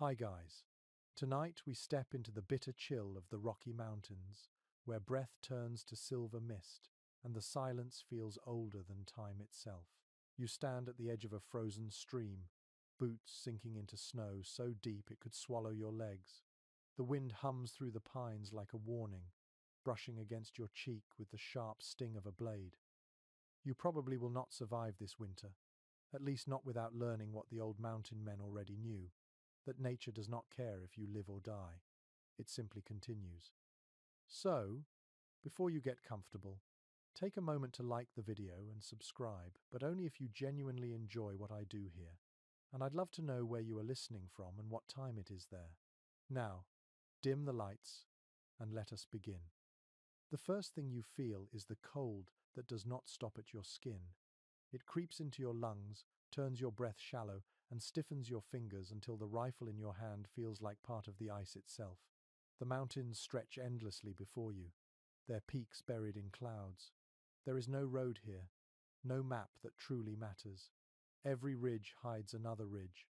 Hi guys. Tonight we step into the bitter chill of the Rocky Mountains, where breath turns to silver mist, and the silence feels older than time itself. You stand at the edge of a frozen stream, boots sinking into snow so deep it could swallow your legs. The wind hums through the pines like a warning, brushing against your cheek with the sharp sting of a blade. You probably will not survive this winter, at least not without learning what the old mountain men already knew, that nature does not care if you live or die. It simply continues. So, before you get comfortable, take a moment to like the video and subscribe, but only if you genuinely enjoy what I do here. And I'd love to know where you are listening from and what time it is there. Now, dim the lights and let us begin. The first thing you feel is the cold that does not stop at your skin. It creeps into your lungs, turns your breath shallow, and stiffens your fingers until the rifle in your hand feels like part of the ice itself. The mountains stretch endlessly before you, their peaks buried in clouds. There is no road here, no map that truly matters. Every ridge hides another ridge,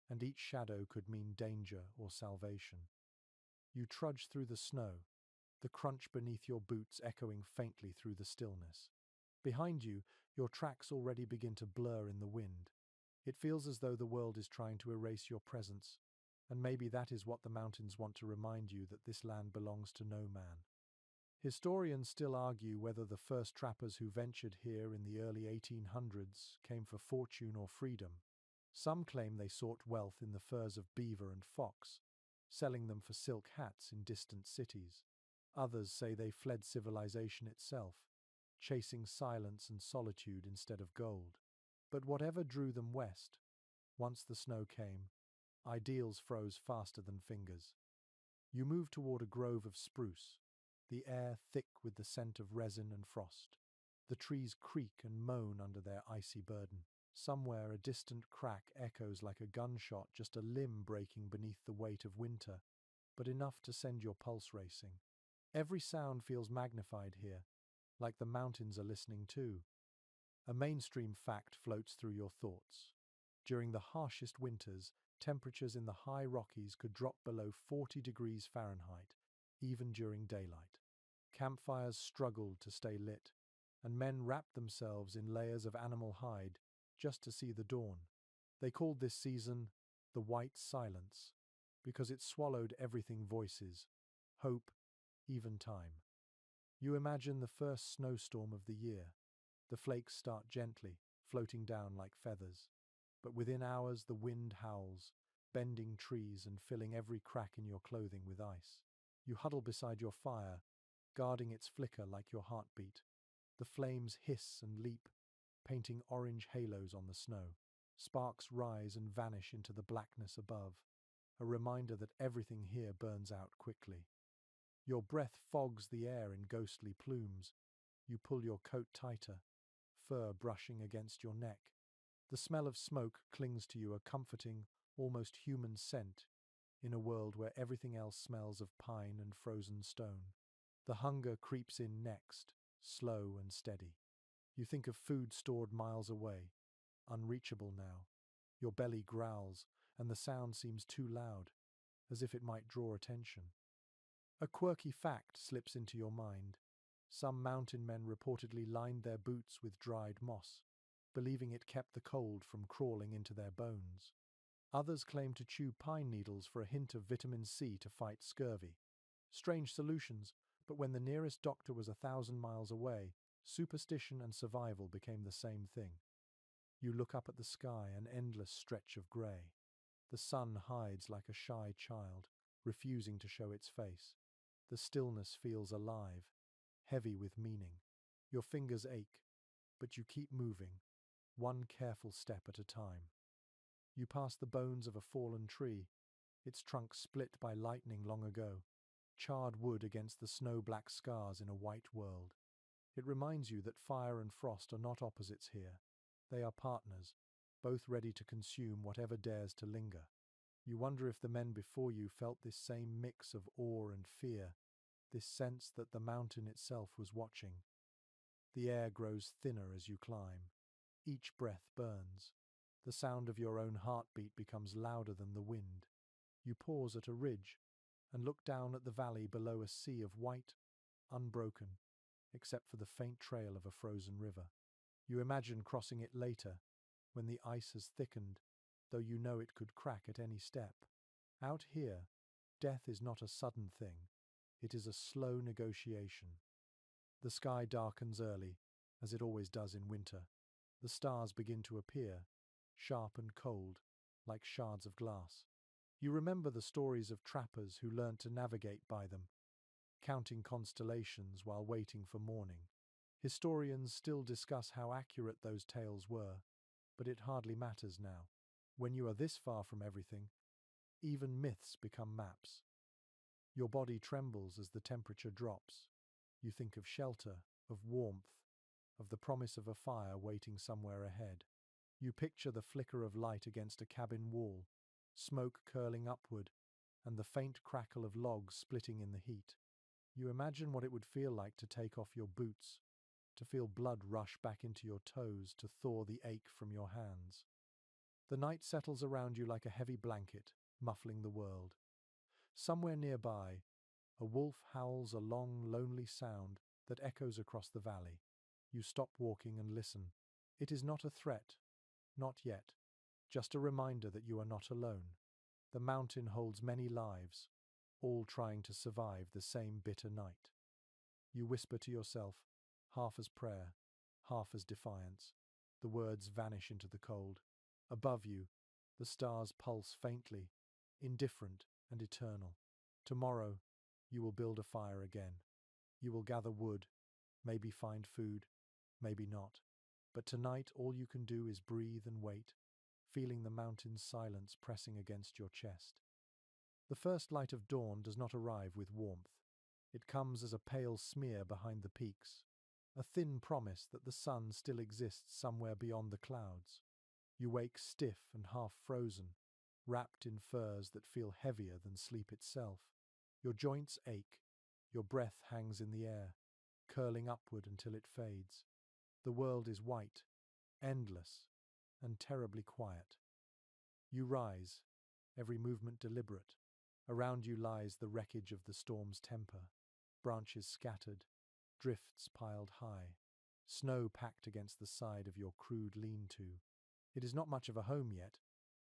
and each shadow could mean danger or salvation. You trudge through the snow, the crunch beneath your boots echoing faintly through the stillness. Behind you, your tracks already begin to blur in the wind. It feels as though the world is trying to erase your presence, and maybe that is what the mountains want to remind you, that this land belongs to no man. Historians still argue whether the first trappers who ventured here in the early 1800s came for fortune or freedom. Some claim they sought wealth in the furs of beaver and fox, selling them for silk hats in distant cities. Others say they fled civilization itself, chasing silence and solitude instead of gold. But whatever drew them west, once the snow came, ideals froze faster than fingers. You move toward a grove of spruce, the air thick with the scent of resin and frost. The trees creak and moan under their icy burden. Somewhere a distant crack echoes like a gunshot, just a limb breaking beneath the weight of winter, but enough to send your pulse racing. Every sound feels magnified here, like the mountains are listening too. A mainstream fact floats through your thoughts. During the harshest winters, temperatures in the high Rockies could drop below 40 degrees Fahrenheit, even during daylight. Campfires struggled to stay lit, and men wrapped themselves in layers of animal hide just to see the dawn. They called this season the White Silence, because it swallowed everything: voices, hope, even time. You imagine the first snowstorm of the year. The flakes start gently, floating down like feathers. But within hours the wind howls, bending trees and filling every crack in your clothing with ice. You huddle beside your fire, guarding its flicker like your heartbeat. The flames hiss and leap, painting orange halos on the snow. Sparks rise and vanish into the blackness above, a reminder that everything here burns out quickly. Your breath fogs the air in ghostly plumes. You pull your coat tighter, fur brushing against your neck. The smell of smoke clings to you, a comforting, almost human scent, in a world where everything else smells of pine and frozen stone. The hunger creeps in next, slow and steady. You think of food stored miles away, unreachable now. Your belly growls, and the sound seems too loud, as if it might draw attention. A quirky fact slips into your mind. Some mountain men reportedly lined their boots with dried moss, believing it kept the cold from crawling into their bones. Others claim to chew pine needles for a hint of vitamin C to fight scurvy. Strange solutions, but when the nearest doctor was 1,000 miles away, superstition and survival became the same thing. You look up at the sky, an endless stretch of grey. The sun hides like a shy child, refusing to show its face. The stillness feels alive, heavy with meaning. Your fingers ache, but you keep moving, one careful step at a time. You pass the bones of a fallen tree, its trunk split by lightning long ago, charred wood against the snow-black scars in a white world. It reminds you that fire and frost are not opposites here. They are partners, both ready to consume whatever dares to linger. You wonder if the men before you felt this same mix of awe and fear, this sense that the mountain itself was watching. The air grows thinner as you climb. Each breath burns. The sound of your own heartbeat becomes louder than the wind. You pause at a ridge and look down at the valley below, a sea of white, unbroken, except for the faint trail of a frozen river. You imagine crossing it later, when the ice has thickened, though you know it could crack at any step. Out here, death is not a sudden thing. It is a slow negotiation. The sky darkens early, as it always does in winter. The stars begin to appear, sharp and cold, like shards of glass. You remember the stories of trappers who learned to navigate by them, counting constellations while waiting for morning. Historians still discuss how accurate those tales were, but it hardly matters now. When you are this far from everything, even myths become maps. Your body trembles as the temperature drops. You think of shelter, of warmth, of the promise of a fire waiting somewhere ahead. You picture the flicker of light against a cabin wall, smoke curling upward, and the faint crackle of logs splitting in the heat. You imagine what it would feel like to take off your boots, to feel blood rush back into your toes, to thaw the ache from your hands. The night settles around you like a heavy blanket, muffling the world. Somewhere nearby, a wolf howls a long, lonely sound that echoes across the valley. You stop walking and listen. It is not a threat, not yet, just a reminder that you are not alone. The mountain holds many lives, all trying to survive the same bitter night. You whisper to yourself, half as prayer, half as defiance. The words vanish into the cold. Above you, the stars pulse faintly, indifferent and eternal. Tomorrow, you will build a fire again. You will gather wood, maybe find food, maybe not. But tonight, all you can do is breathe and wait, feeling the mountain's silence pressing against your chest. The first light of dawn does not arrive with warmth. It comes as a pale smear behind the peaks, a thin promise that the sun still exists somewhere beyond the clouds. You wake stiff and half frozen, wrapped in furs that feel heavier than sleep itself. Your joints ache, your breath hangs in the air, curling upward until it fades. The world is white, endless, and terribly quiet. You rise, every movement deliberate. Around you lies the wreckage of the storm's temper, branches scattered, drifts piled high, snow packed against the side of your crude lean-to. It is not much of a home yet,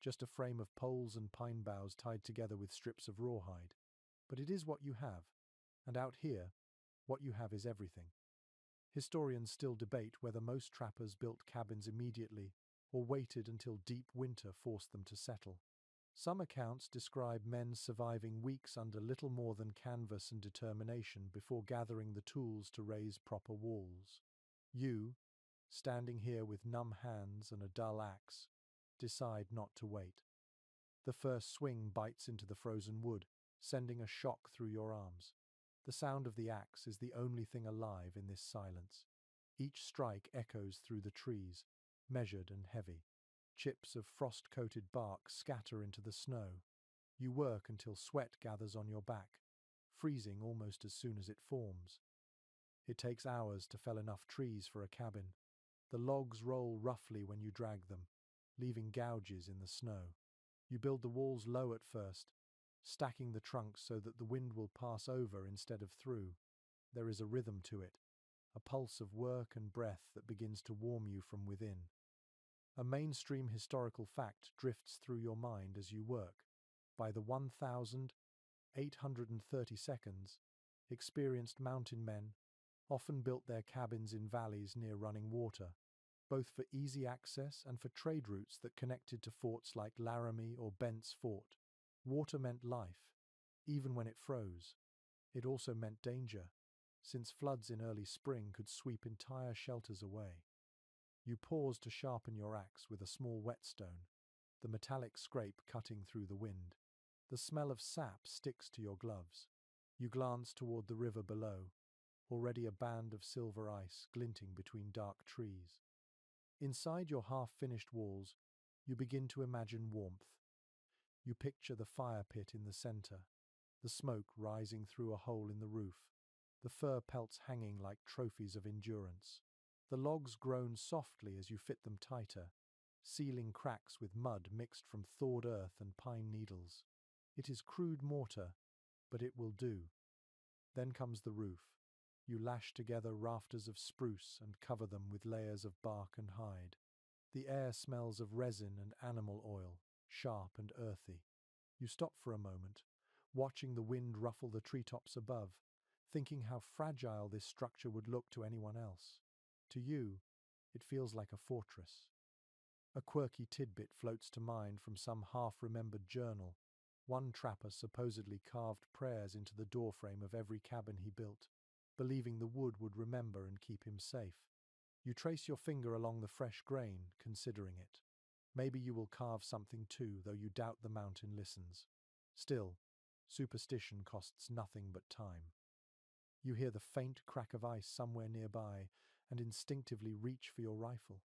just a frame of poles and pine boughs tied together with strips of rawhide. But it is what you have, and out here, what you have is everything. Historians still debate whether most trappers built cabins immediately or waited until deep winter forced them to settle. Some accounts describe men surviving weeks under little more than canvas and determination before gathering the tools to raise proper walls. You, standing here with numb hands and a dull axe, decide not to wait. The first swing bites into the frozen wood, sending a shock through your arms. The sound of the axe is the only thing alive in this silence. Each strike echoes through the trees, measured and heavy. Chips of frost-coated bark scatter into the snow. You work until sweat gathers on your back, freezing almost as soon as it forms. It takes hours to fell enough trees for a cabin. The logs roll roughly when you drag them, leaving gouges in the snow. You build the walls low at first, stacking the trunks so that the wind will pass over instead of through. There is a rhythm to it, a pulse of work and breath that begins to warm you from within. A mainstream historical fact drifts through your mind as you work. By the 1830s, experienced mountain men often built their cabins in valleys near running water, both for easy access and for trade routes that connected to forts like Laramie or Bent's Fort. Water meant life, even when it froze. It also meant danger, since floods in early spring could sweep entire shelters away. You pause to sharpen your axe with a small whetstone, the metallic scrape cutting through the wind. The smell of sap sticks to your gloves. You glance toward the river below, already a band of silver ice glinting between dark trees. Inside your half-finished walls, you begin to imagine warmth. You picture the fire pit in the center, the smoke rising through a hole in the roof, the fur pelts hanging like trophies of endurance. The logs groan softly as you fit them tighter, sealing cracks with mud mixed from thawed earth and pine needles. It is crude mortar, but it will do. Then comes the roof. You lash together rafters of spruce and cover them with layers of bark and hide. The air smells of resin and animal oil, sharp and earthy. You stop for a moment, watching the wind ruffle the treetops above, thinking how fragile this structure would look to anyone else. To you, it feels like a fortress. A quirky tidbit floats to mind from some half-remembered journal. One trapper supposedly carved prayers into the doorframe of every cabin he built, believing the wood would remember and keep him safe. You trace your finger along the fresh grain, considering it. Maybe you will carve something too, though you doubt the mountain listens. Still, superstition costs nothing but time. You hear the faint crack of ice somewhere nearby and instinctively reach for your rifle.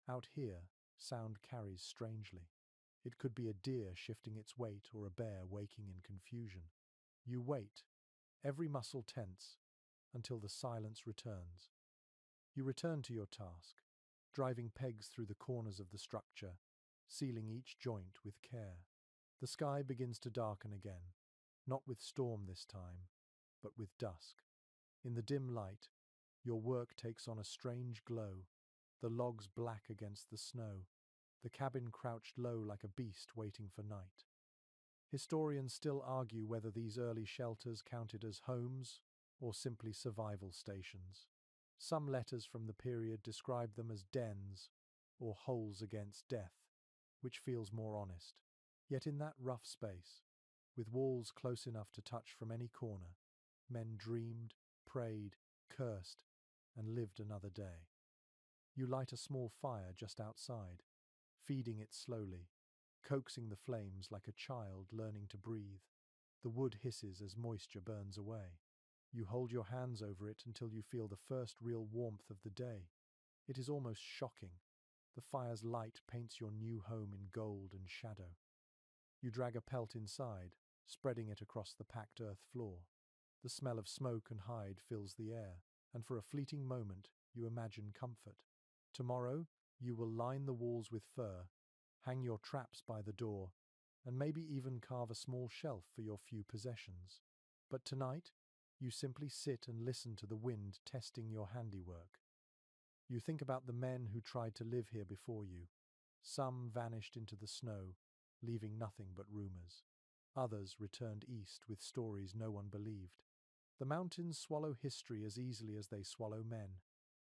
Out here, sound carries strangely. It could be a deer shifting its weight or a bear waking in confusion. You wait, every muscle tense, until the silence returns. You return to your task, driving pegs through the corners of the structure, sealing each joint with care. The sky begins to darken again, not with storm this time, but with dusk. In the dim light, your work takes on a strange glow, the logs black against the snow, the cabin crouched low like a beast waiting for night. Historians still argue whether these early shelters counted as homes or simply survival stations. Some letters from the period describe them as dens or holes against death, which feels more honest. Yet in that rough space, with walls close enough to touch from any corner, men dreamed, prayed, cursed, and lived another day. You light a small fire just outside, feeding it slowly, coaxing the flames like a child learning to breathe. The wood hisses as moisture burns away. You hold your hands over it until you feel the first real warmth of the day. It is almost shocking. The fire's light paints your new home in gold and shadow. You drag a pelt inside, spreading it across the packed earth floor. The smell of smoke and hide fills the air, and for a fleeting moment you imagine comfort. Tomorrow, you will line the walls with fur, hang your traps by the door, and maybe even carve a small shelf for your few possessions. But tonight, you simply sit and listen to the wind testing your handiwork. You think about the men who tried to live here before you. Some vanished into the snow, leaving nothing but rumors. Others returned east with stories no one believed. The mountains swallow history as easily as they swallow men.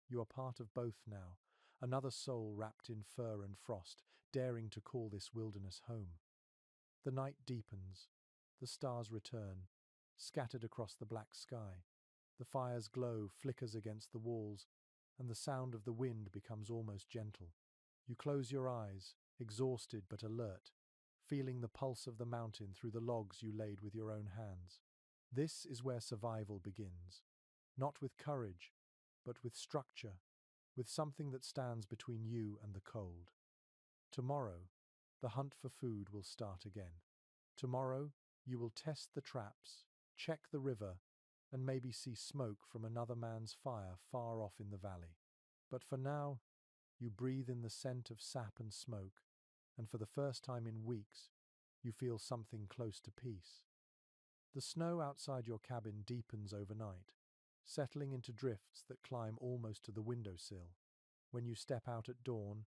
You are part of both now, another soul wrapped in fur and frost, daring to call this wilderness home. The night deepens. The stars return, scattered across the black sky. The fire's glow flickers against the walls, and the sound of the wind becomes almost gentle. You close your eyes, exhausted but alert, feeling the pulse of the mountain through the logs you laid with your own hands. This is where survival begins, not with courage, but with structure, with something that stands between you and the cold. Tomorrow, the hunt for food will start again. Tomorrow, you will test the traps, check the river, and maybe see smoke from another man's fire far off in the valley. But for now, you breathe in the scent of sap and smoke, and for the first time in weeks, you feel something close to peace. The snow outside your cabin deepens overnight, settling into drifts that climb almost to the windowsill. When you step out at dawn,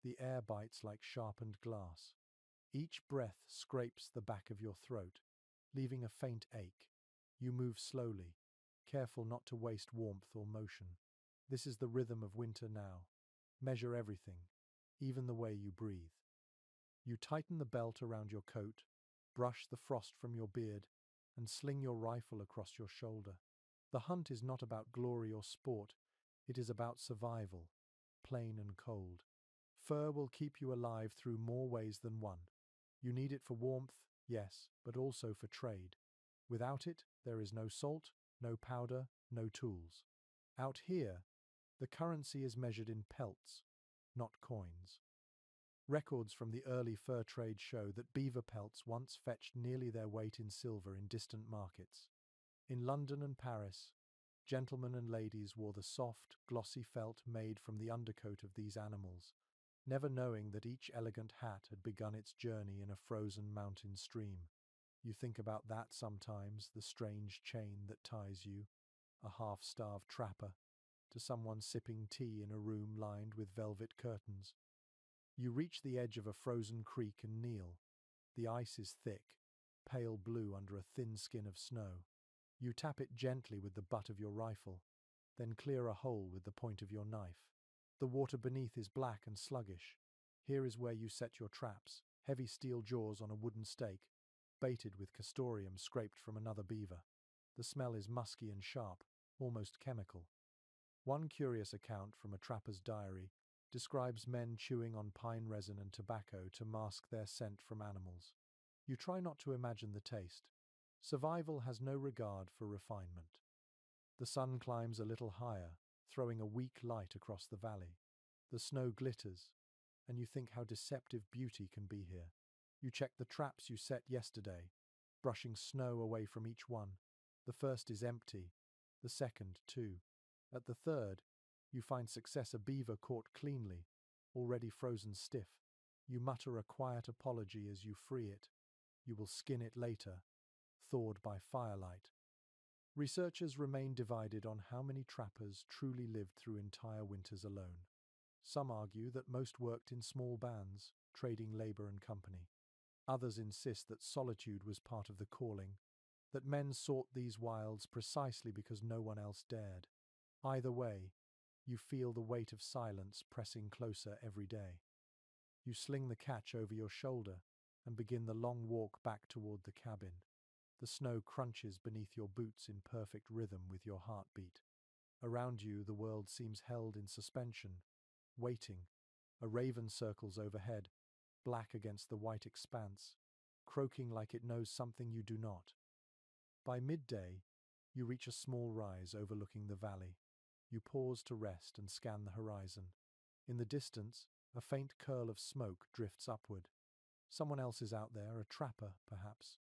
the air bites like sharpened glass. Each breath scrapes the back of your throat, leaving a faint ache. You move slowly, careful not to waste warmth or motion. This is the rhythm of winter now. Measure everything, even the way you breathe. You tighten the belt around your coat, brush the frost from your beard, and sling your rifle across your shoulder. The hunt is not about glory or sport, it is about survival, plain and cold. Fur will keep you alive through more ways than one. You need it for warmth, yes, but also for trade. Without it, there is no salt, no powder, no tools. Out here, the currency is measured in pelts, not coins. Records from the early fur trade show that beaver pelts once fetched nearly their weight in silver in distant markets. In London and Paris, gentlemen and ladies wore the soft, glossy felt made from the undercoat of these animals, never knowing that each elegant hat had begun its journey in a frozen mountain stream. You think about that sometimes, the strange chain that ties you, a half-starved trapper, to someone sipping tea in a room lined with velvet curtains. You reach the edge of a frozen creek and kneel. The ice is thick, pale blue under a thin skin of snow. You tap it gently with the butt of your rifle, then clear a hole with the point of your knife. The water beneath is black and sluggish. Here is where you set your traps, heavy steel jaws on a wooden stake, baited with castoreum scraped from another beaver. The smell is musky and sharp, almost chemical. One curious account from a trapper's diary describes men chewing on pine resin and tobacco to mask their scent from animals. You try not to imagine the taste. Survival has no regard for refinement. The sun climbs a little higher, throwing a weak light across the valley. The snow glitters, and you think how deceptive beauty can be here. You check the traps you set yesterday, brushing snow away from each one. The first is empty, the second too. At the third, you find success, a beaver caught cleanly, already frozen stiff. You mutter a quiet apology as you free it. You will skin it later, thawed by firelight. Researchers remain divided on how many trappers truly lived through entire winters alone. Some argue that most worked in small bands, trading labor and company. Others insist that solitude was part of the calling, that men sought these wilds precisely because no one else dared. Either way, you feel the weight of silence pressing closer every day. You sling the catch over your shoulder and begin the long walk back toward the cabin. The snow crunches beneath your boots in perfect rhythm with your heartbeat. Around you, the world seems held in suspension, waiting. A raven circles overhead, black against the white expanse, croaking like it knows something you do not. By midday, you reach a small rise overlooking the valley. You pause to rest and scan the horizon. In the distance, a faint curl of smoke drifts upward. Someone else is out there, a trapper, perhaps,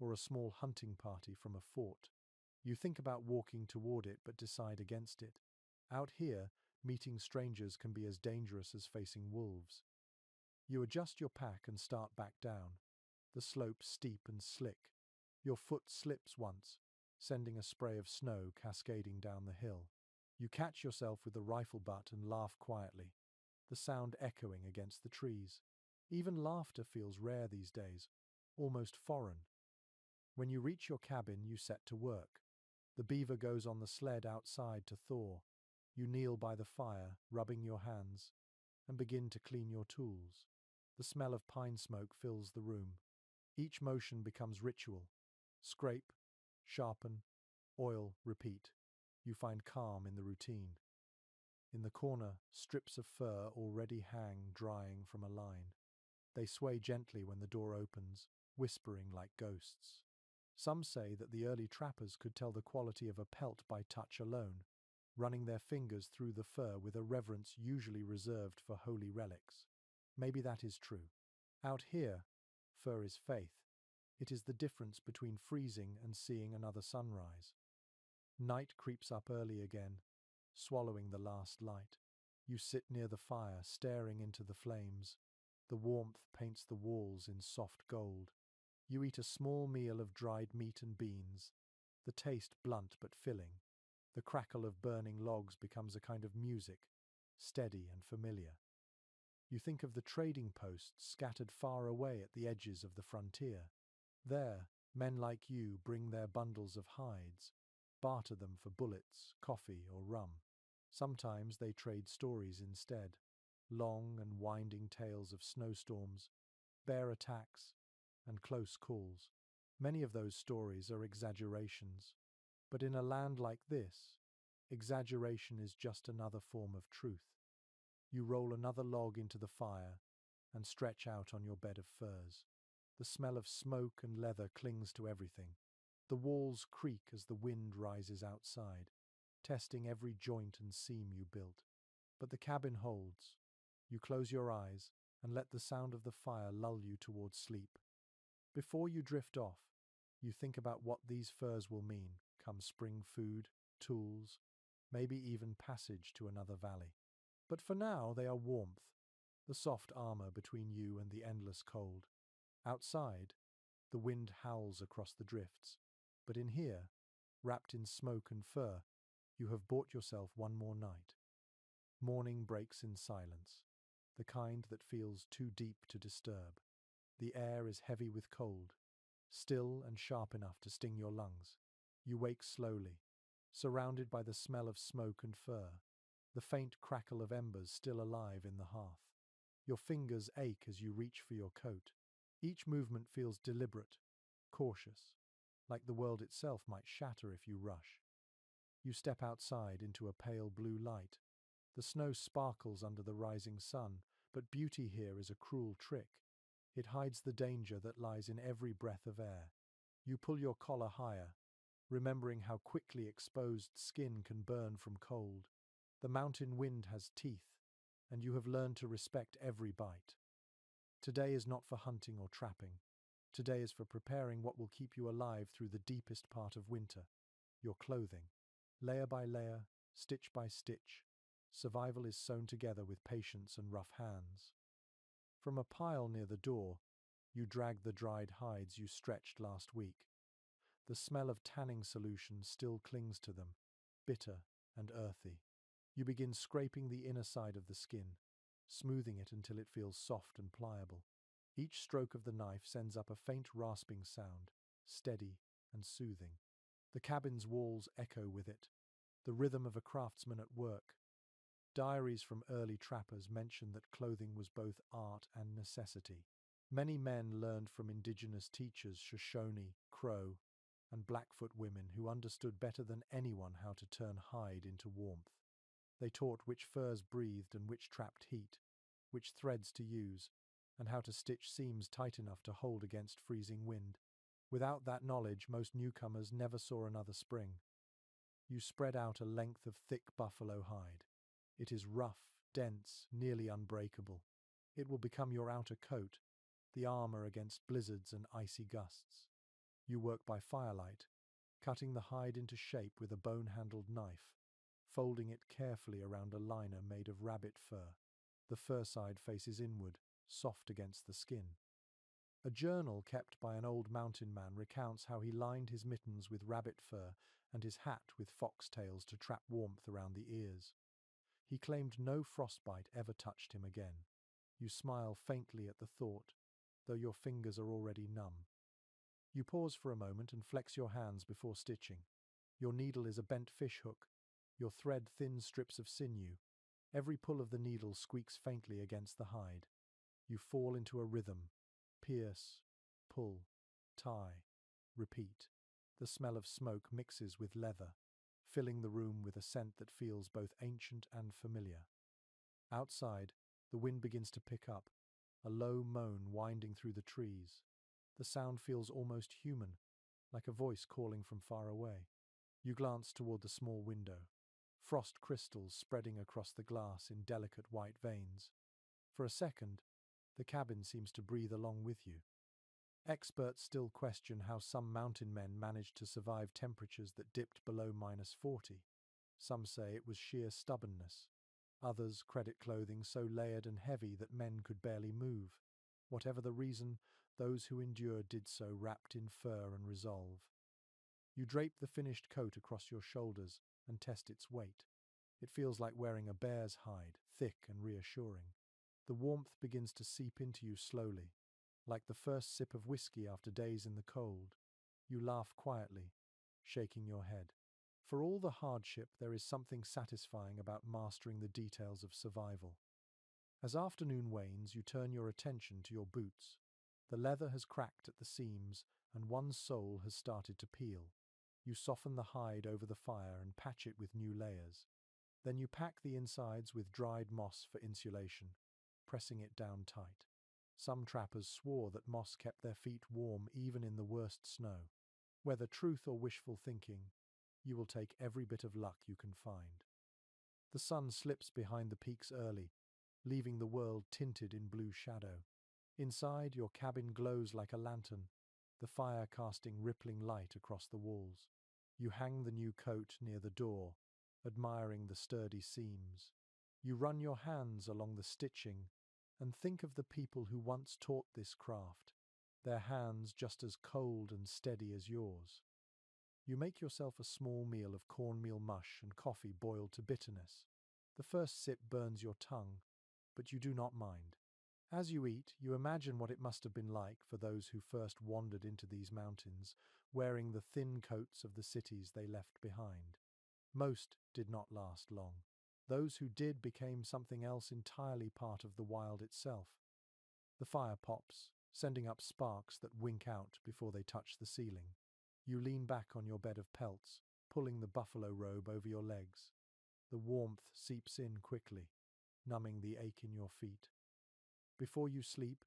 or a small hunting party from a fort. You think about walking toward it but decide against it. Out here, meeting strangers can be as dangerous as facing wolves. You adjust your pack and start back down. The slope steep and slick. Your foot slips once, sending a spray of snow cascading down the hill. You catch yourself with the rifle butt and laugh quietly, the sound echoing against the trees. Even laughter feels rare these days, almost foreign. When you reach your cabin, you set to work. The beaver goes on the sled outside to thaw. You kneel by the fire, rubbing your hands, and begin to clean your tools. The smell of pine smoke fills the room. Each motion becomes ritual. Scrape, sharpen, oil, repeat. You find calm in the routine. In the corner, strips of fur already hang drying from a line. They sway gently when the door opens, whispering like ghosts. Some say that the early trappers could tell the quality of a pelt by touch alone, running their fingers through the fur with a reverence usually reserved for holy relics. Maybe that is true. Out here, fur is faith. It is the difference between freezing and seeing another sunrise. Night creeps up early again, swallowing the last light. You sit near the fire, staring into the flames. The warmth paints the walls in soft gold. You eat a small meal of dried meat and beans, the taste blunt but filling. The crackle of burning logs becomes a kind of music, steady and familiar. You think of the trading posts scattered far away at the edges of the frontier. There, men like you bring their bundles of hides, barter them for bullets, coffee, or rum. Sometimes they trade stories instead, long and winding tales of snowstorms, bear attacks, and close calls. Many of those stories are exaggerations, but in a land like this, exaggeration is just another form of truth. You roll another log into the fire and stretch out on your bed of furs. The smell of smoke and leather clings to everything. The walls creak as the wind rises outside, testing every joint and seam you built. But the cabin holds. You close your eyes and let the sound of the fire lull you towards sleep. Before you drift off, you think about what these furs will mean come spring food, tools, maybe even passage to another valley. But for now they are warmth, the soft armor between you and the endless cold. Outside, The wind howls across the drifts. But in here, wrapped in smoke and fur, you have bought yourself one more night. Morning breaks in silence, the kind that feels too deep to disturb. The air is heavy with cold, still and sharp enough to sting your lungs. You wake slowly, surrounded by the smell of smoke and fur, the faint crackle of embers still alive in the hearth. Your fingers ache as you reach for your coat. Each movement feels deliberate, cautious, like the world itself might shatter if you rush. You step outside into a pale blue light. The snow sparkles under the rising sun, but beauty here is a cruel trick. It hides the danger that lies in every breath of air. You pull your collar higher, remembering how quickly exposed skin can burn from cold. The mountain wind has teeth, and you have learned to respect every bite. Today is not for hunting or trapping. Today is for preparing what will keep you alive through the deepest part of winter, your clothing. Layer by layer, stitch by stitch, survival is sewn together with patience and rough hands. From a pile near the door, you drag the dried hides you stretched last week. The smell of tanning solution still clings to them, bitter and earthy. You begin scraping the inner side of the skin, smoothing it until it feels soft and pliable. Each stroke of the knife sends up a faint rasping sound, steady and soothing. The cabin's walls echo with it, the rhythm of a craftsman at work. Diaries from early trappers mention that clothing was both art and necessity. Many men learned from indigenous teachers, Shoshone, Crow, and Blackfoot women who understood better than anyone how to turn hide into warmth. They taught which furs breathed and which trapped heat, which threads to use, and how to stitch seams tight enough to hold against freezing wind. Without that knowledge, most newcomers never saw another spring. You spread out a length of thick buffalo hide. It is rough, dense, nearly unbreakable. It will become your outer coat, the armor against blizzards and icy gusts. You work by firelight, cutting the hide into shape with a bone-handled knife, folding it carefully around a liner made of rabbit fur. The fur side faces inward, soft against the skin. A journal kept by an old mountain man recounts how he lined his mittens with rabbit fur and his hat with foxtails to trap warmth around the ears. He claimed no frostbite ever touched him again. You smile faintly at the thought, though your fingers are already numb. You pause for a moment and flex your hands before stitching. Your needle is a bent fish hook, your thread thin strips of sinew. Every pull of the needle squeaks faintly against the hide. You fall into a rhythm. Pierce, pull, tie, repeat. The smell of smoke mixes with leather, filling the room with a scent that feels both ancient and familiar. Outside, the wind begins to pick up, a low moan winding through the trees. The sound feels almost human, like a voice calling from far away. You glance toward the small window, frost crystals spreading across the glass in delicate white veins. For a second, the cabin seems to breathe along with you. Experts still question how some mountain men managed to survive temperatures that dipped below -40. Some say it was sheer stubbornness. Others credit clothing so layered and heavy that men could barely move. Whatever the reason, those who endured did so wrapped in fur and resolve. You drape the finished coat across your shoulders and test its weight. It feels like wearing a bear's hide, thick and reassuring. The warmth begins to seep into you slowly, like the first sip of whiskey after days in the cold. You laugh quietly, shaking your head. For all the hardship, there is something satisfying about mastering the details of survival. As afternoon wanes, you turn your attention to your boots. The leather has cracked at the seams, and one sole has started to peel. You soften the hide over the fire and patch it with new layers. Then you pack the insides with dried moss for insulation, pressing it down tight. Some trappers swore that moss kept their feet warm even in the worst snow. Whether truth or wishful thinking, you will take every bit of luck you can find. The sun slips behind the peaks early, leaving the world tinted in blue shadow. Inside, your cabin glows like a lantern, the fire casting rippling light across the walls. You hang the new coat near the door, admiring the sturdy seams. You run your hands along the stitching and think of the people who once taught this craft. their hands just as cold and steady as yours. You make yourself a small meal of cornmeal mush and coffee boiled to bitterness. The first sip burns your tongue, but you do not mind. As you eat, you imagine what it must have been like for those who first wandered into these mountains, wearing the thin coats of the cities they left behind. Most did not last long. Those who did became something else entirely part of the wild itself. The fire pops, sending up sparks that wink out before they touch the ceiling. You lean back on your bed of pelts, pulling the buffalo robe over your legs. The warmth seeps in quickly, numbing the ache in your feet. Before you sleep,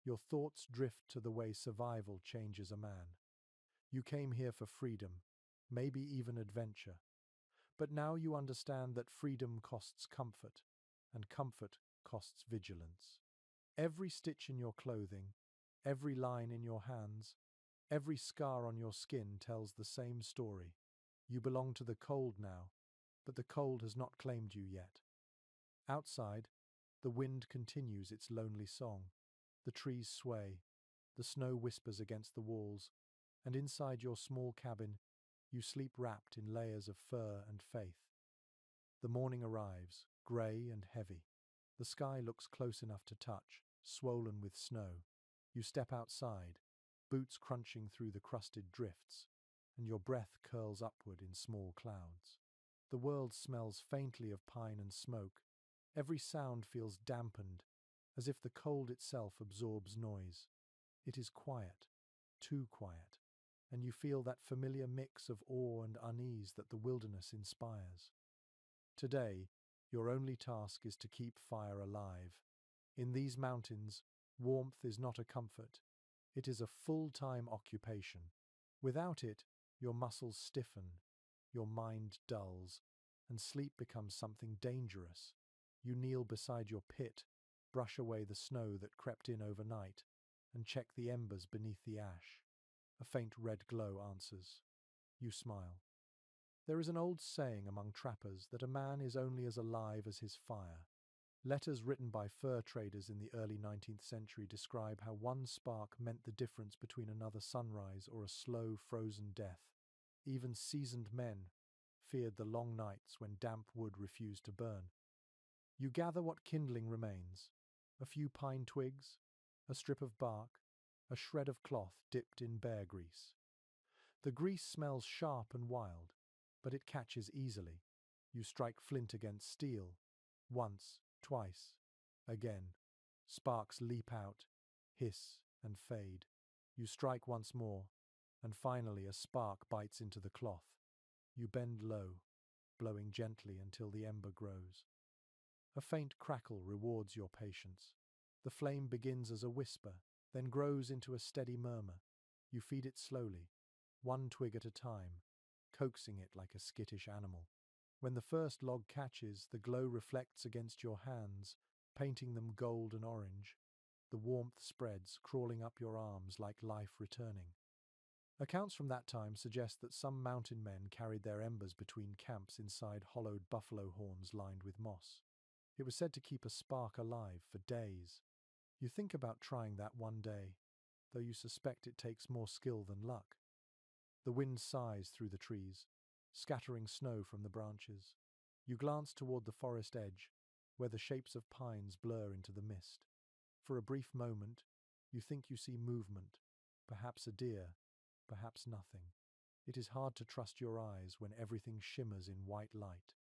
your thoughts drift to the way survival changes a man. You came here for freedom, maybe even adventure. But now you understand that freedom costs comfort, and comfort costs vigilance. Every stitch in your clothing, every line in your hands, every scar on your skin tells the same story. You belong to the cold now, but the cold has not claimed you yet. Outside, the wind continues its lonely song. The trees sway, the snow whispers against the walls, and inside your small cabin, you sleep wrapped in layers of fur and faith. The morning arrives, grey and heavy. The sky looks close enough to touch, swollen with snow. You step outside, boots crunching through the crusted drifts, and your breath curls upward in small clouds. The world smells faintly of pine and smoke. Every sound feels dampened, as if the cold itself absorbs noise. It is quiet, too quiet, and you feel that familiar mix of awe and unease that the wilderness inspires. Today, your only task is to keep fire alive. In these mountains, warmth is not a comfort. It is a full-time occupation. Without it, your muscles stiffen, your mind dulls, and sleep becomes something dangerous. You kneel beside your pit, brush away the snow that crept in overnight, and check the embers beneath the ash. A faint red glow answers. You smile. There is an old saying among trappers that a man is only as alive as his fire. Letters written by fur traders in the early 19th century describe how one spark meant the difference between another sunrise or a slow, frozen death. Even seasoned men feared the long nights when damp wood refused to burn. You gather what kindling remains: a few pine twigs, a strip of bark, a shred of cloth dipped in bear grease. The grease smells sharp and wild, but it catches easily. You strike flint against steel. Once, twice, again. Sparks leap out, hiss, and fade. You strike once more, and finally a spark bites into the cloth. You bend low, blowing gently until the ember grows. A faint crackle rewards your patience. The flame begins as a whisper, then grows into a steady murmur. You feed it slowly, one twig at a time, coaxing it like a skittish animal. When the first log catches, the glow reflects against your hands, painting them gold and orange. The warmth spreads, crawling up your arms like life returning. Accounts from that time suggest that some mountain men carried their embers between camps inside hollowed buffalo horns lined with moss. It was said to keep a spark alive for days. You think about trying that one day, though you suspect it takes more skill than luck. The wind sighs through the trees, scattering snow from the branches. You glance toward the forest edge, where the shapes of pines blur into the mist. For a brief moment, you think you see movement, perhaps a deer, perhaps nothing. It is hard to trust your eyes when everything shimmers in white light.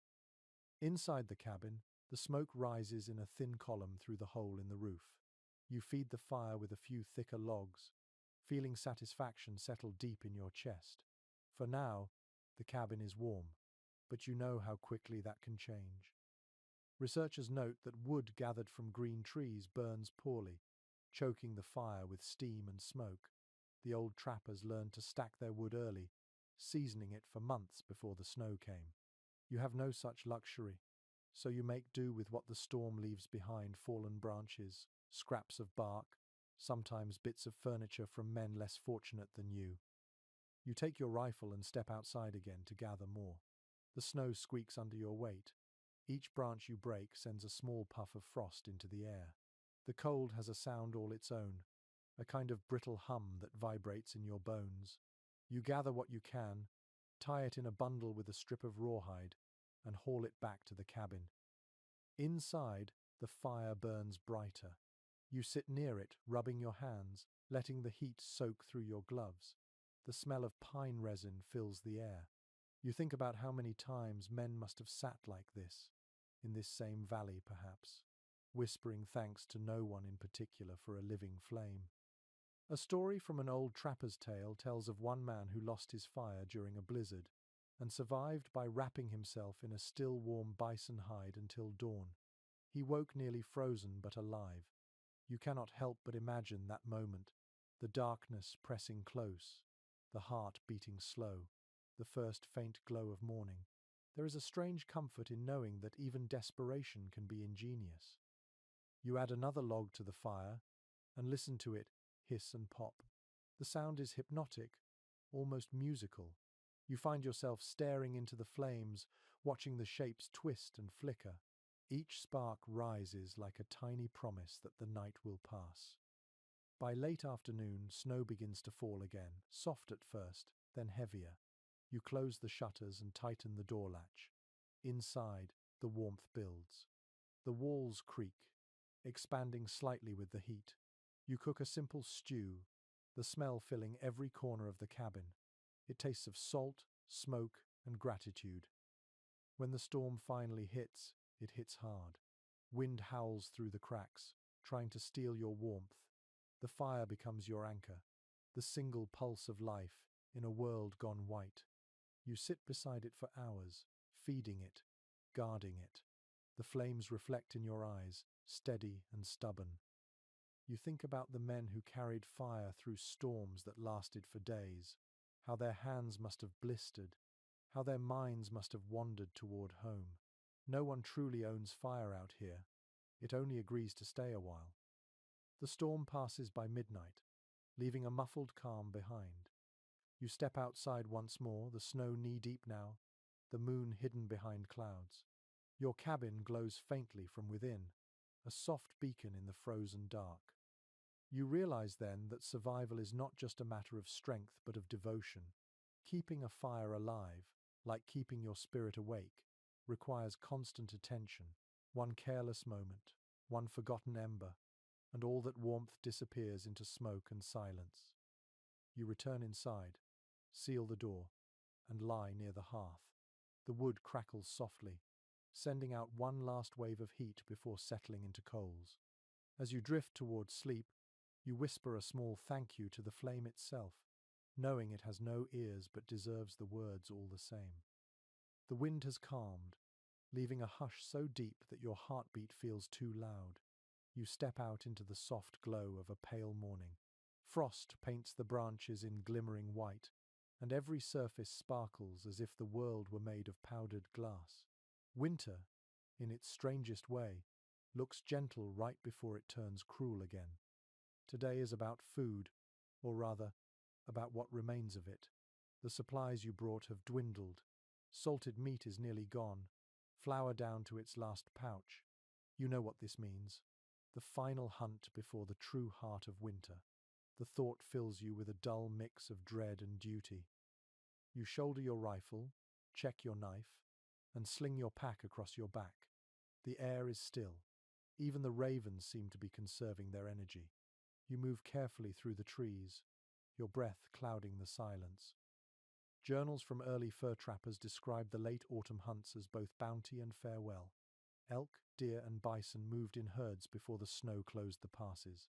Inside the cabin, the smoke rises in a thin column through the hole in the roof. You feed the fire with a few thicker logs, feeling satisfaction settle deep in your chest. For now, the cabin is warm, but you know how quickly that can change. Researchers note that wood gathered from green trees burns poorly, choking the fire with steam and smoke. The old trappers learned to stack their wood early, seasoning it for months before the snow came. You have no such luxury, so you make do with what the storm leaves behind: fallen branches, scraps of bark, sometimes bits of furniture from men less fortunate than you. You take your rifle and step outside again to gather more. The snow squeaks under your weight. Each branch you break sends a small puff of frost into the air. The cold has a sound all its own, a kind of brittle hum that vibrates in your bones. You gather what you can, tie it in a bundle with a strip of rawhide, and haul it back to the cabin. Inside, the fire burns brighter. You sit near it, rubbing your hands, letting the heat soak through your gloves. The smell of pine resin fills the air. You think about how many times men must have sat like this, in this same valley perhaps, whispering thanks to no one in particular for a living flame. A story from an old trapper's tale tells of one man who lost his fire during a blizzard and survived by wrapping himself in a still warm bison hide until dawn. He woke nearly frozen but alive. You cannot help but imagine that moment, the darkness pressing close, the heart beating slow, the first faint glow of morning. There is a strange comfort in knowing that even desperation can be ingenious. You add another log to the fire and listen to it hiss and pop. The sound is hypnotic, almost musical. You find yourself staring into the flames, watching the shapes twist and flicker. Each spark rises like a tiny promise that the night will pass. By late afternoon, snow begins to fall again, soft at first, then heavier. You close the shutters and tighten the door latch. Inside, the warmth builds. The walls creak, expanding slightly with the heat. You cook a simple stew, the smell filling every corner of the cabin. It tastes of salt, smoke, and gratitude. When the storm finally hits, it hits hard. Wind howls through the cracks, trying to steal your warmth. The fire becomes your anchor, the single pulse of life in a world gone white. You sit beside it for hours, feeding it, guarding it. The flames reflect in your eyes, steady and stubborn. You think about the men who carried fire through storms that lasted for days, how their hands must have blistered, how their minds must have wandered toward home. No one truly owns fire out here. It only agrees to stay a while. The storm passes by midnight, leaving a muffled calm behind. You step outside once more, the snow knee-deep now, the moon hidden behind clouds. Your cabin glows faintly from within, a soft beacon in the frozen dark. You realize then that survival is not just a matter of strength but of devotion. Keeping a fire alive, like keeping your spirit awake, requires constant attention. One careless moment, one forgotten ember, and all that warmth disappears into smoke and silence. You return inside, seal the door, and lie near the hearth. The wood crackles softly, sending out one last wave of heat before settling into coals. As you drift towards sleep, you whisper a small thank you to the flame itself, knowing it has no ears but deserves the words all the same. The wind has calmed, leaving a hush so deep that your heartbeat feels too loud. You step out into the soft glow of a pale morning. Frost paints the branches in glimmering white, and every surface sparkles as if the world were made of powdered glass. Winter, in its strangest way, looks gentle right before it turns cruel again. Today is about food, or rather, about what remains of it. The supplies you brought have dwindled. Salted meat is nearly gone, flour down to its last pouch. You know what this means. The final hunt before the true heart of winter. The thought fills you with a dull mix of dread and duty. You shoulder your rifle, check your knife, and sling your pack across your back. The air is still. Even the ravens seem to be conserving their energy. You move carefully through the trees, your breath clouding the silence. Journals from early fur trappers describe the late autumn hunts as both bounty and farewell. Elk, deer, and bison moved in herds before the snow closed the passes.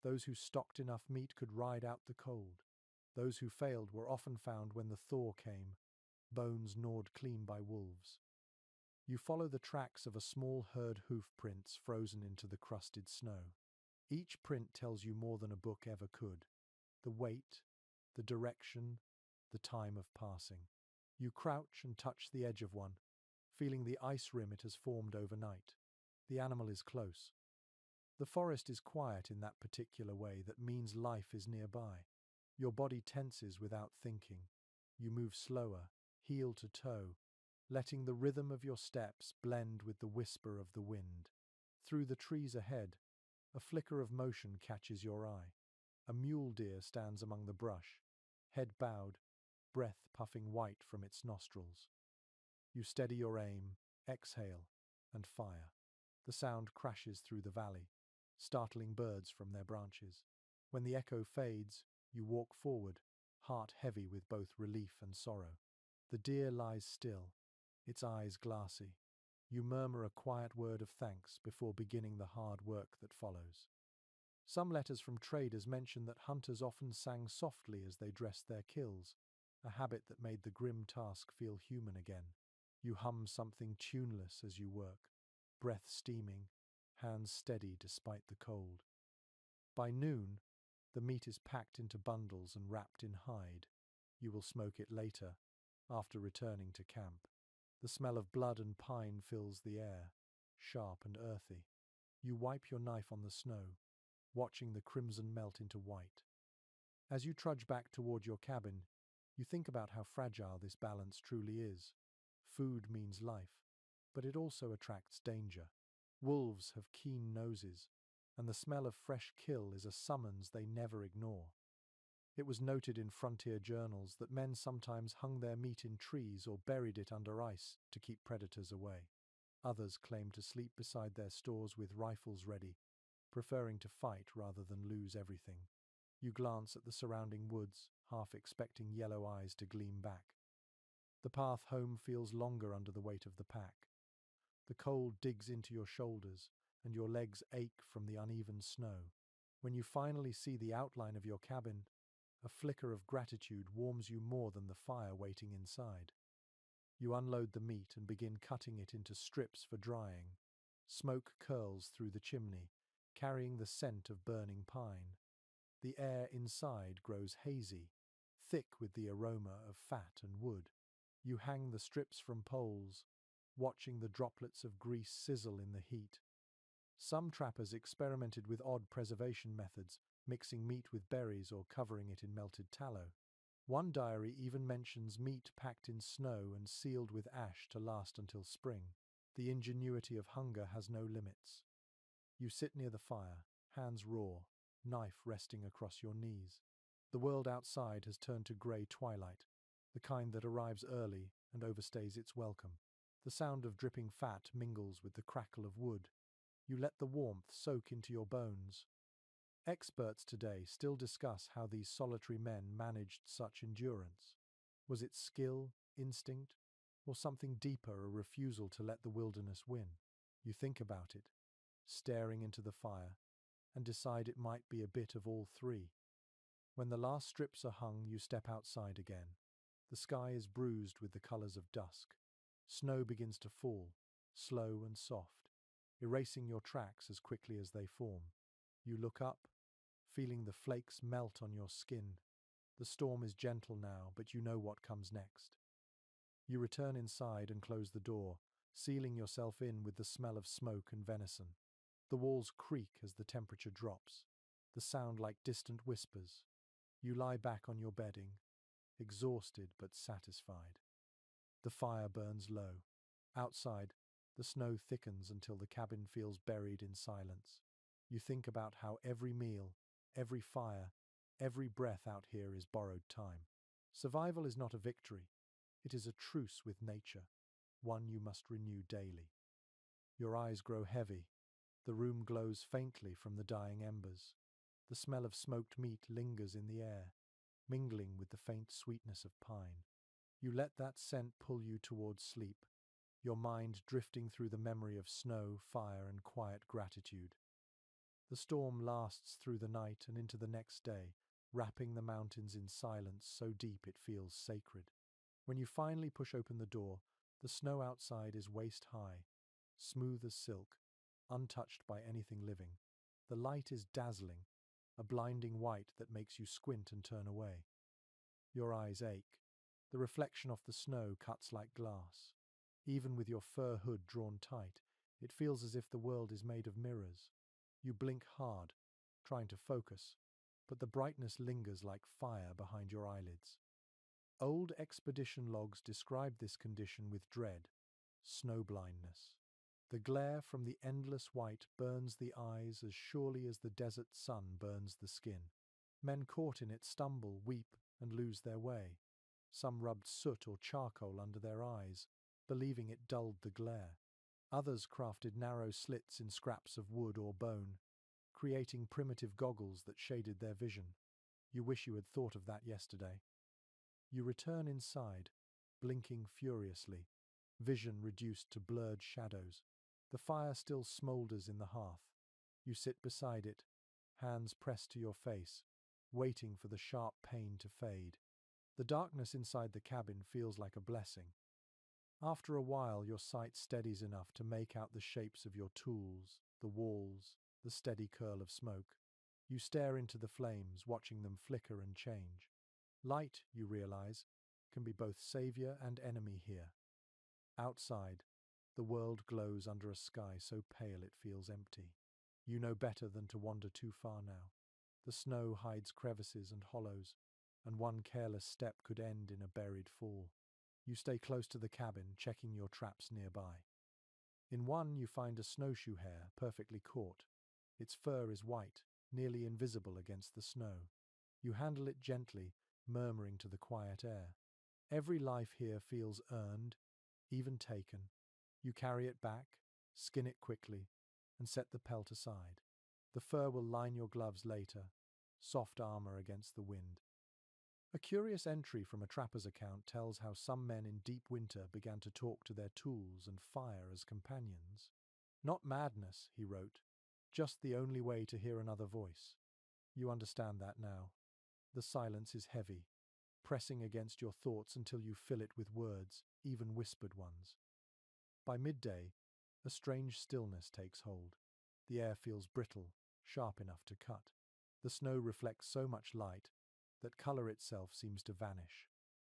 Those who stocked enough meat could ride out the cold. Those who failed were often found when the thaw came, bones gnawed clean by wolves. You follow the tracks of a small herd hoof prints frozen into the crusted snow. Each print tells you more than a book ever could. The weight, the direction, the time of passing. You crouch and touch the edge of one, feeling the ice rim it has formed overnight. The animal is close. The forest is quiet in that particular way that means life is nearby. Your body tenses without thinking. You move slower, heel to toe, letting the rhythm of your steps blend with the whisper of the wind. Through the trees ahead, a flicker of motion catches your eye. A mule deer stands among the brush, head bowed, breath puffing white from its nostrils. You steady your aim, exhale, and fire. The sound crashes through the valley, startling birds from their branches. When the echo fades, you walk forward, heart heavy with both relief and sorrow. The deer lies still, its eyes glassy. You murmur a quiet word of thanks before beginning the hard work that follows. Some letters from traders mention that hunters often sang softly as they dressed their kills, a habit that made the grim task feel human again. You hum something tuneless as you work, breath steaming, hands steady despite the cold. By noon, the meat is packed into bundles and wrapped in hide. You will smoke it later, after returning to camp. The smell of blood and pine fills the air, sharp and earthy. You wipe your knife on the snow, watching the crimson melt into white. As you trudge back toward your cabin, you think about how fragile this balance truly is. Food means life, but it also attracts danger. Wolves have keen noses, and the smell of fresh kill is a summons they never ignore. It was noted in frontier journals that men sometimes hung their meat in trees or buried it under ice to keep predators away. Others claimed to sleep beside their stores with rifles ready, preferring to fight rather than lose everything. You glance at the surrounding woods, half expecting yellow eyes to gleam back. The path home feels longer under the weight of the pack. The cold digs into your shoulders, and your legs ache from the uneven snow. When you finally see the outline of your cabin, a flicker of gratitude warms you more than the fire waiting inside. You unload the meat and begin cutting it into strips for drying. Smoke curls through the chimney, carrying the scent of burning pine. The air inside grows hazy, thick with the aroma of fat and wood. You hang the strips from poles, watching the droplets of grease sizzle in the heat. Some trappers experimented with odd preservation methods, mixing meat with berries or covering it in melted tallow. One diary even mentions meat packed in snow and sealed with ash to last until spring. The ingenuity of hunger has no limits. You sit near the fire, hands raw, knife resting across your knees. The world outside has turned to grey twilight, the kind that arrives early and overstays its welcome. The sound of dripping fat mingles with the crackle of wood. You let the warmth soak into your bones. Experts today still discuss how these solitary men managed such endurance. Was it skill, instinct, or something deeper, a refusal to let the wilderness win? You think about it, staring into the fire, and decide it might be a bit of all three. When the last strips are hung, you step outside again. The sky is bruised with the colors of dusk. Snow begins to fall, slow and soft, erasing your tracks as quickly as they form. You look up, feeling the flakes melt on your skin. The storm is gentle now, but you know what comes next. You return inside and close the door, sealing yourself in with the smell of smoke and venison. The walls creak as the temperature drops, the sound like distant whispers. You lie back on your bedding, exhausted but satisfied. The fire burns low. Outside, the snow thickens until the cabin feels buried in silence. You think about how every meal, every fire, every breath out here is borrowed time. Survival is not a victory. It is a truce with nature, one you must renew daily. Your eyes grow heavy. The room glows faintly from the dying embers. The smell of smoked meat lingers in the air, mingling with the faint sweetness of pine. You let that scent pull you towards sleep, your mind drifting through the memory of snow, fire, and quiet gratitude. The storm lasts through the night and into the next day, wrapping the mountains in silence so deep it feels sacred. When you finally push open the door, the snow outside is waist-high, smooth as silk, untouched by anything living. The light is dazzling, a blinding white that makes you squint and turn away. Your eyes ache. The reflection off the snow cuts like glass. Even with your fur hood drawn tight, it feels as if the world is made of mirrors. You blink hard, trying to focus, but the brightness lingers like fire behind your eyelids. Old expedition logs describe this condition with dread: snowblindness. The glare from the endless white burns the eyes as surely as the desert sun burns the skin. Men caught in it stumble, weep, and lose their way. Some rubbed soot or charcoal under their eyes, believing it dulled the glare. Others crafted narrow slits in scraps of wood or bone, creating primitive goggles that shaded their vision. You wish you had thought of that yesterday. You return inside, blinking furiously, vision reduced to blurred shadows. The fire still smoulders in the hearth. You sit beside it, hands pressed to your face, waiting for the sharp pain to fade. The darkness inside the cabin feels like a blessing. After a while, your sight steadies enough to make out the shapes of your tools, the walls, the steady curl of smoke. You stare into the flames, watching them flicker and change. Light, you realize, can be both savior and enemy here. Outside, the world glows under a sky so pale it feels empty. You know better than to wander too far now. The snow hides crevices and hollows, and one careless step could end in a buried fall. You stay close to the cabin, checking your traps nearby. In one, you find a snowshoe hare, perfectly caught. Its fur is white, nearly invisible against the snow. You handle it gently, murmuring to the quiet air. Every life here feels earned, even taken. You carry it back, skin it quickly, and set the pelt aside. The fur will line your gloves later, soft armor against the wind. A curious entry from a trapper's account tells how some men in deep winter began to talk to their tools and fire as companions. Not madness, he wrote, just the only way to hear another voice. You understand that now. The silence is heavy, pressing against your thoughts until you fill it with words, even whispered ones. By midday, a strange stillness takes hold. The air feels brittle, sharp enough to cut. The snow reflects so much light that color itself seems to vanish.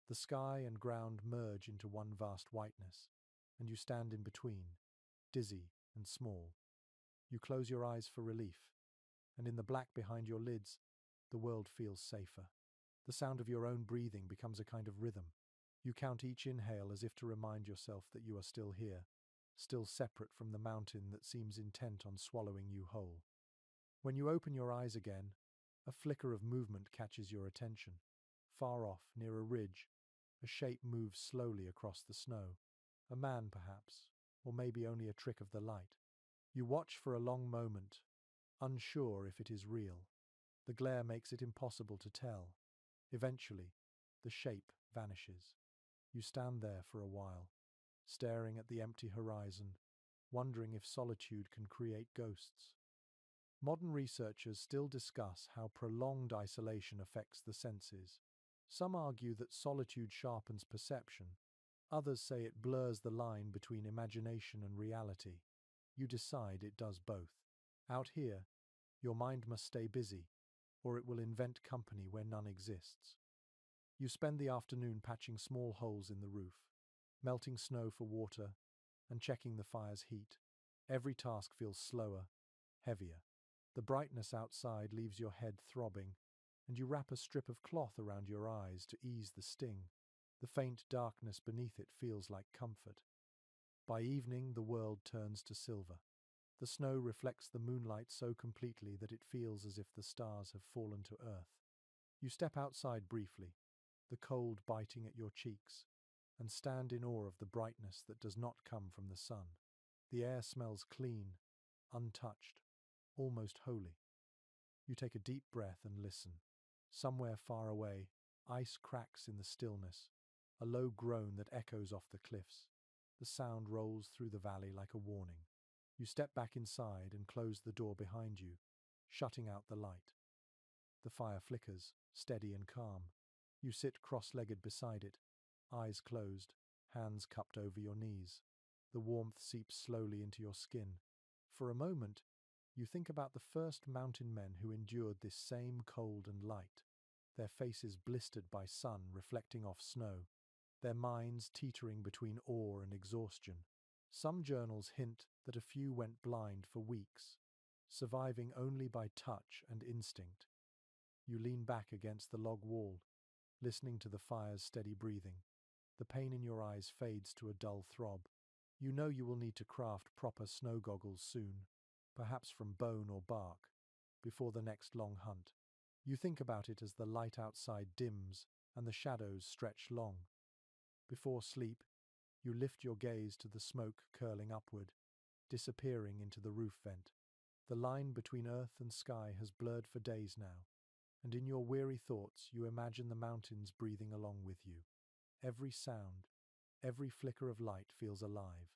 The sky and ground merge into one vast whiteness, and you stand in between, dizzy and small. You close your eyes for relief, and in the black behind your lids, the world feels safer. The sound of your own breathing becomes a kind of rhythm. You count each inhale as if to remind yourself that you are still here, still separate from the mountain that seems intent on swallowing you whole. When you open your eyes again, a flicker of movement catches your attention. Far off, near a ridge, a shape moves slowly across the snow. A man, perhaps, or maybe only a trick of the light. You watch for a long moment, unsure if it is real. The glare makes it impossible to tell. Eventually, the shape vanishes. You stand there for a while, staring at the empty horizon, wondering if solitude can create ghosts. Modern researchers still discuss how prolonged isolation affects the senses. Some argue that solitude sharpens perception. Others say it blurs the line between imagination and reality. You decide it does both. Out here, your mind must stay busy, or it will invent company where none exists. You spend the afternoon patching small holes in the roof, melting snow for water, and checking the fire's heat. Every task feels slower, heavier. The brightness outside leaves your head throbbing, and you wrap a strip of cloth around your eyes to ease the sting. The faint darkness beneath it feels like comfort. By evening, the world turns to silver. The snow reflects the moonlight so completely that it feels as if the stars have fallen to earth. You step outside briefly, the cold biting at your cheeks, and stand in awe of the brightness that does not come from the sun. The air smells clean, untouched, almost holy. You take a deep breath and listen. Somewhere far away, ice cracks in the stillness, a low groan that echoes off the cliffs. The sound rolls through the valley like a warning. You step back inside and close the door behind you, shutting out the light. The fire flickers, steady and calm. You sit cross-legged beside it, eyes closed, hands cupped over your knees. The warmth seeps slowly into your skin. For a moment, you think about the first mountain men who endured this same cold and light, their faces blistered by sun reflecting off snow, their minds teetering between awe and exhaustion. Some journals hint that a few went blind for weeks, surviving only by touch and instinct. You lean back against the log wall, listening to the fire's steady breathing. The pain in your eyes fades to a dull throb. You know you will need to craft proper snow goggles soon, perhaps from bone or bark, before the next long hunt. You think about it as the light outside dims and the shadows stretch long. Before sleep, you lift your gaze to the smoke curling upward, disappearing into the roof vent. The line between earth and sky has blurred for days now, and in your weary thoughts you imagine the mountains breathing along with you. Every sound, every flicker of light feels alive.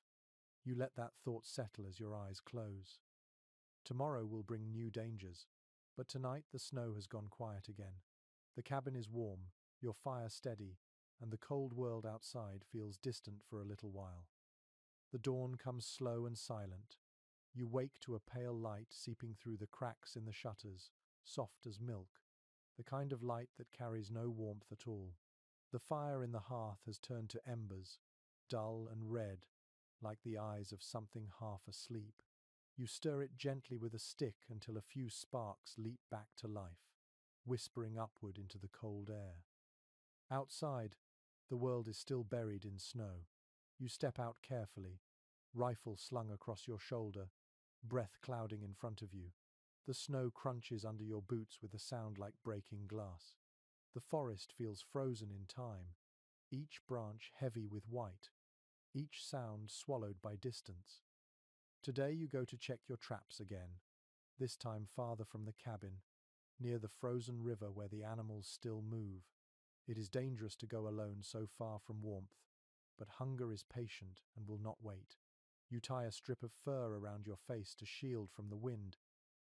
You let that thought settle as your eyes close. Tomorrow will bring new dangers, but tonight the snow has gone quiet again. The cabin is warm, your fire steady, and the cold world outside feels distant for a little while. The dawn comes slow and silent. You wake to a pale light seeping through the cracks in the shutters, soft as milk, the kind of light that carries no warmth at all. The fire in the hearth has turned to embers, dull and red, like the eyes of something half asleep. You stir it gently with a stick until a few sparks leap back to life, whispering upward into the cold air. Outside, the world is still buried in snow. You step out carefully, rifle slung across your shoulder, breath clouding in front of you. The snow crunches under your boots with a sound like breaking glass. The forest feels frozen in time, each branch heavy with white, each sound swallowed by distance. Today you go to check your traps again, this time farther from the cabin, near the frozen river where the animals still move. It is dangerous to go alone so far from warmth, but hunger is patient and will not wait. You tie a strip of fur around your face to shield from the wind,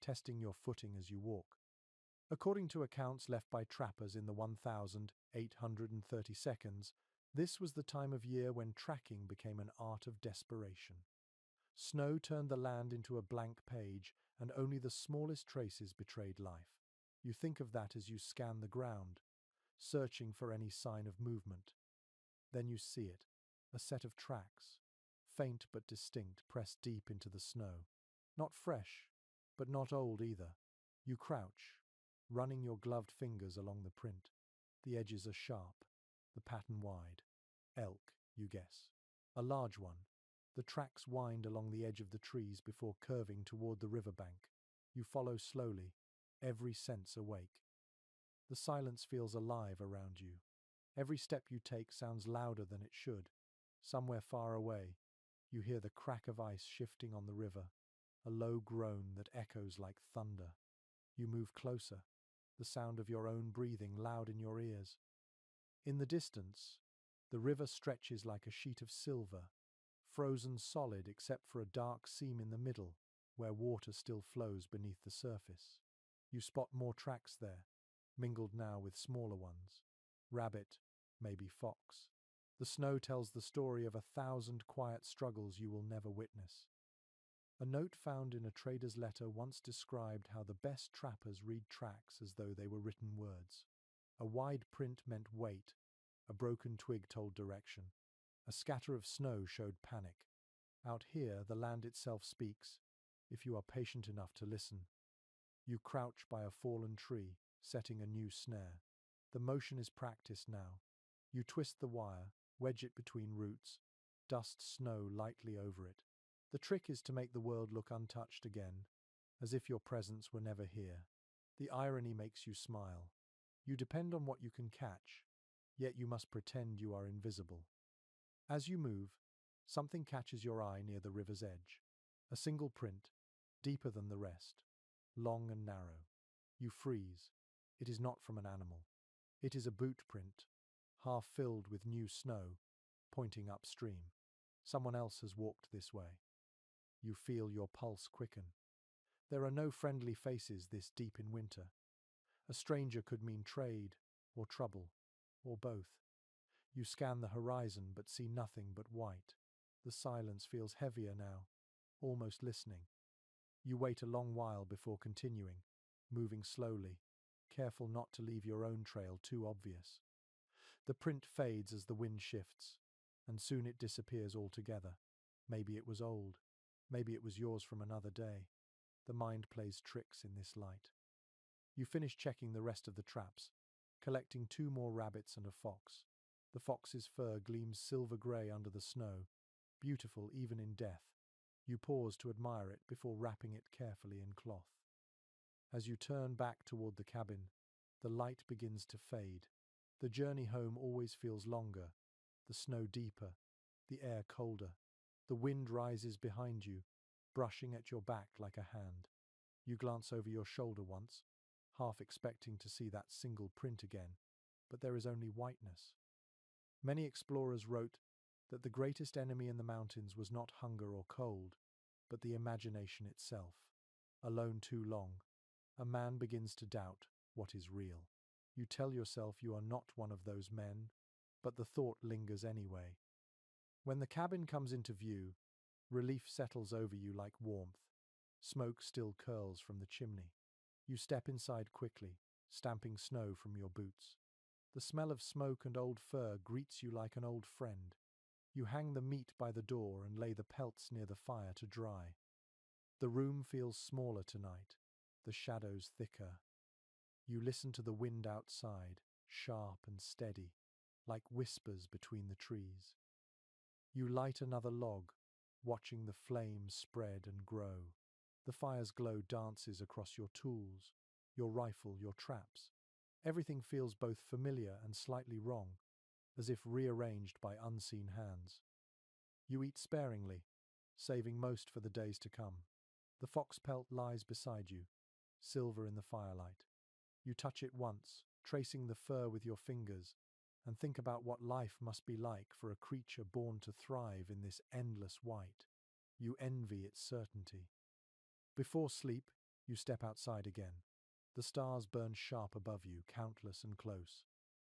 testing your footing as you walk. According to accounts left by trappers in the 1832, this was the time of year when tracking became an art of desperation. Snow turned the land into a blank page, and only the smallest traces betrayed life. You think of that as you scan the ground, searching for any sign of movement. Then you see it, a set of tracks, faint but distinct, pressed deep into the snow. Not fresh, but not old either. You crouch, running your gloved fingers along the print. The edges are sharp, the pattern wide. Elk, you guess. A large one. The tracks wind along the edge of the trees before curving toward the riverbank. You follow slowly, every sense awake. The silence feels alive around you. Every step you take sounds louder than it should. Somewhere far away, you hear the crack of ice shifting on the river, a low groan that echoes like thunder. You move closer, the sound of your own breathing loud in your ears. In the distance, the river stretches like a sheet of silver, frozen solid except for a dark seam in the middle, where water still flows beneath the surface. You spot more tracks there, mingled now with smaller ones. Rabbit, maybe fox. The snow tells the story of 1,000 quiet struggles you will never witness. A note found in a trader's letter once described how the best trappers read tracks as though they were written words. A wide print meant wait, a broken twig told direction, a scatter of snow showed panic. Out here, the land itself speaks, if you are patient enough to listen. You crouch by a fallen tree, setting a new snare. The motion is practiced now. You twist the wire, wedge it between roots, dust snow lightly over it. The trick is to make the world look untouched again, as if your presence were never here. The irony makes you smile. You depend on what you can catch, yet you must pretend you are invisible. As you move, something catches your eye near the river's edge. A single print, deeper than the rest, long and narrow. You freeze. It is not from an animal. It is a boot print, half filled with new snow, pointing upstream. Someone else has walked this way. You feel your pulse quicken. There are no friendly faces this deep in winter. A stranger could mean trade, or trouble, or both. You scan the horizon but see nothing but white. The silence feels heavier now, almost listening. You wait a long while before continuing, moving slowly, careful not to leave your own trail too obvious. The print fades as the wind shifts, and soon it disappears altogether. Maybe it was old. Maybe it was yours from another day. The mind plays tricks in this light. You finish checking the rest of the traps, collecting 2 more rabbits and a fox. The fox's fur gleams silver-grey under the snow, beautiful even in death. You pause to admire it before wrapping it carefully in cloth. As you turn back toward the cabin, The light begins to fade. The journey home always feels longer, the snow deeper, the air colder. The wind rises behind you, brushing at your back like a hand. You glance over your shoulder once, half expecting to see that single print again, but there is only whiteness. Many explorers wrote that the greatest enemy in the mountains was not hunger or cold, but the imagination itself. Alone too long, a man begins to doubt what is real. You tell yourself you are not one of those men, but the thought lingers anyway. When the cabin comes into view, relief settles over you like warmth. Smoke still curls from the chimney. You step inside quickly, stamping snow from your boots. The smell of smoke and old fur greets you like an old friend. You hang the meat by the door and lay the pelts near the fire to dry. The room feels smaller tonight, the shadows thicker. You listen to the wind outside, sharp and steady, like whispers between the trees. You light another log, watching the flames spread and grow. The fire's glow dances across your tools, your rifle, your traps. Everything feels both familiar and slightly wrong, as if rearranged by unseen hands. You eat sparingly, saving most for the days to come. The fox pelt lies beside you, silver in the firelight. You touch it once, tracing the fur with your fingers, and think about what life must be like for a creature born to thrive in this endless white. You envy its certainty. Before sleep, you step outside again. The stars burn sharp above you, countless and close.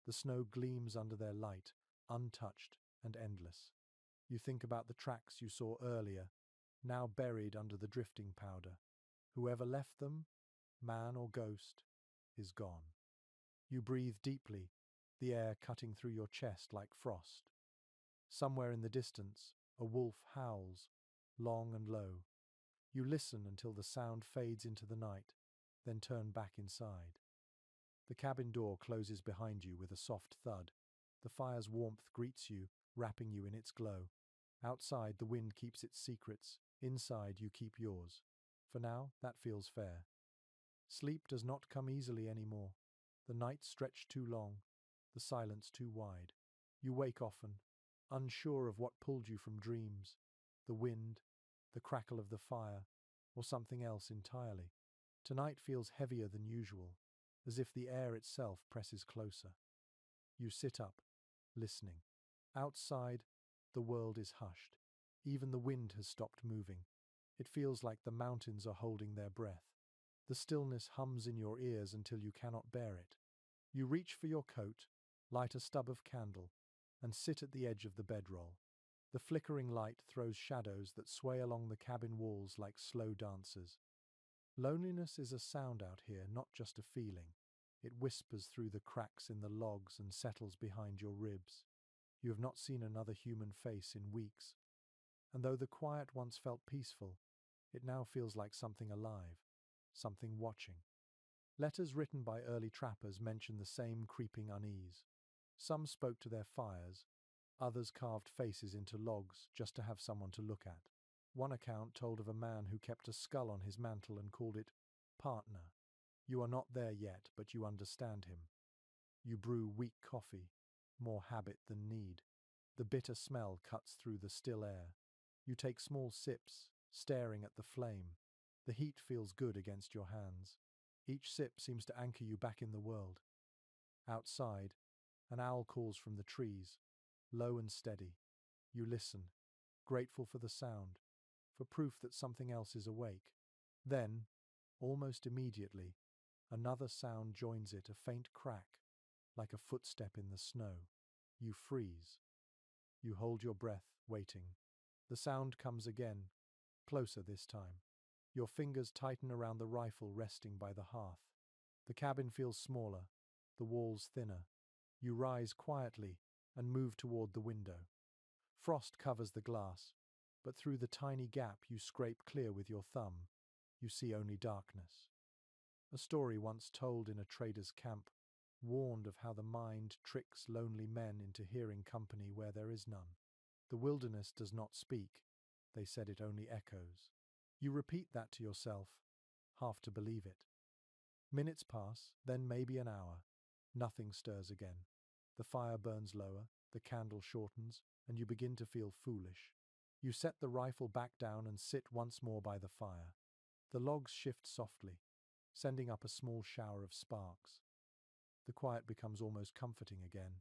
The snow gleams under their light, untouched and endless. You think about the tracks you saw earlier, now buried under the drifting powder. Whoever left them, man or ghost, is gone. You breathe deeply, the air cutting through your chest like frost. Somewhere in the distance, a wolf howls, long and low. You listen until the sound fades into the night, then turn back inside. The cabin door closes behind you with a soft thud. The fire's warmth greets you, wrapping you in its glow. Outside, the wind keeps its secrets. Inside, you keep yours. For now, that feels fair. Sleep does not come easily anymore. The nights stretch too long, the silence too wide. You wake often, unsure of what pulled you from dreams, the wind, the crackle of the fire, or something else entirely. Tonight feels heavier than usual, as if the air itself presses closer. You sit up, listening. Outside, the world is hushed. Even the wind has stopped moving. It feels like the mountains are holding their breath. The stillness hums in your ears until you cannot bear it. You reach for your coat, light a stub of candle, and sit at the edge of the bedroll. The flickering light throws shadows that sway along the cabin walls like slow dancers. Loneliness is a sound out here, not just a feeling. It whispers through the cracks in the logs and settles behind your ribs. You have not seen another human face in weeks, and though the quiet once felt peaceful, it now feels like something alive, something watching. Letters written by early trappers mention the same creeping unease. Some spoke to their fires, others carved faces into logs just to have someone to look at. One account told of a man who kept a skull on his mantle and called it partner. You are not there yet, but you understand him. You brew weak coffee, more habit than need. The bitter smell cuts through the still air. You take small sips, staring at the flame. The heat feels good against your hands. Each sip seems to anchor you back in the world. Outside, an owl calls from the trees, low and steady. You listen, grateful for the sound, for proof that something else is awake. Then, almost immediately, another sound joins it, a faint crack, like a footstep in the snow. You freeze. You hold your breath, waiting. The sound comes again, closer this time. Your fingers tighten around the rifle resting by the hearth. The cabin feels smaller, the walls thinner. You rise quietly and move toward the window. Frost covers the glass, but through the tiny gap you scrape clear with your thumb, you see only darkness. A story once told in a trader's camp warned of how the mind tricks lonely men into hearing company where there is none. The wilderness does not speak, they said it only echoes. You repeat that to yourself, half to believe it. Minutes pass, then maybe an hour. Nothing stirs again. The fire burns lower, the candle shortens, and you begin to feel foolish. You set the rifle back down and sit once more by the fire. The logs shift softly, sending up a small shower of sparks. The quiet becomes almost comforting again.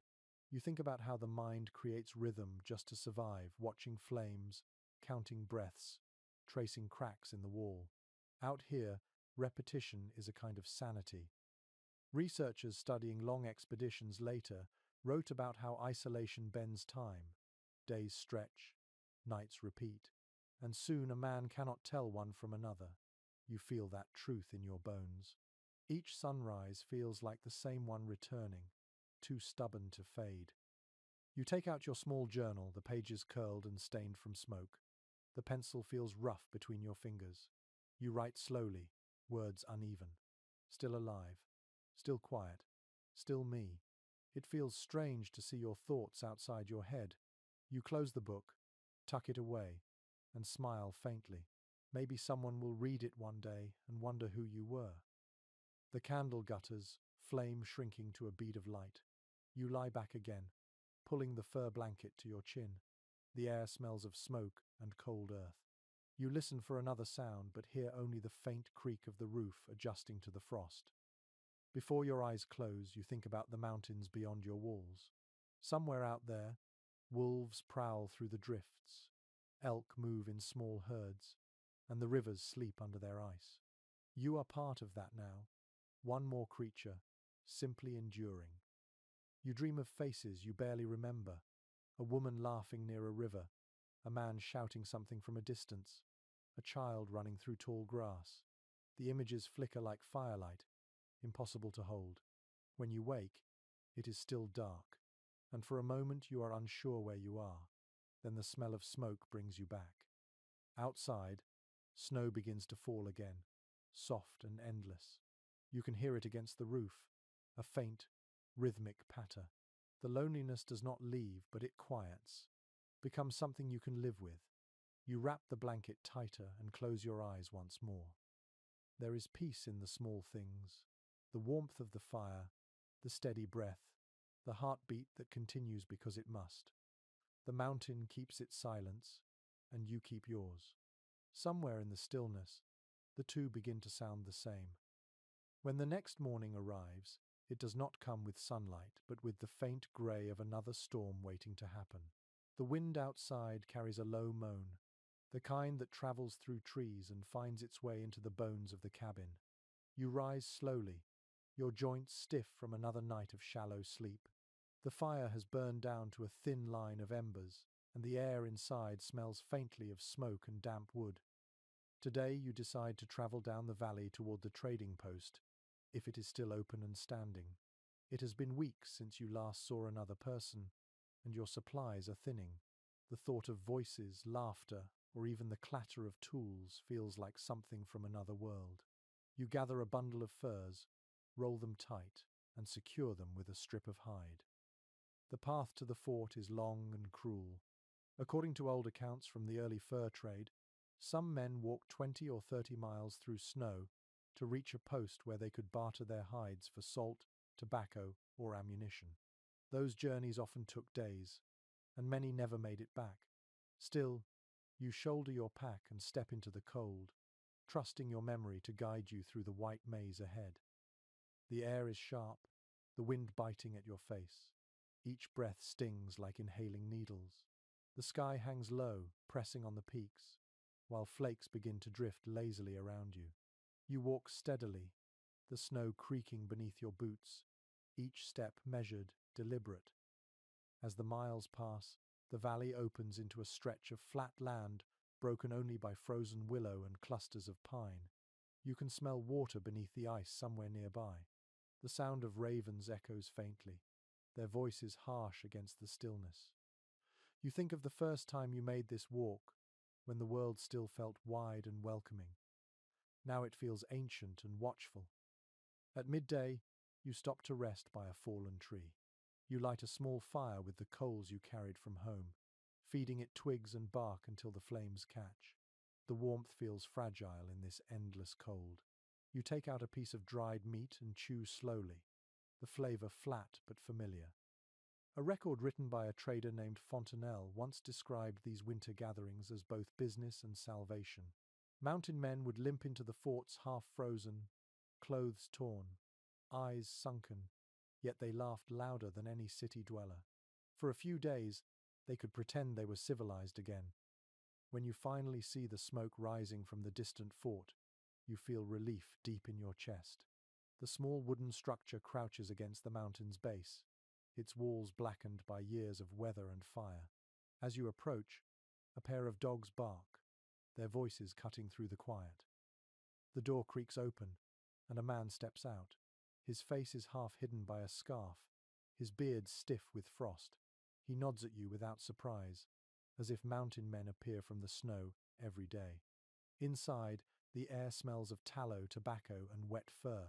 You think about how the mind creates rhythm just to survive, watching flames, counting breaths, tracing cracks in the wall. Out here, repetition is a kind of sanity. Researchers studying long expeditions later wrote about how isolation bends time. Days stretch, nights repeat, and soon a man cannot tell one from another. You feel that truth in your bones. Each sunrise feels like the same one returning, too stubborn to fade. You take out your small journal, the pages curled and stained from smoke. The pencil feels rough between your fingers. You write slowly, words uneven. Still alive, still quiet, still me. It feels strange to see your thoughts outside your head. You close the book, tuck it away, and smile faintly. Maybe someone will read it one day and wonder who you were. The candle gutters, flame shrinking to a bead of light. You lie back again, pulling the fur blanket to your chin. The air smells of smoke and cold earth. You listen for another sound, but hear only the faint creak of the roof adjusting to the frost. Before your eyes close, you think about the mountains beyond your walls. Somewhere out there, wolves prowl through the drifts, elk move in small herds, and the rivers sleep under their ice. You are part of that now, one more creature, simply enduring. You dream of faces you barely remember, a woman laughing near a river, a man shouting something from a distance, a child running through tall grass. The images flicker like firelight, impossible to hold. When you wake, it is still dark, and for a moment you are unsure where you are. Then the smell of smoke brings you back. Outside, snow begins to fall again, soft and endless. You can hear it against the roof, a faint, rhythmic patter. The loneliness does not leave, but it quiets, becomes something you can live with. You wrap the blanket tighter and close your eyes once more. There is peace in the small things, the warmth of the fire, the steady breath, the heartbeat that continues because it must. The mountain keeps its silence, and you keep yours. Somewhere in the stillness, the two begin to sound the same. When the next morning arrives, it does not come with sunlight, but with the faint grey of another storm waiting to happen. The wind outside carries a low moan, the kind that travels through trees and finds its way into the bones of the cabin. You rise slowly, your joints stiff from another night of shallow sleep. The fire has burned down to a thin line of embers, and the air inside smells faintly of smoke and damp wood. Today you decide to travel down the valley toward the trading post, if it is still open and standing. It has been weeks since you last saw another person, and your supplies are thinning. The thought of voices, laughter, or even the clatter of tools feels like something from another world. You gather a bundle of furs, roll them tight, and secure them with a strip of hide. The path to the fort is long and cruel. According to old accounts from the early fur trade, some men walked 20 or 30 miles through snow to reach a post where they could barter their hides for salt, tobacco, or ammunition. Those journeys often took days, and many never made it back. Still, you shoulder your pack and step into the cold, trusting your memory to guide you through the white maze ahead. The air is sharp, the wind biting at your face. Each breath stings like inhaling needles. The sky hangs low, pressing on the peaks, while flakes begin to drift lazily around you. You walk steadily, the snow creaking beneath your boots, each step measured, deliberate. As the miles pass, the valley opens into a stretch of flat land broken only by frozen willow and clusters of pine. You can smell water beneath the ice somewhere nearby. The sound of ravens echoes faintly, their voices harsh against the stillness. You think of the first time you made this walk, when the world still felt wide and welcoming. Now it feels ancient and watchful. At midday, you stop to rest by a fallen tree. You light a small fire with the coals you carried from home, feeding it twigs and bark until the flames catch. The warmth feels fragile in this endless cold. You take out a piece of dried meat and chew slowly, the flavor flat but familiar. A record written by a trader named Fontenelle once described these winter gatherings as both business and salvation. Mountain men would limp into the forts half frozen, clothes torn, eyes sunken, yet they laughed louder than any city dweller. For a few days, they could pretend they were civilized again. When you finally see the smoke rising from the distant fort, you feel relief deep in your chest. The small wooden structure crouches against the mountain's base, its walls blackened by years of weather and fire. As you approach, a pair of dogs bark, their voices cutting through the quiet. The door creaks open, and a man steps out. His face is half hidden by a scarf, his beard stiff with frost. He nods at you without surprise, as if mountain men appear from the snow every day. Inside, the air smells of tallow, tobacco, and wet fur.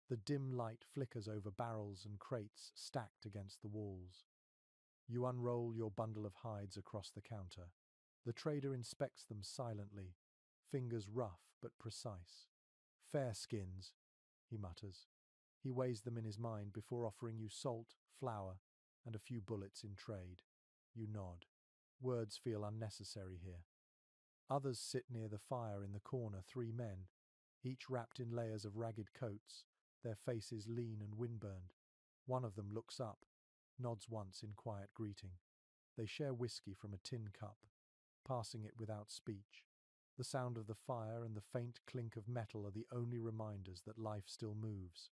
The dim light flickers over barrels and crates stacked against the walls. You unroll your bundle of hides across the counter. The trader inspects them silently, fingers rough but precise. "Fair skins," he mutters. He weighs them in his mind before offering you salt, flour, and a few bullets in trade. You nod. Words feel unnecessary here. Others sit near the fire in the corner, 3 men, each wrapped in layers of ragged coats, their faces lean and windburned. One of them looks up, nods once in quiet greeting. They share whiskey from a tin cup, passing it without speech. The sound of the fire and the faint clink of metal are the only reminders that life still moves.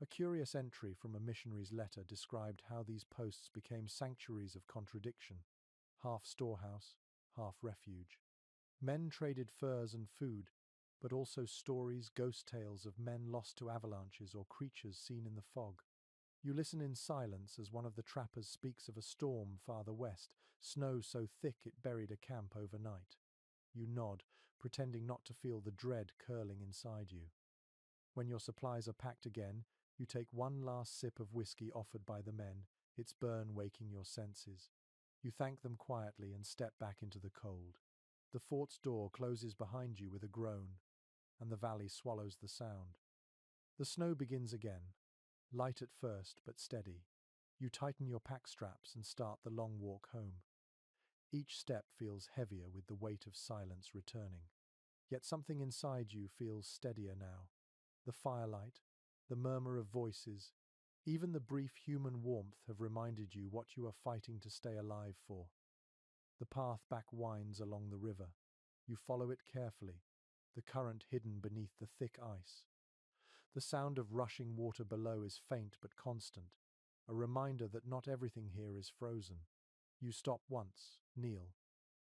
A curious entry from a missionary's letter described how these posts became sanctuaries of contradiction, half storehouse, half refuge. Men traded furs and food, but also stories, ghost tales of men lost to avalanches or creatures seen in the fog. You listen in silence as one of the trappers speaks of a storm farther west, snow so thick it buried a camp overnight. You nod, pretending not to feel the dread curling inside you. When your supplies are packed again, you take one last sip of whiskey offered by the men, its burn waking your senses. You thank them quietly and step back into the cold. The fort's door closes behind you with a groan, and the valley swallows the sound. The snow begins again, light at first but steady. You tighten your pack straps and start the long walk home. Each step feels heavier with the weight of silence returning. Yet something inside you feels steadier now. The firelight, the murmur of voices, even the brief human warmth have reminded you what you are fighting to stay alive for. The path back winds along the river. You follow it carefully, the current hidden beneath the thick ice. The sound of rushing water below is faint but constant, a reminder that not everything here is frozen. You stop once, kneel,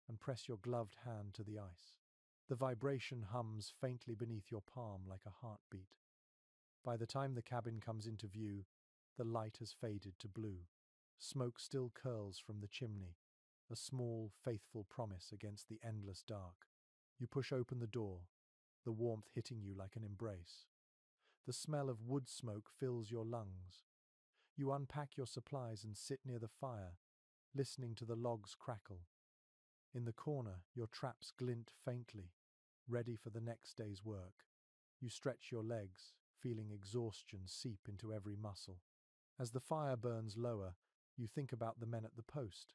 and press your gloved hand to the ice. The vibration hums faintly beneath your palm like a heartbeat. By the time the cabin comes into view, the light has faded to blue. Smoke still curls from the chimney, a small, faithful promise against the endless dark. You push open the door, the warmth hitting you like an embrace. The smell of wood smoke fills your lungs. You unpack your supplies and sit near the fire, listening to the logs crackle. In the corner, your traps glint faintly, ready for the next day's work. You stretch your legs, feeling exhaustion seep into every muscle. As the fire burns lower, you think about the men at the post,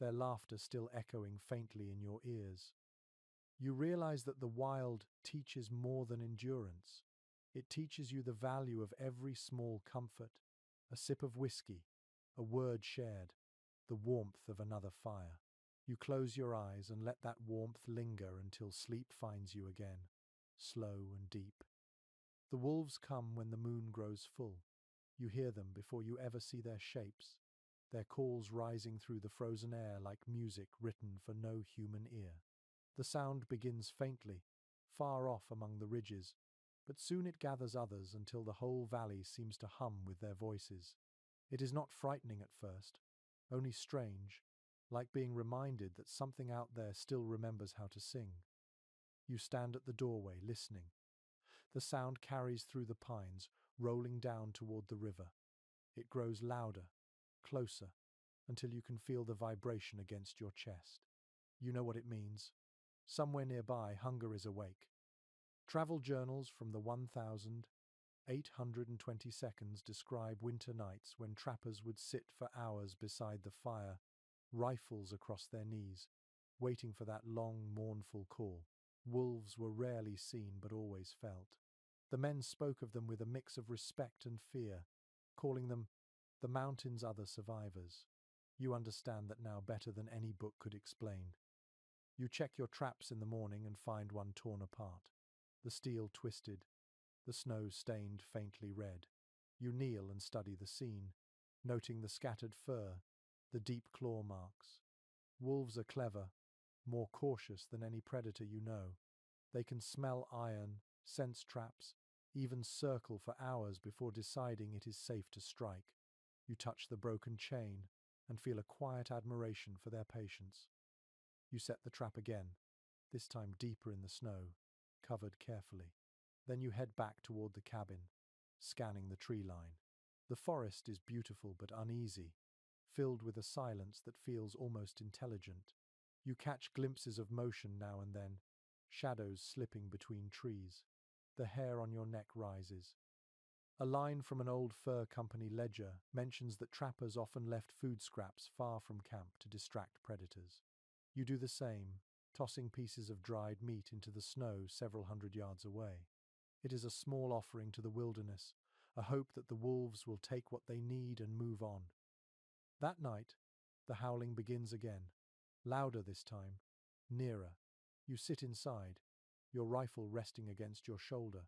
their laughter still echoing faintly in your ears. You realize that the wild teaches more than endurance. It teaches you the value of every small comfort, a sip of whiskey, a word shared, the warmth of another fire. You close your eyes and let that warmth linger until sleep finds you again, slow and deep. The wolves come when the moon grows full. You hear them before you ever see their shapes, their calls rising through the frozen air like music written for no human ear. The sound begins faintly, far off among the ridges, but soon it gathers others until the whole valley seems to hum with their voices. It is not frightening at first, only strange, like being reminded that something out there still remembers how to sing. You stand at the doorway, listening. The sound carries through the pines, rolling down toward the river. It grows louder, closer, until you can feel the vibration against your chest. You know what it means. Somewhere nearby, hunger is awake. Travel journals from the 1,820 describe winter nights when trappers would sit for hours beside the fire, rifles across their knees, waiting for that long, mournful call. Wolves were rarely seen but always felt. The men spoke of them with a mix of respect and fear, calling them the mountain's other survivors. You understand that now better than any book could explain. You check your traps in the morning and find one torn apart, the steel twisted, the snow stained faintly red. You kneel and study the scene, noting the scattered fur, the deep claw marks. Wolves are clever, more cautious than any predator you know. They can smell iron, sense traps, even circle for hours before deciding it is safe to strike. You touch the broken chain and feel a quiet admiration for their patience. You set the trap again, this time deeper in the snow, covered carefully. Then you head back toward the cabin, scanning the tree line. The forest is beautiful but uneasy, filled with a silence that feels almost intelligent. You catch glimpses of motion now and then, shadows slipping between trees. The hair on your neck rises. A line from an old fur company ledger mentions that trappers often left food scraps far from camp to distract predators. You do the same, tossing pieces of dried meat into the snow several hundred yards away. It is a small offering to the wilderness, a hope that the wolves will take what they need and move on. That night, the howling begins again, louder this time, nearer. You sit inside, your rifle resting against your shoulder,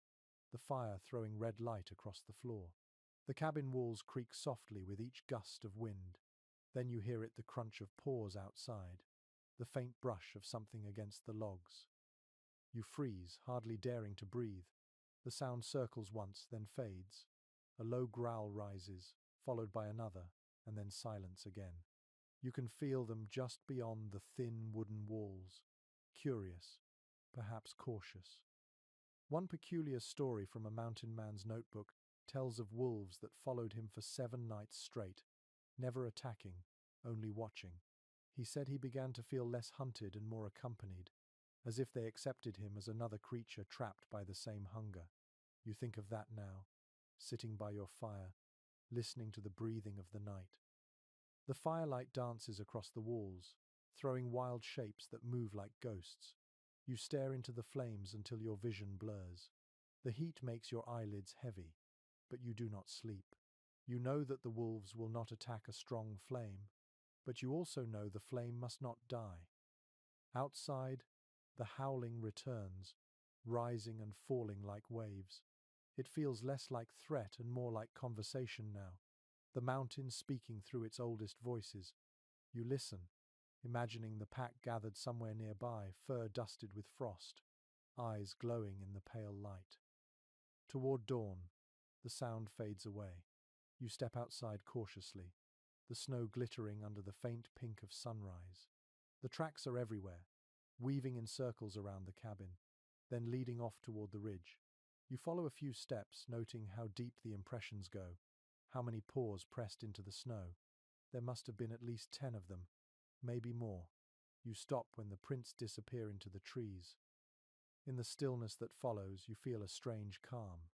the fire throwing red light across the floor. The cabin walls creak softly with each gust of wind. Then you hear the crunch of paws outside, the faint brush of something against the logs. You freeze, hardly daring to breathe. The sound circles once, then fades. A low growl rises, followed by another, and then silence again. You can feel them just beyond the thin wooden walls, curious, perhaps cautious. One peculiar story from a mountain man's notebook tells of wolves that followed him for 7 nights straight, never attacking, only watching. He said he began to feel less hunted and more accompanied, as if they accepted him as another creature trapped by the same hunger. You think of that now, sitting by your fire, listening to the breathing of the night. The firelight dances across the walls, throwing wild shapes that move like ghosts. You stare into the flames until your vision blurs. The heat makes your eyelids heavy, but you do not sleep. You know that the wolves will not attack a strong flame, but you also know the flame must not die. Outside, the howling returns, rising and falling like waves. It feels less like threat and more like conversation now, the mountain speaking through its oldest voices. You listen, imagining the pack gathered somewhere nearby, fur dusted with frost, eyes glowing in the pale light. Toward dawn, the sound fades away. You step outside cautiously, the snow glittering under the faint pink of sunrise. The tracks are everywhere, weaving in circles around the cabin, then leading off toward the ridge. You follow a few steps, noting how deep the impressions go, how many paws pressed into the snow. There must have been at least 10 of them, maybe more. You stop when the prints disappear into the trees. In the stillness that follows, you feel a strange calm.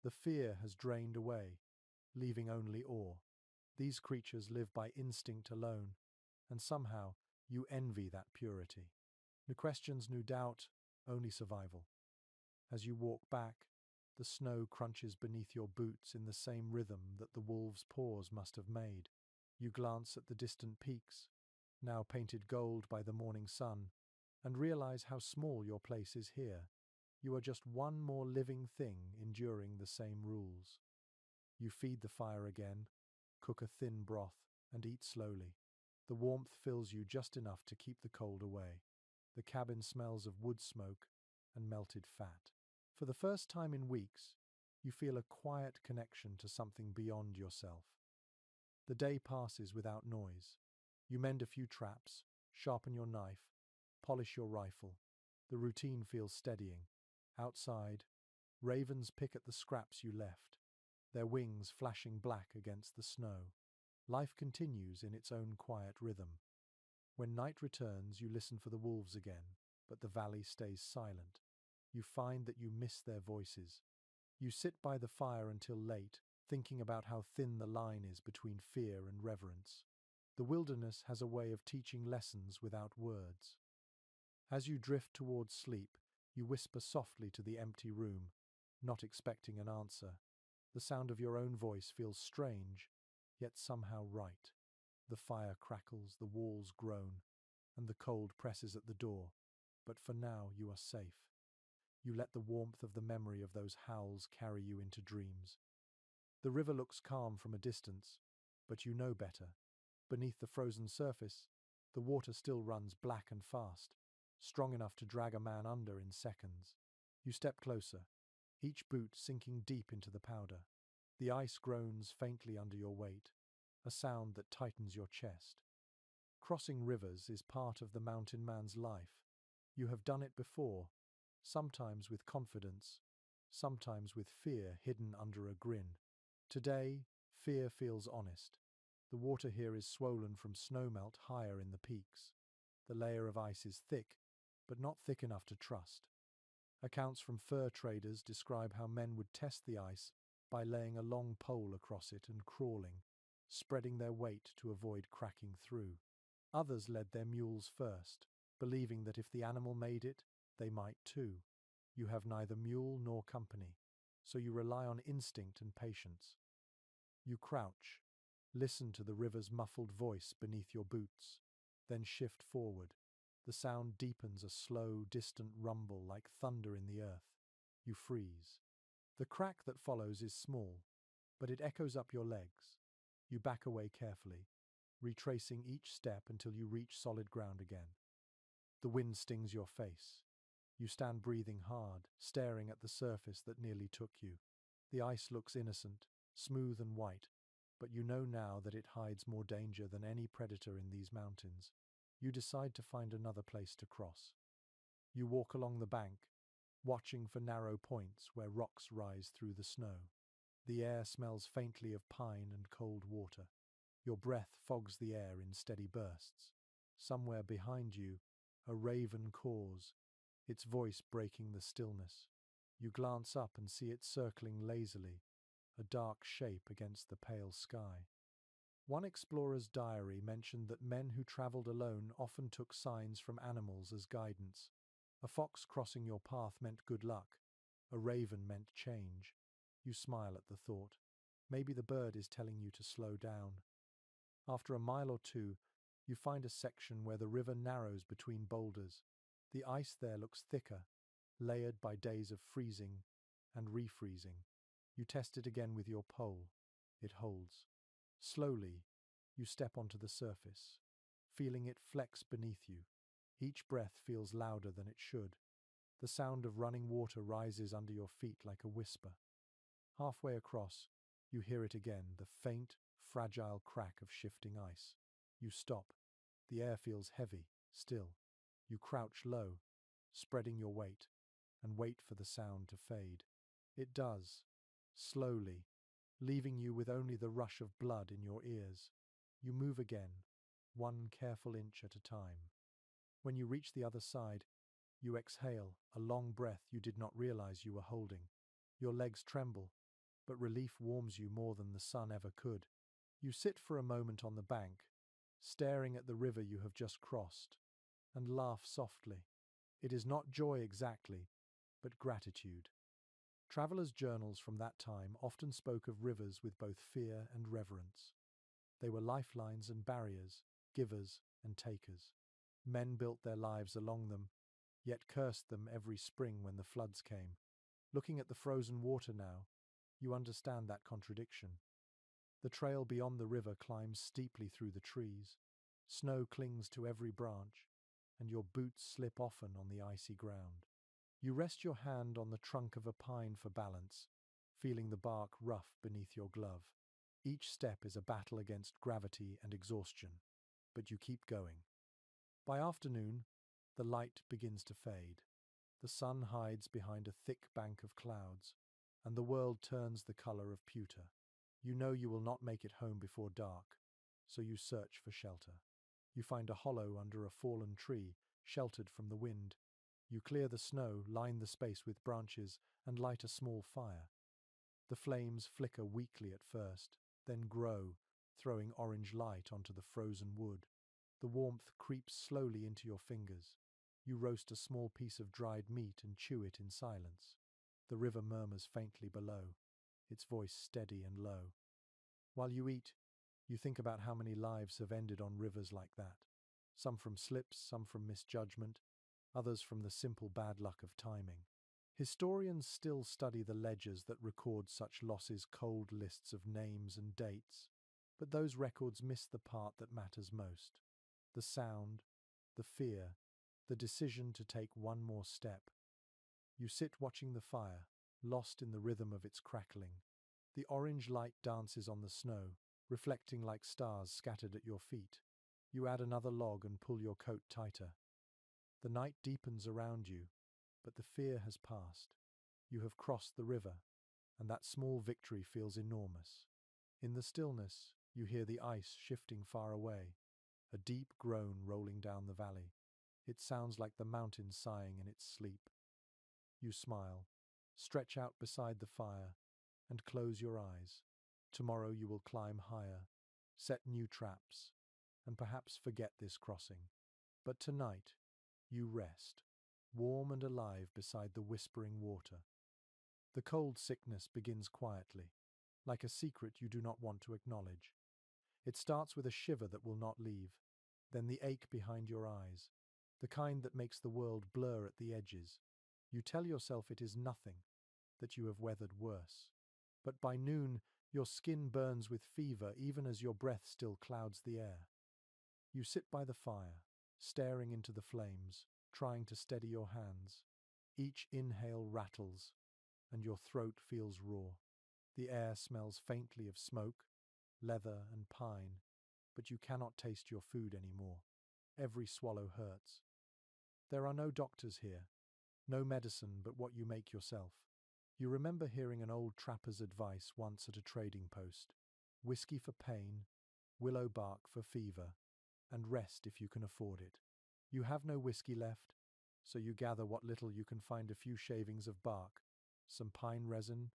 The fear has drained away, leaving only awe. These creatures live by instinct alone, and somehow you envy that purity. No questions, no doubt, only survival. As you walk back, the snow crunches beneath your boots in the same rhythm that the wolves' paws must have made. You glance at the distant peaks, now painted gold by the morning sun, and realize how small your place is here. You are just one more living thing enduring the same rules. You feed the fire again, cook a thin broth, and eat slowly. The warmth fills you just enough to keep the cold away. The cabin smells of wood smoke and melted fat. For the first time in weeks, you feel a quiet connection to something beyond yourself. The day passes without noise. You mend a few traps, sharpen your knife, polish your rifle. The routine feels steadying. Outside, ravens pick at the scraps you left, their wings flashing black against the snow. Life continues in its own quiet rhythm. When night returns, you listen for the wolves again, but the valley stays silent. You find that you miss their voices. You sit by the fire until late, thinking about how thin the line is between fear and reverence. The wilderness has a way of teaching lessons without words. As you drift towards sleep, you whisper softly to the empty room, not expecting an answer. The sound of your own voice feels strange, yet somehow right. The fire crackles, the walls groan, and the cold presses at the door. But for now, you are safe. You let the warmth of the memory of those howls carry you into dreams. The river looks calm from a distance, but you know better. Beneath the frozen surface, the water still runs black and fast, strong enough to drag a man under in seconds. You step closer, each boot sinking deep into the powder. The ice groans faintly under your weight, a sound that tightens your chest. Crossing rivers is part of the mountain man's life. You have done it before, sometimes with confidence, sometimes with fear hidden under a grin. Today, fear feels honest. The water here is swollen from snowmelt higher in the peaks. The layer of ice is thick, but not thick enough to trust. Accounts from fur traders describe how men would test the ice by laying a long pole across it and crawling, spreading their weight to avoid cracking through. Others led their mules first, believing that if the animal made it, they might too. You have neither mule nor company, so you rely on instinct and patience. You crouch, listen to the river's muffled voice beneath your boots, then shift forward. The sound deepens, a slow, distant rumble like thunder in the earth. You freeze. The crack that follows is small, but it echoes up your legs. You back away carefully, retracing each step until you reach solid ground again. The wind stings your face. You stand breathing hard, staring at the surface that nearly took you. The ice looks innocent, smooth and white, but you know now that it hides more danger than any predator in these mountains. You decide to find another place to cross. You walk along the bank, watching for narrow points where rocks rise through the snow. The air smells faintly of pine and cold water. Your breath fogs the air in steady bursts. Somewhere behind you, a raven caws, its voice breaking the stillness. You glance up and see it circling lazily, a dark shape against the pale sky. One explorer's diary mentioned that men who traveled alone often took signs from animals as guidance. A fox crossing your path meant good luck. A raven meant change. You smile at the thought. Maybe the bird is telling you to slow down. After a mile or two, you find a section where the river narrows between boulders. The ice there looks thicker, layered by days of freezing and refreezing. You test it again with your pole. It holds. Slowly, you step onto the surface, feeling it flex beneath you. Each breath feels louder than it should. The sound of running water rises under your feet like a whisper. Halfway across, you hear it again, the faint, fragile crack of shifting ice. You stop. The air feels heavy, still. You crouch low, spreading your weight, and wait for the sound to fade. It does, slowly, leaving you with only the rush of blood in your ears. You move again, one careful inch at a time. When you reach the other side, you exhale, a long breath you did not realize you were holding. Your legs tremble, but relief warms you more than the sun ever could. You sit for a moment on the bank, staring at the river you have just crossed, and laugh softly. It is not joy exactly, but gratitude. Travelers' journals from that time often spoke of rivers with both fear and reverence. They were lifelines and barriers, givers and takers. Men built their lives along them, yet cursed them every spring when the floods came. Looking at the frozen water now, you understand that contradiction. The trail beyond the river climbs steeply through the trees. Snow clings to every branch, and your boots slip often on the icy ground. You rest your hand on the trunk of a pine for balance, feeling the bark rough beneath your glove. Each step is a battle against gravity and exhaustion, but you keep going. By afternoon, the light begins to fade. The sun hides behind a thick bank of clouds, and the world turns the color of pewter. You know you will not make it home before dark, so you search for shelter. You find a hollow under a fallen tree, sheltered from the wind. You clear the snow, line the space with branches, and light a small fire. The flames flicker weakly at first, then grow, throwing orange light onto the frozen wood. The warmth creeps slowly into your fingers. You roast a small piece of dried meat and chew it in silence. The river murmurs faintly below, its voice steady and low. While you eat, you think about how many lives have ended on rivers like that. Some from slips, some from misjudgment, others from the simple bad luck of timing. Historians still study the ledgers that record such losses, cold lists of names and dates, but those records miss the part that matters most. The sound, the fear, the decision to take one more step. You sit watching the fire, lost in the rhythm of its crackling. The orange light dances on the snow, reflecting like stars scattered at your feet. You add another log and pull your coat tighter. The night deepens around you, but the fear has passed. You have crossed the river, and that small victory feels enormous. In the stillness, you hear the ice shifting far away, a deep groan rolling down the valley. It sounds like the mountains sighing in its sleep. You smile, stretch out beside the fire, and close your eyes. Tomorrow you will climb higher, set new traps, and perhaps forget this crossing. But tonight, you rest, warm and alive beside the whispering water. The cold sickness begins quietly, like a secret you do not want to acknowledge. It starts with a shiver that will not leave, then the ache behind your eyes, the kind that makes the world blur at the edges. You tell yourself it is nothing, that you have weathered worse. But by noon, your skin burns with fever even as your breath still clouds the air. You sit by the fire, staring into the flames, trying to steady your hands. Each inhale rattles, and your throat feels raw. The air smells faintly of smoke, leather and pine, but you cannot taste your food anymore. Every swallow hurts. There are no doctors here, no medicine but what you make yourself. You remember hearing an old trapper's advice once at a trading post: whiskey for pain, willow bark for fever, and rest if you can afford it. You have no whiskey left, so you gather what little you can find: a few shavings of bark, some pine resin,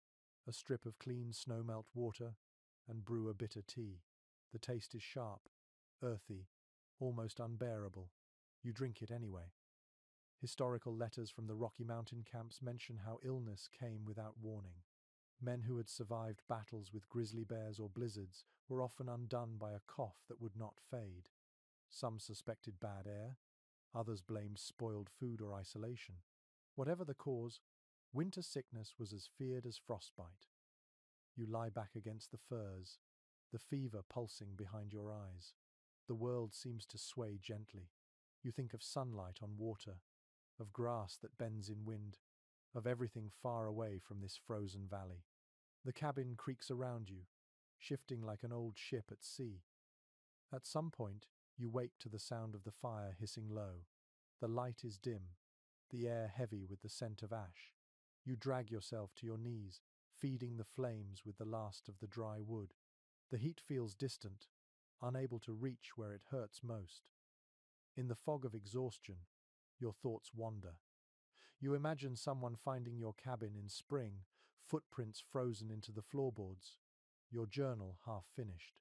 a strip of clean snowmelt water, and brew a bitter tea. The taste is sharp, earthy, almost unbearable. You drink it anyway. Historical letters from the Rocky Mountain camps mention how illness came without warning. Men who had survived battles with grizzly bears or blizzards were often undone by a cough that would not fade. Some suspected bad air, others blamed spoiled food or isolation. Whatever the cause, winter sickness was as feared as frostbite. You lie back against the furs, the fever pulsing behind your eyes. The world seems to sway gently. You think of sunlight on water, of grass that bends in wind, of everything far away from this frozen valley. The cabin creaks around you, shifting like an old ship at sea. At some point, you wake to the sound of the fire hissing low. The light is dim, the air heavy with the scent of ash. You drag yourself to your knees, feeding the flames with the last of the dry wood. The heat feels distant, unable to reach where it hurts most. In the fog of exhaustion, your thoughts wander. You imagine someone finding your cabin in spring, footprints frozen into the floorboards, your journal half finished.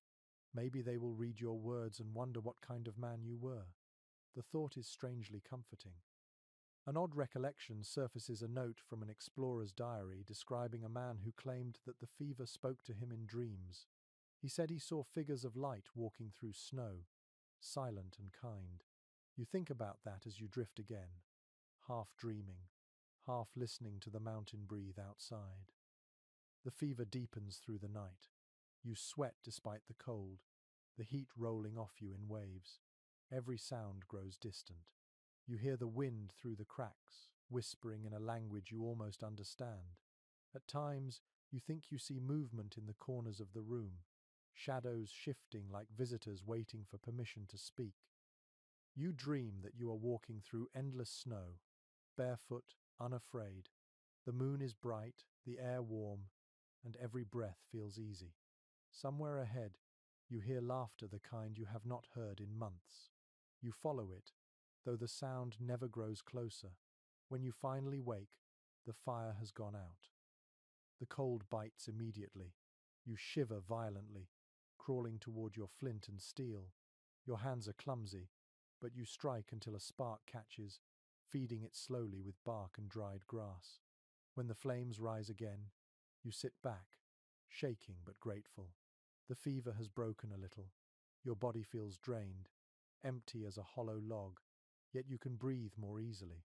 Maybe they will read your words and wonder what kind of man you were. The thought is strangely comforting. An odd recollection surfaces: a note from an explorer's diary describing a man who claimed that the fever spoke to him in dreams. He said he saw figures of light walking through snow, silent and kind. You think about that as you drift again, half dreaming, half listening to the mountain breathe outside. The fever deepens through the night. You sweat despite the cold, the heat rolling off you in waves. Every sound grows distant. You hear the wind through the cracks, whispering in a language you almost understand. At times, you think you see movement in the corners of the room, shadows shifting like visitors waiting for permission to speak. You dream that you are walking through endless snow, barefoot, unafraid. The moon is bright, the air warm, and every breath feels easy. Somewhere ahead, you hear laughter, the kind you have not heard in months. You follow it, though the sound never grows closer. When you finally wake, the fire has gone out. The cold bites immediately. You shiver violently, crawling toward your flint and steel. Your hands are clumsy, but you strike until a spark catches, feeding it slowly with bark and dried grass. When the flames rise again, you sit back, shaking but grateful. The fever has broken a little. Your body feels drained, empty as a hollow log, yet you can breathe more easily.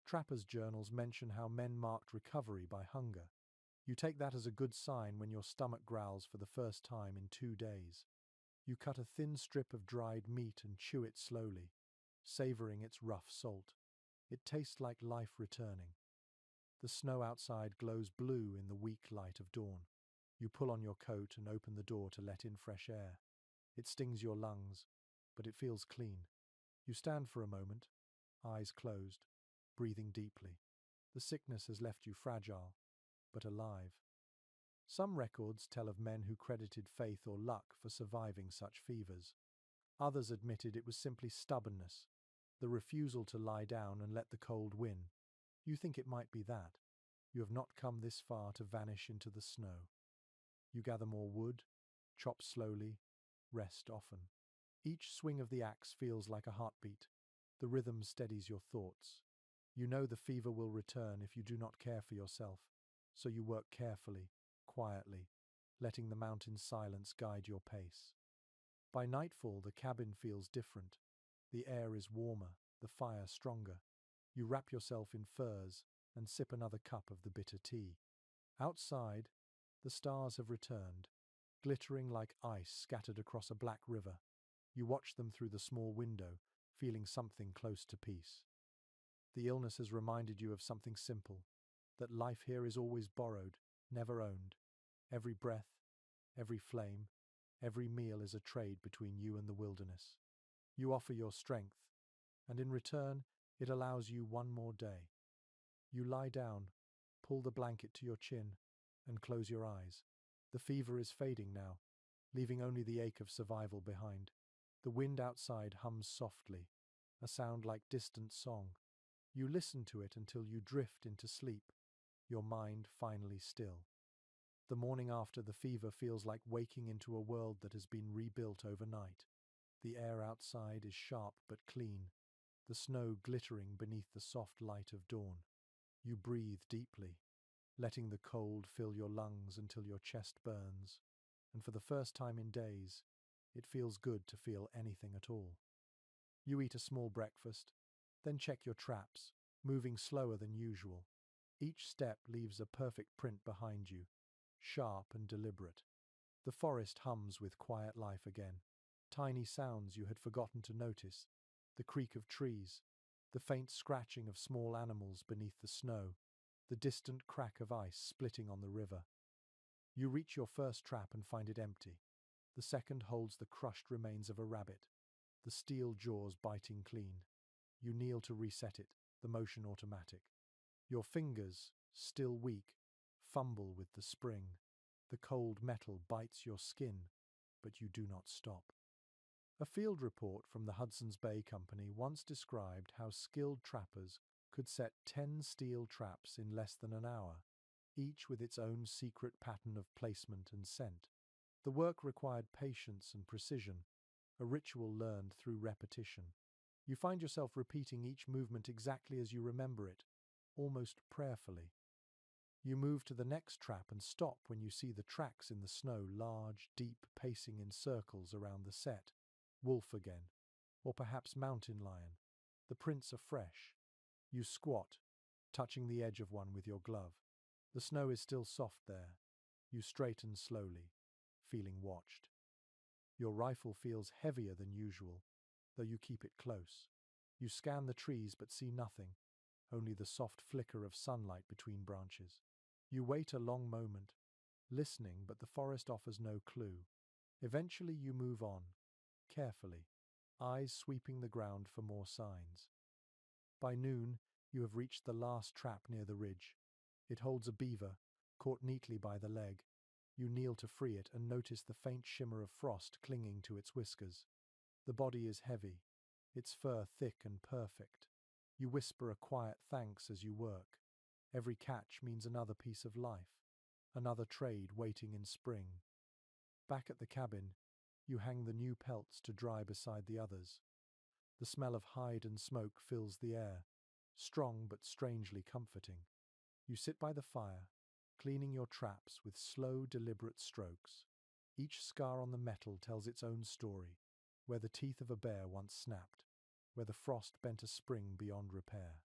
Trappers' journals mention how men marked recovery by hunger. You take that as a good sign when your stomach growls for the first time in 2 days. You cut a thin strip of dried meat and chew it slowly, savoring its rough salt. It tastes like life returning. The snow outside glows blue in the weak light of dawn. You pull on your coat and open the door to let in fresh air. It stings your lungs, but it feels clean. You stand for a moment, eyes closed, breathing deeply. The sickness has left you fragile, but alive. Some records tell of men who credited faith or luck for surviving such fevers. Others admitted it was simply stubbornness, the refusal to lie down and let the cold win. You think it might be that. You have not come this far to vanish into the snow. You gather more wood, chop slowly, rest often. Each swing of the axe feels like a heartbeat. The rhythm steadies your thoughts. You know the fever will return if you do not care for yourself, so you work carefully, quietly, letting the mountain's silence guide your pace. By nightfall, the cabin feels different. The air is warmer, the fire stronger. You wrap yourself in furs and sip another cup of the bitter tea. Outside, the stars have returned, glittering like ice scattered across a black river. You watch them through the small window, feeling something close to peace. The illness has reminded you of something simple, that life here is always borrowed, never owned. Every breath, every flame, every meal is a trade between you and the wilderness. You offer your strength, and in return, it allows you one more day. You lie down, pull the blanket to your chin, and close your eyes. The fever is fading now, leaving only the ache of survival behind. The wind outside hums softly, a sound like distant song. You listen to it until you drift into sleep, your mind finally still. The morning after, the fever feels like waking into a world that has been rebuilt overnight. The air outside is sharp but clean, the snow glittering beneath the soft light of dawn. You breathe deeply, letting the cold fill your lungs until your chest burns, and for the first time in days, it feels good to feel anything at all. You eat a small breakfast, then check your traps, moving slower than usual. Each step leaves a perfect print behind you, sharp and deliberate. The forest hums with quiet life again. Tiny sounds you had forgotten to notice, the creak of trees, the faint scratching of small animals beneath the snow, the distant crack of ice splitting on the river. You reach your first trap and find it empty. The second holds the crushed remains of a rabbit, the steel jaws biting clean. You kneel to reset it, the motion automatic. Your fingers, still weak, fumble with the spring. The cold metal bites your skin, but you do not stop. A field report from the Hudson's Bay Company once described how skilled trappers could set 10 steel traps in less than an hour, each with its own secret pattern of placement and scent. The work required patience and precision, a ritual learned through repetition. You find yourself repeating each movement exactly as you remember it, almost prayerfully. You move to the next trap and stop when you see the tracks in the snow, large, deep, pacing in circles around the set. Wolf again, or perhaps mountain lion. The prints are fresh. You squat, touching the edge of one with your glove. The snow is still soft there. You straighten slowly, feeling watched. Your rifle feels heavier than usual, though you keep it close. You scan the trees but see nothing, only the soft flicker of sunlight between branches. You wait a long moment, listening, but the forest offers no clue. Eventually you move on, carefully, eyes sweeping the ground for more signs. By noon, you have reached the last trap near the ridge. It holds a beaver, caught neatly by the leg. You kneel to free it and notice the faint shimmer of frost clinging to its whiskers. The body is heavy, its fur thick and perfect. You whisper a quiet thanks as you work. Every catch means another piece of life, another trade waiting in spring. Back at the cabin, you hang the new pelts to dry beside the others. The smell of hide and smoke fills the air, strong but strangely comforting. You sit by the fire, cleaning your traps with slow, deliberate strokes. Each scar on the metal tells its own story, where the teeth of a bear once snapped, where the frost bent a spring beyond repair.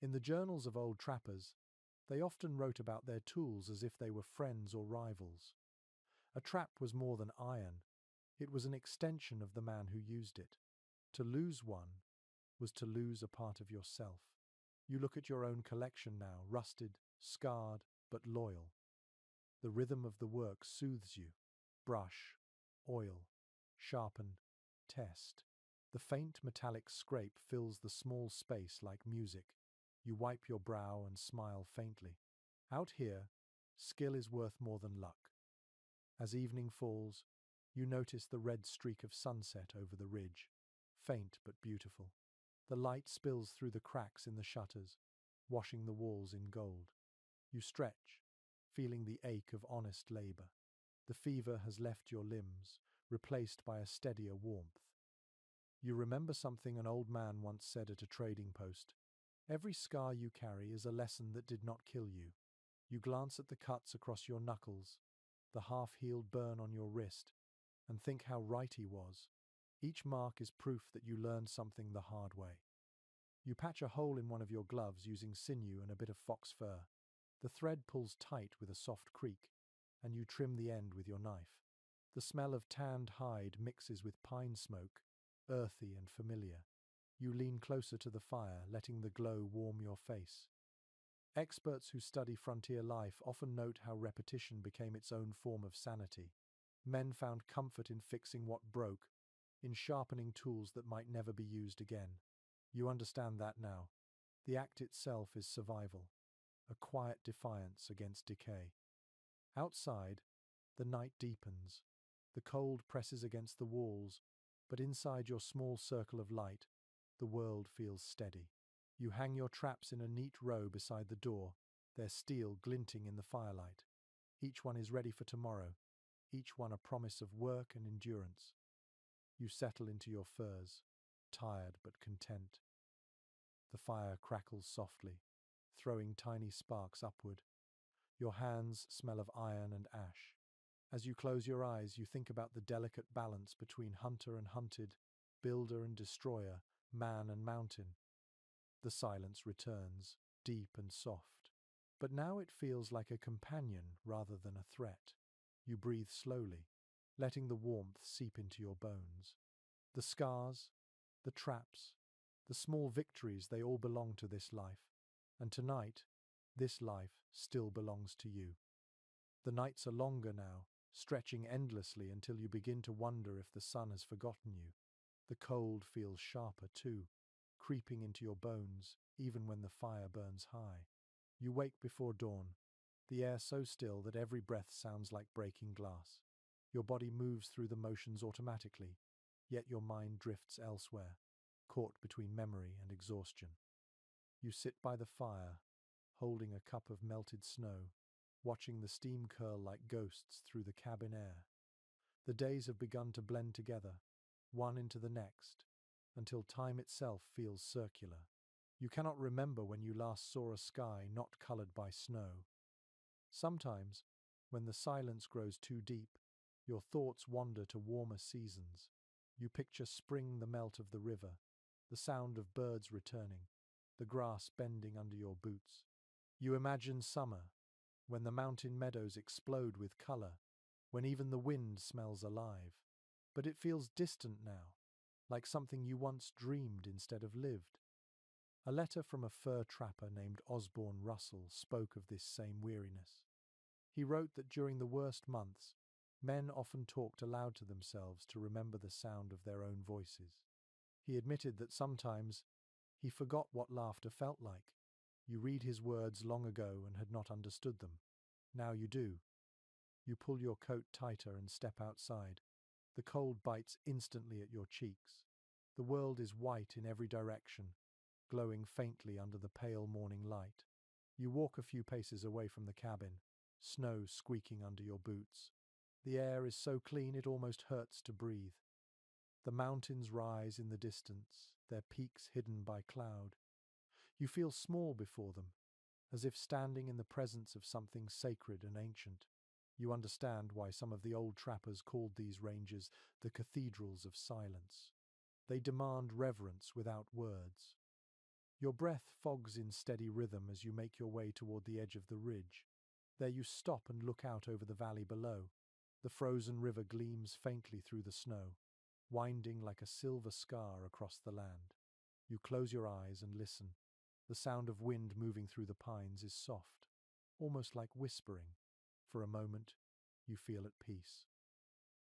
In the journals of old trappers, they often wrote about their tools as if they were friends or rivals. A trap was more than iron, it was an extension of the man who used it. To lose one was to lose a part of yourself. You look at your own collection now, rusted, scarred, but loyal. The rhythm of the work soothes you. Brush, oil, sharpen, test. The faint metallic scrape fills the small space like music. You wipe your brow and smile faintly. Out here, skill is worth more than luck. As evening falls, you notice the red streak of sunset over the ridge, faint but beautiful. The light spills through the cracks in the shutters, washing the walls in gold. You stretch, feeling the ache of honest labor. The fever has left your limbs, replaced by a steadier warmth. You remember something an old man once said at a trading post. Every scar you carry is a lesson that did not kill you. You glance at the cuts across your knuckles, the half-healed burn on your wrist, and think how right he was. Each mark is proof that you learned something the hard way. You patch a hole in one of your gloves using sinew and a bit of fox fur. The thread pulls tight with a soft creak, and you trim the end with your knife. The smell of tanned hide mixes with pine smoke, earthy and familiar. You lean closer to the fire, letting the glow warm your face. Experts who study frontier life often note how repetition became its own form of sanity. Men found comfort in fixing what broke, in sharpening tools that might never be used again. You understand that now. The act itself is survival, a quiet defiance against decay. Outside, the night deepens. The cold presses against the walls, but inside your small circle of light, the world feels steady. You hang your traps in a neat row beside the door, their steel glinting in the firelight. Each one is ready for tomorrow, each one a promise of work and endurance. You settle into your furs, tired but content. The fire crackles softly, throwing tiny sparks upward. Your hands smell of iron and ash. As you close your eyes, you think about the delicate balance between hunter and hunted, builder and destroyer, man and mountain. The silence returns, deep and soft. But now it feels like a companion rather than a threat. You breathe slowly, letting the warmth seep into your bones. The scars, the traps, the small victories, they all belong to this life. And tonight, this life still belongs to you. The nights are longer now, stretching endlessly until you begin to wonder if the sun has forgotten you. The cold feels sharper too, creeping into your bones even when the fire burns high. You wake before dawn, the air so still that every breath sounds like breaking glass. Your body moves through the motions automatically, yet your mind drifts elsewhere, caught between memory and exhaustion. You sit by the fire, holding a cup of melted snow, watching the steam curl like ghosts through the cabin air. The days have begun to blend together, one into the next, until time itself feels circular. You cannot remember when you last saw a sky not colored by snow. Sometimes, when the silence grows too deep, your thoughts wander to warmer seasons. You picture spring, the melt of the river, the sound of birds returning, the grass bending under your boots. You imagine summer, when the mountain meadows explode with color, when even the wind smells alive. But it feels distant now, like something you once dreamed instead of lived. A letter from a fur trapper named Osborne Russell spoke of this same weariness. He wrote that during the worst months, men often talked aloud to themselves to remember the sound of their own voices. He admitted that sometimes he forgot what laughter felt like. You read his words long ago and had not understood them. Now you do. You pull your coat tighter and step outside. The cold bites instantly at your cheeks. The world is white in every direction, glowing faintly under the pale morning light. You walk a few paces away from the cabin, snow squeaking under your boots. The air is so clean it almost hurts to breathe. The mountains rise in the distance, their peaks hidden by cloud. You feel small before them, as if standing in the presence of something sacred and ancient. You understand why some of the old trappers called these ranges the cathedrals of silence. They demand reverence without words. Your breath fogs in steady rhythm as you make your way toward the edge of the ridge. There you stop and look out over the valley below. The frozen river gleams faintly through the snow, winding like a silver scar across the land. You close your eyes and listen. The sound of wind moving through the pines is soft, almost like whispering. For a moment, you feel at peace.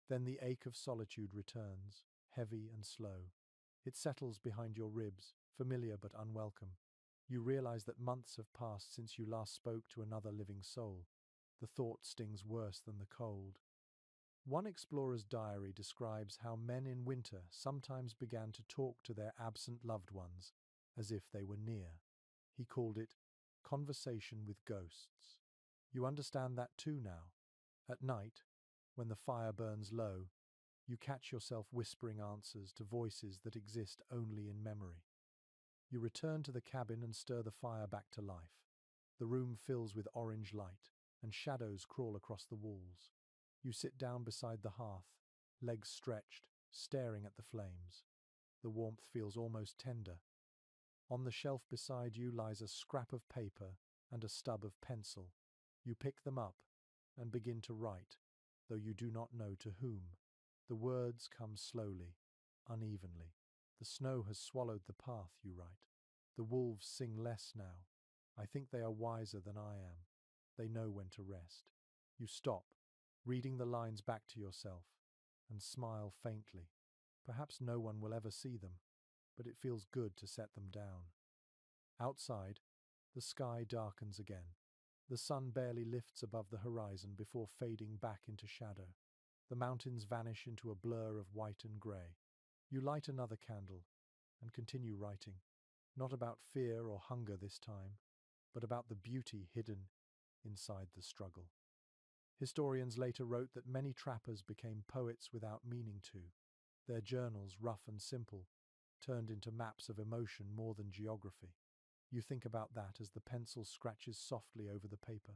Then the ache of solitude returns, heavy and slow. It settles behind your ribs, familiar but unwelcome. You realize that months have passed since you last spoke to another living soul. The thought stings worse than the cold. One explorer's diary describes how men in winter sometimes began to talk to their absent loved ones as if they were near. He called it conversation with ghosts. You understand that too now. At night, when the fire burns low, you catch yourself whispering answers to voices that exist only in memory. You return to the cabin and stir the fire back to life. The room fills with orange light, and shadows crawl across the walls. You sit down beside the hearth, legs stretched, staring at the flames. The warmth feels almost tender. On the shelf beside you lies a scrap of paper and a stub of pencil. You pick them up and begin to write, though you do not know to whom. The words come slowly, unevenly. The snow has swallowed the path, you write. The wolves sing less now. I think they are wiser than I am. They know when to rest. You stop, reading the lines back to yourself, and smile faintly. Perhaps no one will ever see them, but it feels good to set them down. Outside, the sky darkens again. The sun barely lifts above the horizon before fading back into shadow. The mountains vanish into a blur of white and grey. You light another candle and continue writing, not about fear or hunger this time, but about the beauty hidden inside the struggle. Historians later wrote that many trappers became poets without meaning to. Their journals, rough and simple, turned into maps of emotion more than geography. You think about that as the pencil scratches softly over the paper.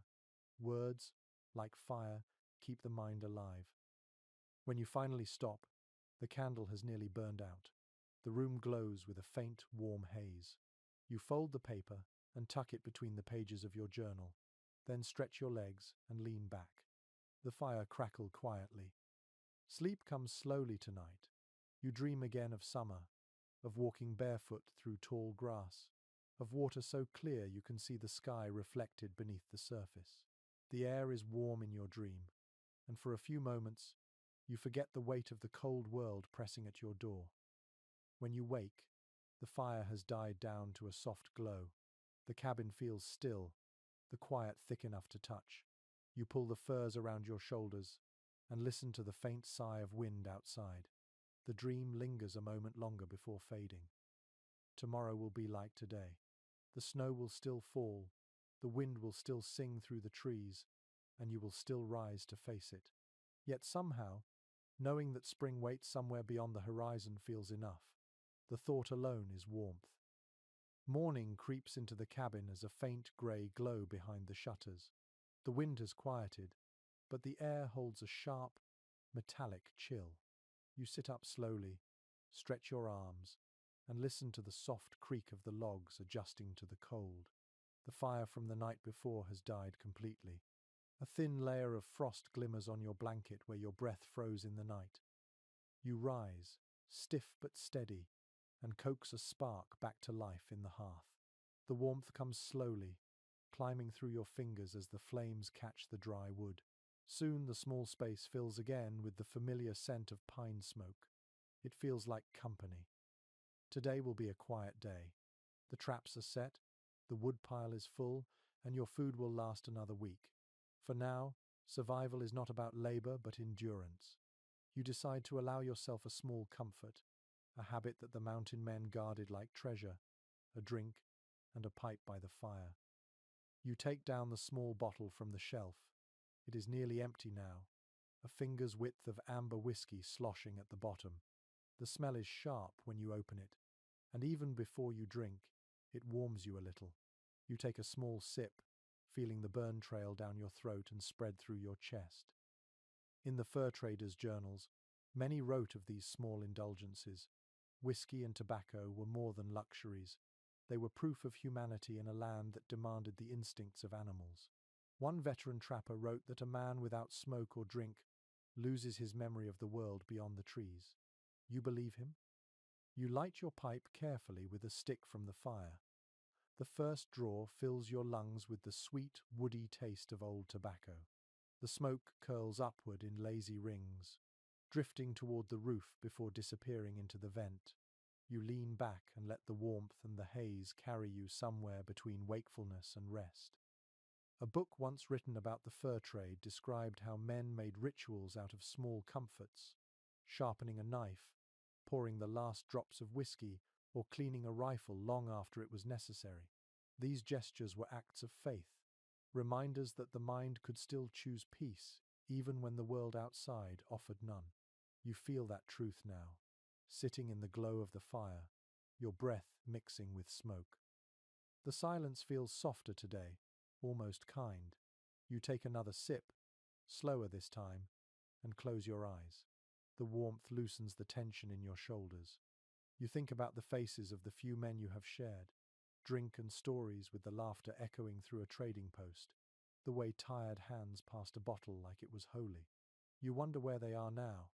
Words, like fire, keep the mind alive. When you finally stop, the candle has nearly burned out. The room glows with a faint, warm haze. You fold the paper and tuck it between the pages of your journal, then stretch your legs and lean back. The fire crackles quietly. Sleep comes slowly tonight. You dream again of summer, of walking barefoot through tall grass, of water so clear you can see the sky reflected beneath the surface. The air is warm in your dream, and for a few moments, you forget the weight of the cold world pressing at your door. When you wake, the fire has died down to a soft glow. The cabin feels still, the quiet thick enough to touch. You pull the furs around your shoulders and listen to the faint sigh of wind outside. The dream lingers a moment longer before fading. Tomorrow will be like today. The snow will still fall, the wind will still sing through the trees, and you will still rise to face it. Yet somehow, knowing that spring waits somewhere beyond the horizon feels enough. The thought alone is warmth. Morning creeps into the cabin as a faint grey glow behind the shutters. The wind has quieted, but the air holds a sharp, metallic chill. You sit up slowly, stretch your arms, and listen to the soft creak of the logs adjusting to the cold. The fire from the night before has died completely. A thin layer of frost glimmers on your blanket where your breath froze in the night. You rise, stiff but steady, and coax a spark back to life in the hearth. The warmth comes slowly, climbing through your fingers as the flames catch the dry wood. Soon the small space fills again with the familiar scent of pine smoke. It feels like company. Today will be a quiet day. The traps are set, the woodpile is full, and your food will last another week. For now, survival is not about labor but endurance. You decide to allow yourself a small comfort, a habit that the mountain men guarded like treasure, a drink, and a pipe by the fire. You take down the small bottle from the shelf. It is nearly empty now, a finger's width of amber whiskey sloshing at the bottom. The smell is sharp when you open it, and even before you drink, it warms you a little. You take a small sip, feeling the burn trail down your throat and spread through your chest. In the fur traders' journals, many wrote of these small indulgences. Whiskey and tobacco were more than luxuries. They were proof of humanity in a land that demanded the instincts of animals. One veteran trapper wrote that a man without smoke or drink loses his memory of the world beyond the trees. You believe him? You light your pipe carefully with a stick from the fire. The first draw fills your lungs with the sweet, woody taste of old tobacco. The smoke curls upward in lazy rings, drifting toward the roof before disappearing into the vent. You lean back and let the warmth and the haze carry you somewhere between wakefulness and rest. A book once written about the fur trade described how men made rituals out of small comforts, sharpening a knife, pouring the last drops of whiskey, or cleaning a rifle long after it was necessary. These gestures were acts of faith, reminders that the mind could still choose peace even when the world outside offered none. You feel that truth now, sitting in the glow of the fire, your breath mixing with smoke. The silence feels softer today, almost kind. You take another sip, slower this time, and close your eyes. The warmth loosens the tension in your shoulders. You think about the faces of the few men you have shared, drink and stories with the laughter echoing through a trading post, the way tired hands passed a bottle like it was holy. You wonder where they are now,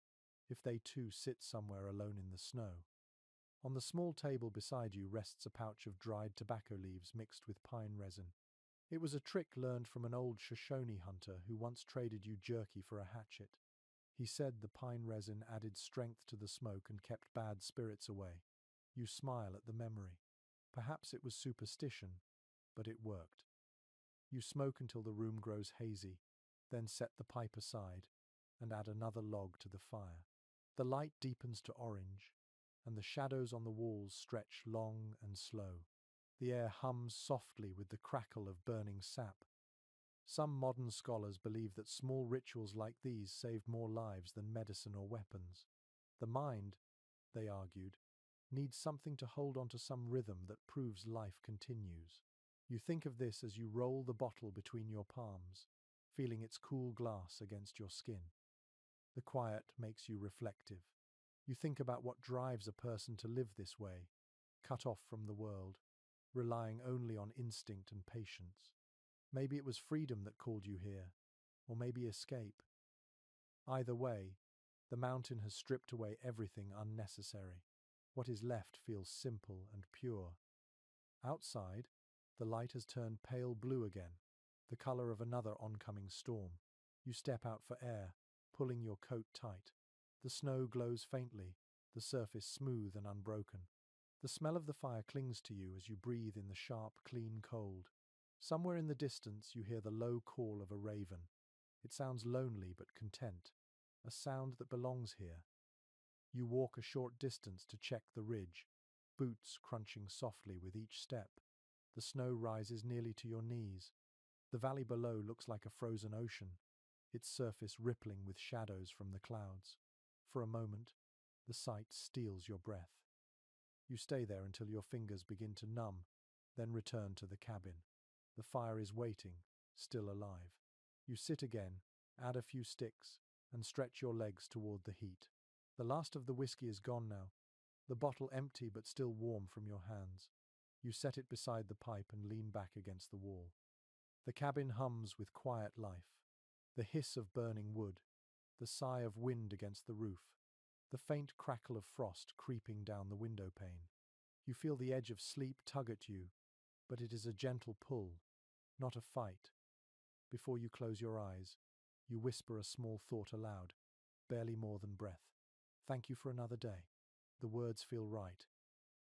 if they too sit somewhere alone in the snow. On the small table beside you rests a pouch of dried tobacco leaves mixed with pine resin. It was a trick learned from an old Shoshone hunter who once traded you jerky for a hatchet. He said the pine resin added strength to the smoke and kept bad spirits away. You smile at the memory. Perhaps it was superstition, but it worked. You smoke until the room grows hazy, then set the pipe aside and add another log to the fire. The light deepens to orange, and the shadows on the walls stretch long and slow. The air hums softly with the crackle of burning sap. Some modern scholars believe that small rituals like these saved more lives than medicine or weapons. The mind, they argued, needs something to hold on to some rhythm that proves life continues. You think of this as you roll the bottle between your palms, feeling its cool glass against your skin. The quiet makes you reflective. You think about what drives a person to live this way, cut off from the world, relying only on instinct and patience. Maybe it was freedom that called you here, or maybe escape. Either way, the mountain has stripped away everything unnecessary. What is left feels simple and pure. Outside, the light has turned pale blue again, the color of another oncoming storm. You step out for air, pulling your coat tight. The snow glows faintly, the surface smooth and unbroken. The smell of the fire clings to you as you breathe in the sharp, clean cold. Somewhere in the distance you hear the low call of a raven. It sounds lonely but content, a sound that belongs here. You walk a short distance to check the ridge, boots crunching softly with each step. The snow rises nearly to your knees. The valley below looks like a frozen ocean, its surface rippling with shadows from the clouds. For a moment, the sight steals your breath. You stay there until your fingers begin to numb, then return to the cabin. The fire is waiting, still alive. You sit again, add a few sticks, and stretch your legs toward the heat. The last of the whiskey is gone now, the bottle empty but still warm from your hands. You set it beside the pipe and lean back against the wall. The cabin hums with quiet life. The hiss of burning wood, the sigh of wind against the roof, the faint crackle of frost creeping down the window pane. You feel the edge of sleep tug at you, but it is a gentle pull, not a fight. Before you close your eyes, you whisper a small thought aloud, barely more than breath. Thank you for another day. The words feel right,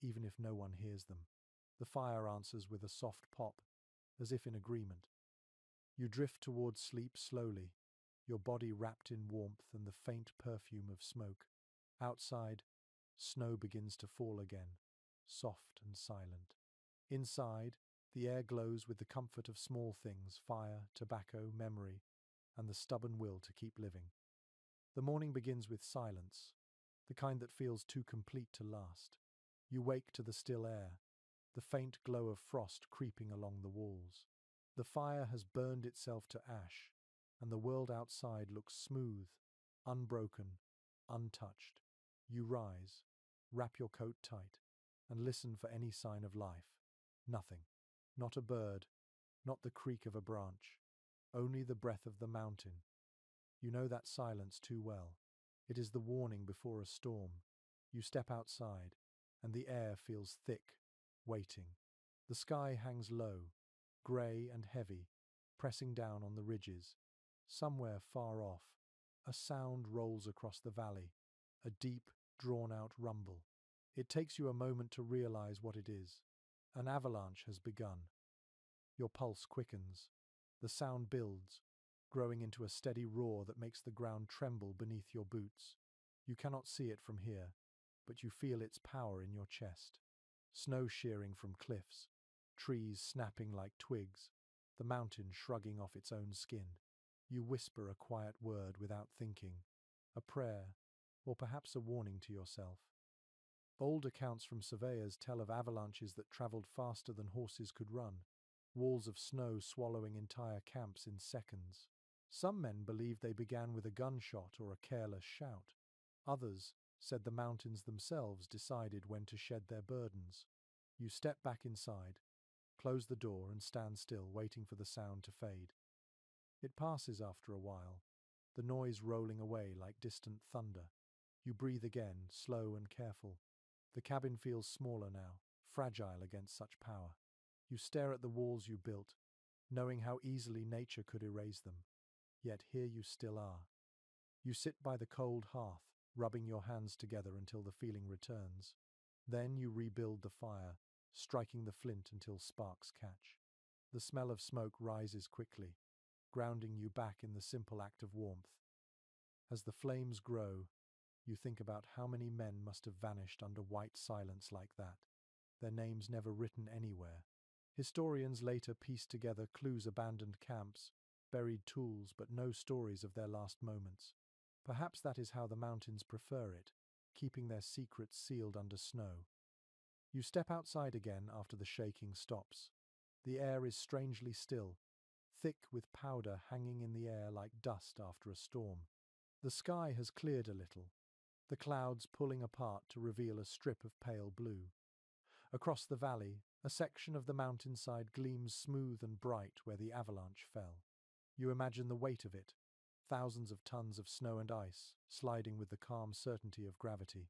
even if no one hears them. The fire answers with a soft pop, as if in agreement. You drift towards sleep slowly, your body wrapped in warmth and the faint perfume of smoke. Outside, snow begins to fall again, soft and silent. Inside, the air glows with the comfort of small things: fire, tobacco, memory, and the stubborn will to keep living. The morning begins with silence, the kind that feels too complete to last. You wake to the still air, the faint glow of frost creeping along the walls. The fire has burned itself to ash, and the world outside looks smooth, unbroken, untouched. You rise, wrap your coat tight, and listen for any sign of life. Nothing. Not a bird, not the creak of a branch, only the breath of the mountain. You know that silence too well. It is the warning before a storm. You step outside, and the air feels thick, waiting. The sky hangs low, grey and heavy, pressing down on the ridges. Somewhere far off, a sound rolls across the valley, a deep, drawn-out rumble. It takes you a moment to realize what it is. An avalanche has begun. Your pulse quickens. The sound builds, growing into a steady roar that makes the ground tremble beneath your boots. You cannot see it from here, but you feel its power in your chest. Snow shearing from cliffs, trees snapping like twigs, the mountain shrugging off its own skin. You whisper a quiet word without thinking, a prayer, or perhaps a warning to yourself. Old accounts from surveyors tell of avalanches that travelled faster than horses could run, walls of snow swallowing entire camps in seconds. Some men believed they began with a gunshot or a careless shout. Others said the mountains themselves decided when to shed their burdens. You step back inside, close the door and stand still, waiting for the sound to fade. It passes after a while, the noise rolling away like distant thunder. You breathe again, slow and careful. The cabin feels smaller now, fragile against such power. You stare at the walls you built, knowing how easily nature could erase them. Yet here you still are. You sit by the cold hearth, rubbing your hands together until the feeling returns. Then you rebuild the fire, striking the flint until sparks catch. The smell of smoke rises quickly, grounding you back in the simple act of warmth. As the flames grow, you think about how many men must have vanished under white silence like that, their names never written anywhere. Historians later pieced together clues: abandoned camps, buried tools, but no stories of their last moments. Perhaps that is how the mountains prefer it, keeping their secrets sealed under snow. You step outside again after the shaking stops. The air is strangely still, thick with powder hanging in the air like dust after a storm. The sky has cleared a little, the clouds pulling apart to reveal a strip of pale blue. Across the valley, a section of the mountainside gleams smooth and bright where the avalanche fell. You imagine the weight of it, thousands of tons of snow and ice, sliding with the calm certainty of gravity.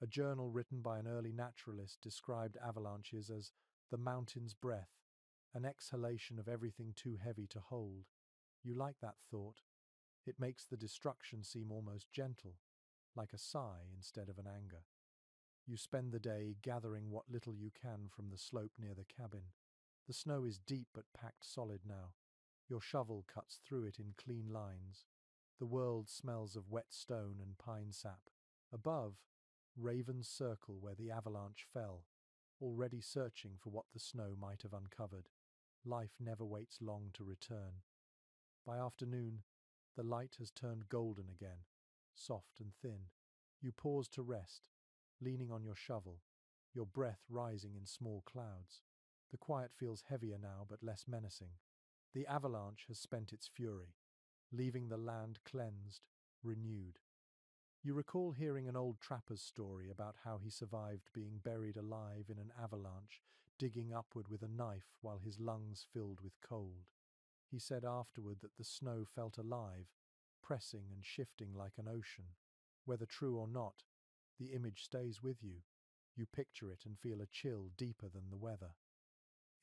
A journal written by an early naturalist described avalanches as the mountain's breath, an exhalation of everything too heavy to hold. You like that thought. It makes the destruction seem almost gentle, like a sigh instead of an anger. You spend the day gathering what little you can from the slope near the cabin. The snow is deep but packed solid now. Your shovel cuts through it in clean lines. The world smells of wet stone and pine sap. Above, ravens circle where the avalanche fell, already searching for what the snow might have uncovered. Life never waits long to return. By afternoon, the light has turned golden again, soft and thin. You pause to rest, leaning on your shovel, your breath rising in small clouds. The quiet feels heavier now but less menacing. The avalanche has spent its fury, leaving the land cleansed, renewed. You recall hearing an old trapper's story about how he survived being buried alive in an avalanche, digging upward with a knife while his lungs filled with cold. He said afterward that the snow felt alive, pressing and shifting like an ocean. Whether true or not, the image stays with you. You picture it and feel a chill deeper than the weather.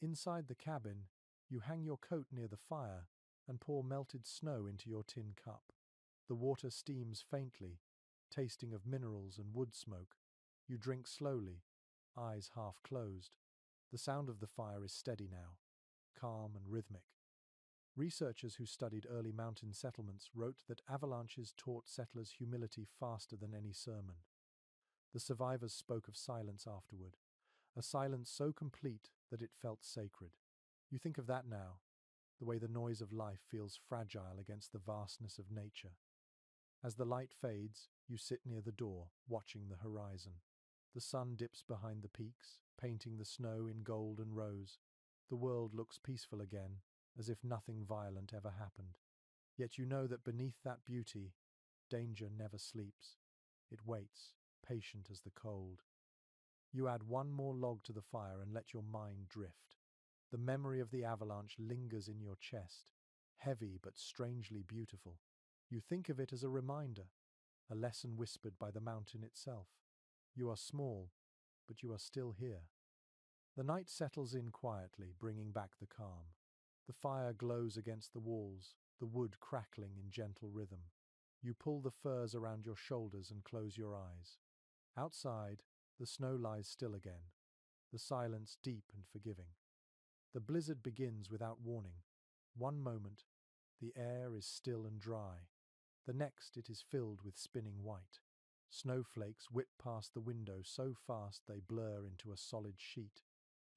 Inside the cabin, you hang your coat near the fire and pour melted snow into your tin cup. The water steams faintly, tasting of minerals and wood smoke. You drink slowly, eyes half closed. The sound of the fire is steady now, calm and rhythmic. Researchers who studied early mountain settlements wrote that avalanches taught settlers humility faster than any sermon. The survivors spoke of silence afterward, a silence so complete that it felt sacred. You think of that now, the way the noise of life feels fragile against the vastness of nature. As the light fades, you sit near the door, watching the horizon. The sun dips behind the peaks, painting the snow in gold and rose. The world looks peaceful again, as if nothing violent ever happened. Yet you know that beneath that beauty, danger never sleeps. It waits, patient as the cold. You add one more log to the fire and let your mind drift. The memory of the avalanche lingers in your chest, heavy but strangely beautiful. You think of it as a reminder, a lesson whispered by the mountain itself. You are small, but you are still here. The night settles in quietly, bringing back the calm. The fire glows against the walls, the wood crackling in gentle rhythm. You pull the furs around your shoulders and close your eyes. Outside, the snow lies still again, the silence deep and forgiving. The blizzard begins without warning. One moment, the air is still and dry. The next, it is filled with spinning white. Snowflakes whip past the window so fast they blur into a solid sheet,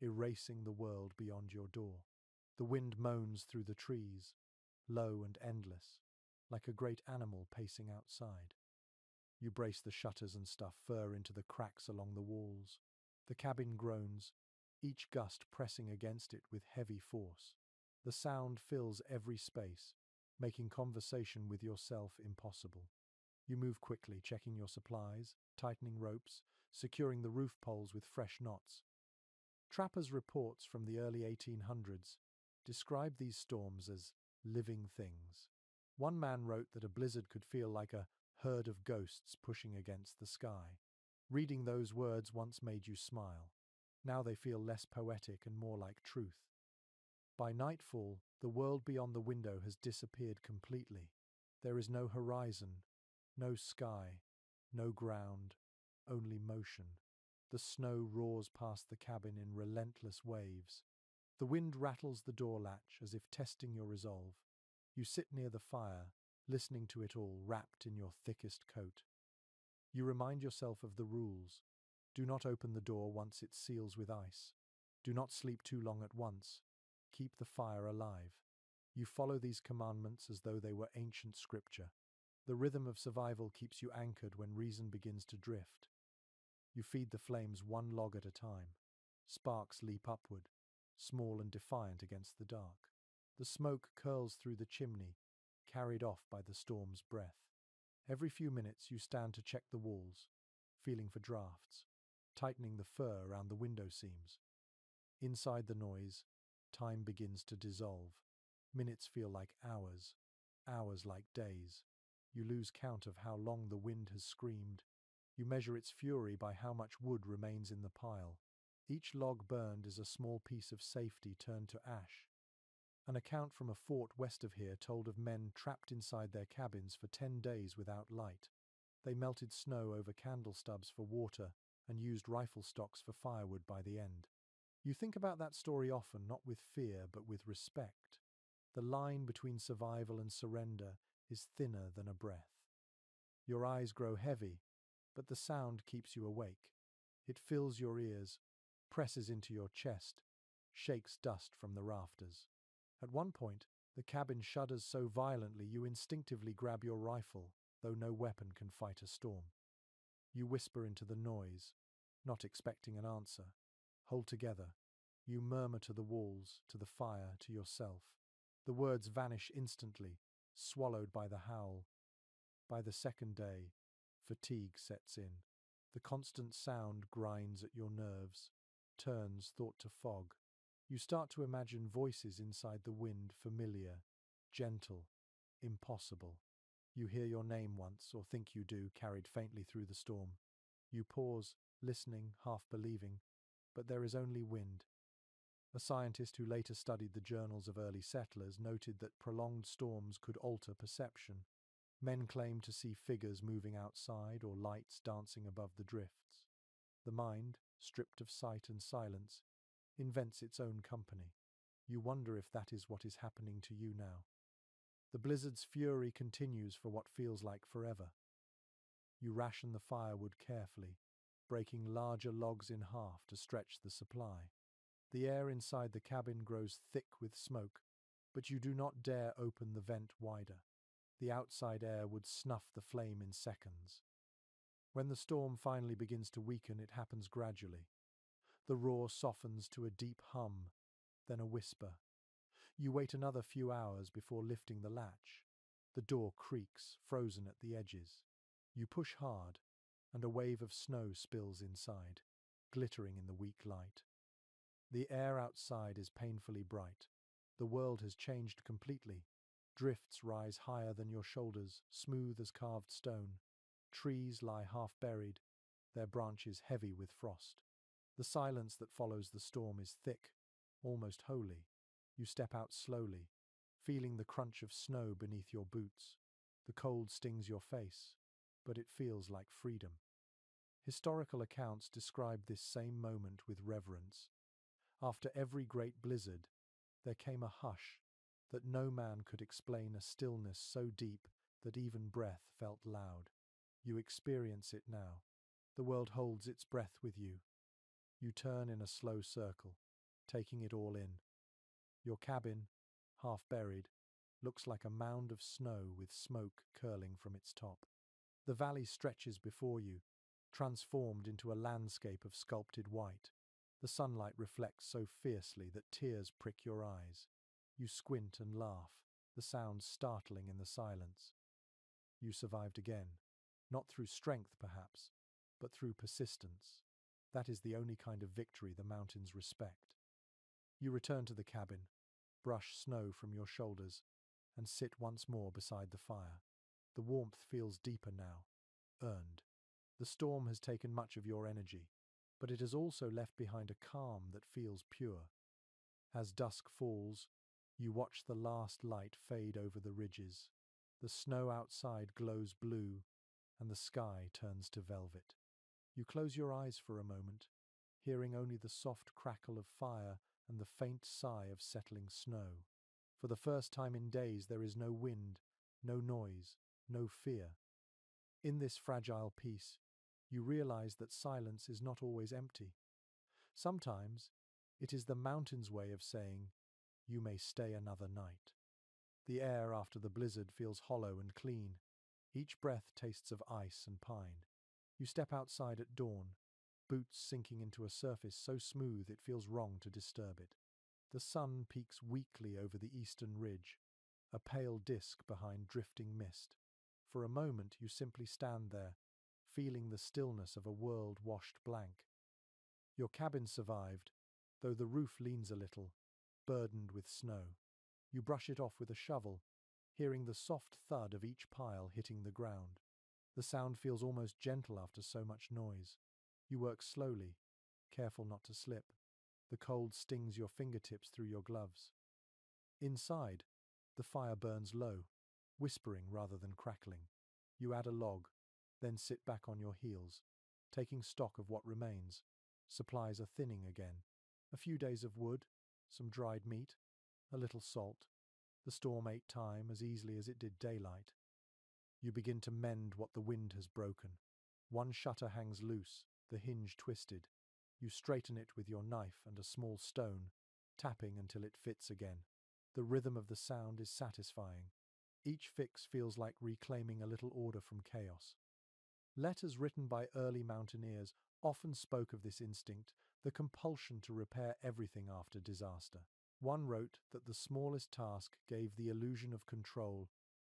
erasing the world beyond your door. The wind moans through the trees, low and endless, like a great animal pacing outside. You brace the shutters and stuff fur into the cracks along the walls. The cabin groans, each gust pressing against it with heavy force. The sound fills every space, making conversation with yourself impossible. You move quickly, checking your supplies, tightening ropes, securing the roof poles with fresh knots. Trappers' reports from the early 1800s describe these storms as living things. One man wrote that a blizzard could feel like a herd of ghosts pushing against the sky. Reading those words once made you smile. Now they feel less poetic and more like truth. By nightfall, the world beyond the window has disappeared completely. There is no horizon, no sky, no ground, only motion. The snow roars past the cabin in relentless waves. The wind rattles the door latch as if testing your resolve. You sit near the fire, listening to it all, wrapped in your thickest coat. You remind yourself of the rules. Do not open the door once it seals with ice. Do not sleep too long at once. Keep the fire alive. You follow these commandments as though they were ancient scripture. The rhythm of survival keeps you anchored when reason begins to drift. You feed the flames one log at a time. Sparks leap upward, small and defiant against the dark. The smoke curls through the chimney, carried off by the storm's breath. Every few minutes you stand to check the walls, feeling for drafts, tightening the fur around the window seams. Inside the noise, time begins to dissolve. Minutes feel like hours, hours like days. You lose count of how long the wind has screamed. You measure its fury by how much wood remains in the pile. Each log burned is a small piece of safety turned to ash. An account from a fort west of here told of men trapped inside their cabins for 10 days without light. They melted snow over candle stubs for water and used rifle stocks for firewood by the end. You think about that story often, not with fear, but with respect. The line between survival and surrender is thinner than a breath. Your eyes grow heavy, but the sound keeps you awake. It fills your ears, presses into your chest, shakes dust from the rafters. At one point, the cabin shudders so violently you instinctively grab your rifle, though no weapon can fight a storm. You whisper into the noise, not expecting an answer. Hold together. You murmur to the walls, to the fire, to yourself. The words vanish instantly, swallowed by the howl. By the second day, fatigue sets in. The constant sound grinds at your nerves, turns thought to fog. You start to imagine voices inside the wind, familiar, gentle, impossible. You hear your name once, or think you do, carried faintly through the storm. You pause, listening, half believing, but there is only wind. A scientist who later studied the journals of early settlers noted that prolonged storms could alter perception. Men claimed to see figures moving outside or lights dancing above the drifts. The mind, stripped of sight and silence, invents its own company. You wonder if that is what is happening to you now. The blizzard's fury continues for what feels like forever. You ration the firewood carefully, breaking larger logs in half to stretch the supply. The air inside the cabin grows thick with smoke, but you do not dare open the vent wider. The outside air would snuff the flame in seconds. When the storm finally begins to weaken, it happens gradually. The roar softens to a deep hum, then a whisper. You wait another few hours before lifting the latch. The door creaks, frozen at the edges. You push hard, and a wave of snow spills inside, glittering in the weak light. The air outside is painfully bright. The world has changed completely. Drifts rise higher than your shoulders, smooth as carved stone. Trees lie half buried, their branches heavy with frost. The silence that follows the storm is thick, almost holy. You step out slowly, feeling the crunch of snow beneath your boots. The cold stings your face, but it feels like freedom. Historical accounts describe this same moment with reverence. After every great blizzard, there came a hush that no man could explain, a stillness so deep that even breath felt loud. You experience it now. The world holds its breath with you. You turn in a slow circle, taking it all in. Your cabin, half buried, looks like a mound of snow with smoke curling from its top. The valley stretches before you, transformed into a landscape of sculpted white. The sunlight reflects so fiercely that tears prick your eyes. You squint and laugh, the sound startling in the silence. You survived again, not through strength perhaps, but through persistence. That is the only kind of victory the mountains respect. You return to the cabin, brush snow from your shoulders, and sit once more beside the fire. The warmth feels deeper now, earned. The storm has taken much of your energy, but it has also left behind a calm that feels pure. As dusk falls, you watch the last light fade over the ridges. The snow outside glows blue, and the sky turns to velvet. You close your eyes for a moment, hearing only the soft crackle of fire and the faint sigh of settling snow. For the first time in days, there is no wind, no noise, no fear. In this fragile peace, you realize that silence is not always empty. Sometimes, it is the mountain's way of saying, "You may stay another night." The air after the blizzard feels hollow and clean. Each breath tastes of ice and pine. You step outside at dawn, boots sinking into a surface so smooth it feels wrong to disturb it. The sun peeks weakly over the eastern ridge, a pale disk behind drifting mist. For a moment you simply stand there, feeling the stillness of a world washed blank. Your cabin survived, though the roof leans a little, burdened with snow. You brush it off with a shovel, hearing the soft thud of each pile hitting the ground. The sound feels almost gentle after so much noise. You work slowly, careful not to slip. The cold stings your fingertips through your gloves. Inside, the fire burns low, whispering rather than crackling. You add a log, then sit back on your heels, taking stock of what remains. Supplies are thinning again. A few days of wood, some dried meat, a little salt. The storm ate time as easily as it did daylight. You begin to mend what the wind has broken. One shutter hangs loose, the hinge twisted. You straighten it with your knife and a small stone, tapping until it fits again. The rhythm of the sound is satisfying. Each fix feels like reclaiming a little order from chaos. Letters written by early mountaineers often spoke of this instinct, the compulsion to repair everything after disaster. One wrote that the smallest task gave the illusion of control,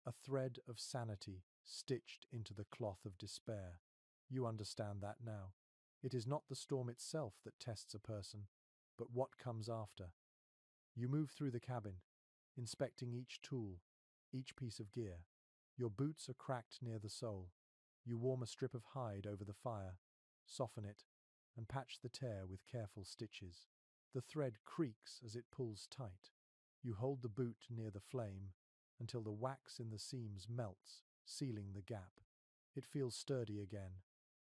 a thread of sanity stitched into the cloth of despair. You understand that now. It is not the storm itself that tests a person, but what comes after. You move through the cabin, inspecting each tool, each piece of gear. Your boots are cracked near the sole. You warm a strip of hide over the fire, soften it, and patch the tear with careful stitches. The thread creaks as it pulls tight. You hold the boot near the flame until the wax in the seams melts, sealing the gap. It feels sturdy again,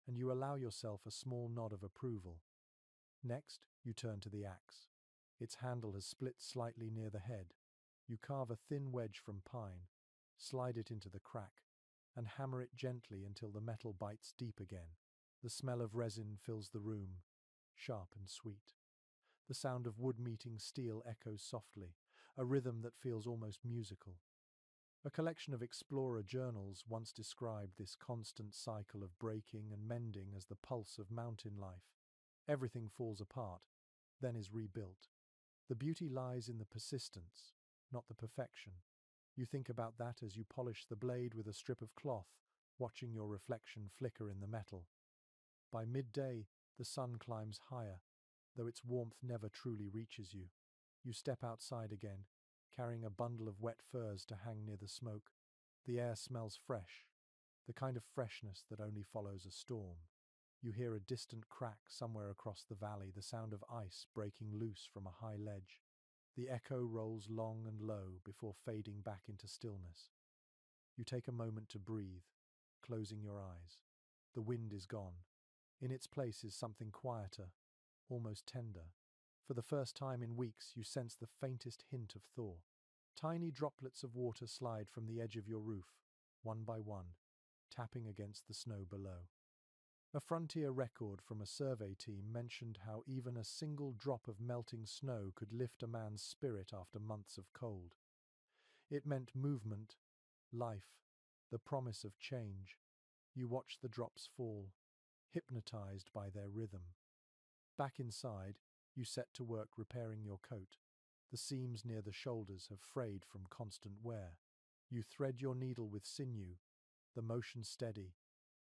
and you allow yourself a small nod of approval. Next, you turn to the axe. Its handle has split slightly near the head. You carve a thin wedge from pine, slide it into the crack, and hammer it gently until the metal bites deep again. The smell of resin fills the room, sharp and sweet. The sound of wood meeting steel echoes softly, a rhythm that feels almost musical. A collection of explorer journals once described this constant cycle of breaking and mending as the pulse of mountain life. Everything falls apart, then is rebuilt. The beauty lies in the persistence, not the perfection. You think about that as you polish the blade with a strip of cloth, watching your reflection flicker in the metal. By midday, the sun climbs higher, though its warmth never truly reaches you. You step outside again, carrying a bundle of wet furs to hang near the smoke. The air smells fresh, the kind of freshness that only follows a storm. You hear a distant crack somewhere across the valley, the sound of ice breaking loose from a high ledge. The echo rolls long and low before fading back into stillness. You take a moment to breathe, closing your eyes. The wind is gone. In its place is something quieter, almost tender. For the first time in weeks, you sense the faintest hint of thaw. Tiny droplets of water slide from the edge of your roof, one by one, tapping against the snow below. A frontier record from a survey team mentioned how even a single drop of melting snow could lift a man's spirit after months of cold. It meant movement, life, the promise of change. You watch the drops fall, hypnotized by their rhythm. Back inside, you set to work repairing your coat. The seams near the shoulders have frayed from constant wear. You thread your needle with sinew, the motion steady,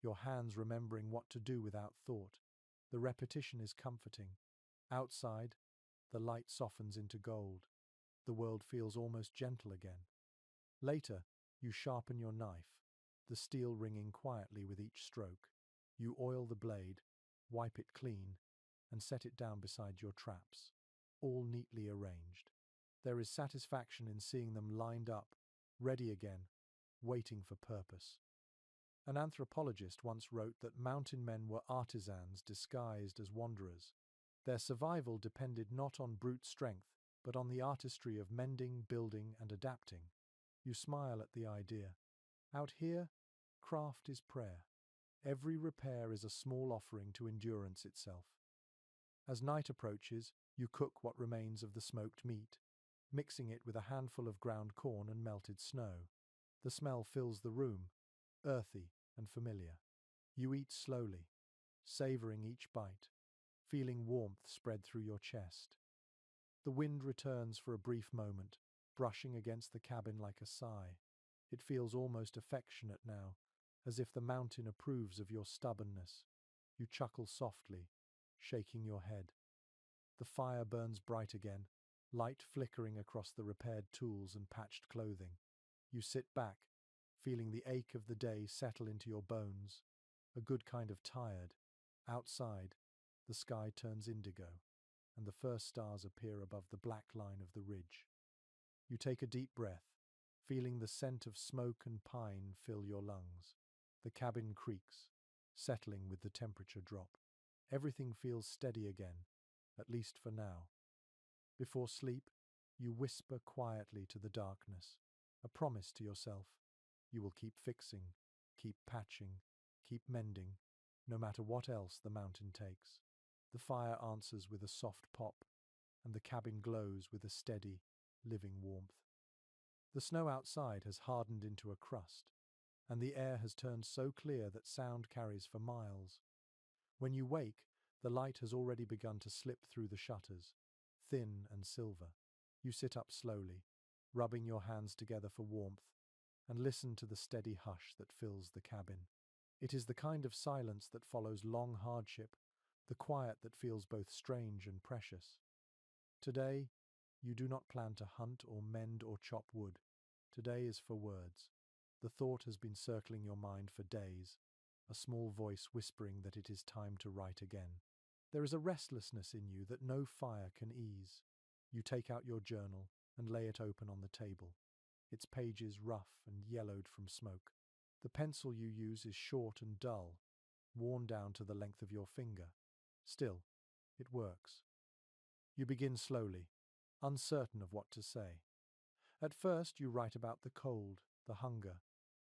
your hands remembering what to do without thought. The repetition is comforting. Outside, the light softens into gold. The world feels almost gentle again. Later, you sharpen your knife, the steel ringing quietly with each stroke. You oil the blade, wipe it clean, and set it down beside your traps, all neatly arranged. There is satisfaction in seeing them lined up, ready again, waiting for purpose. An anthropologist once wrote that mountain men were artisans disguised as wanderers. Their survival depended not on brute strength, but on the artistry of mending, building, and adapting. You smile at the idea. Out here, craft is prayer. Every repair is a small offering to endurance itself. As night approaches, you cook what remains of the smoked meat, mixing it with a handful of ground corn and melted snow. The smell fills the room, earthy and familiar. You eat slowly, savoring each bite, feeling warmth spread through your chest. The wind returns for a brief moment, brushing against the cabin like a sigh. It feels almost affectionate now, as if the mountain approves of your stubbornness. You chuckle softly, shaking your head. The fire burns bright again, light flickering across the repaired tools and patched clothing. You sit back, feeling the ache of the day settle into your bones, a good kind of tired. Outside, the sky turns indigo, and the first stars appear above the black line of the ridge. You take a deep breath, feeling the scent of smoke and pine fill your lungs. The cabin creaks, settling with the temperature drop. Everything feels steady again, at least for now. Before sleep, you whisper quietly to the darkness, a promise to yourself. You will keep fixing, keep patching, keep mending, no matter what else the mountain takes. The fire answers with a soft pop, and the cabin glows with a steady, living warmth. The snow outside has hardened into a crust, and the air has turned so clear that sound carries for miles. When you wake, the light has already begun to slip through the shutters, thin and silver. You sit up slowly, rubbing your hands together for warmth, and listen to the steady hush that fills the cabin. It is the kind of silence that follows long hardship, the quiet that feels both strange and precious. Today, you do not plan to hunt or mend or chop wood. Today is for words. The thought has been circling your mind for days, a small voice whispering that it is time to write again. There is a restlessness in you that no fire can ease. You take out your journal and lay it open on the table, its pages rough and yellowed from smoke. The pencil you use is short and dull, worn down to the length of your finger. Still, it works. You begin slowly, uncertain of what to say. At first you write about the cold, the hunger,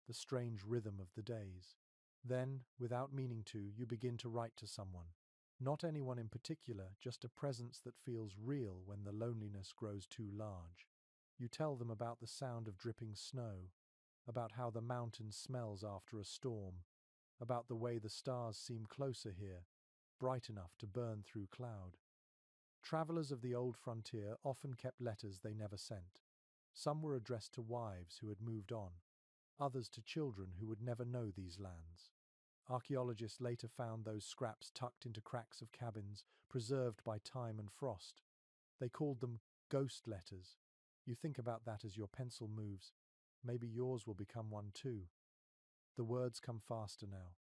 the strange rhythm of the days. Then, without meaning to, you begin to write to someone. Not anyone in particular, just a presence that feels real when the loneliness grows too large. You tell them about the sound of dripping snow, about how the mountain smells after a storm, about the way the stars seem closer here, bright enough to burn through cloud. Travelers of the old frontier often kept letters they never sent. Some were addressed to wives who had moved on, others to children who would never know these lands. Archaeologists later found those scraps tucked into cracks of cabins, preserved by time and frost. They called them ghost letters. You think about that as your pencil moves. Maybe yours will become one too. The words come faster now.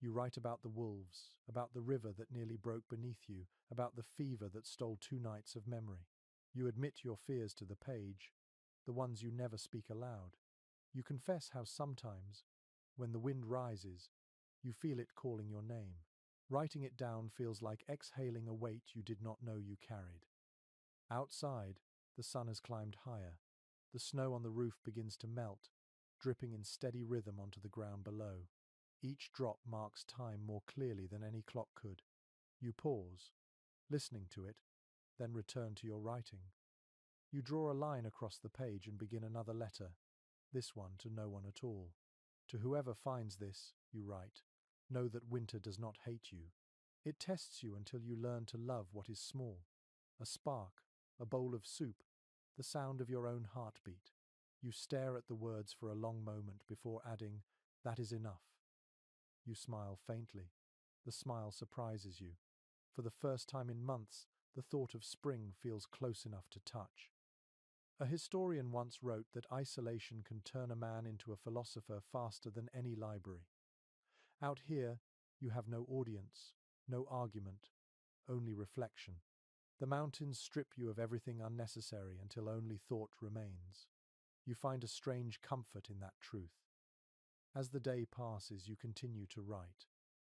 You write about the wolves, about the river that nearly broke beneath you, about the fever that stole 2 nights of memory. You admit your fears to the page, the ones you never speak aloud. You confess how sometimes, when the wind rises, you feel it calling your name. Writing it down feels like exhaling a weight you did not know you carried. Outside, the sun has climbed higher. The snow on the roof begins to melt, dripping in steady rhythm onto the ground below. Each drop marks time more clearly than any clock could. You pause, listening to it, then return to your writing. You draw a line across the page and begin another letter, this one to no one at all. To whoever finds this, you write, know that winter does not hate you. It tests you until you learn to love what is small. A spark, a bowl of soup, the sound of your own heartbeat. You stare at the words for a long moment before adding, that is enough. You smile faintly. The smile surprises you. For the first time in months, the thought of spring feels close enough to touch. A historian once wrote that isolation can turn a man into a philosopher faster than any library. Out here, you have no audience, no argument, only reflection. The mountains strip you of everything unnecessary until only thought remains. You find a strange comfort in that truth. As the day passes, you continue to write.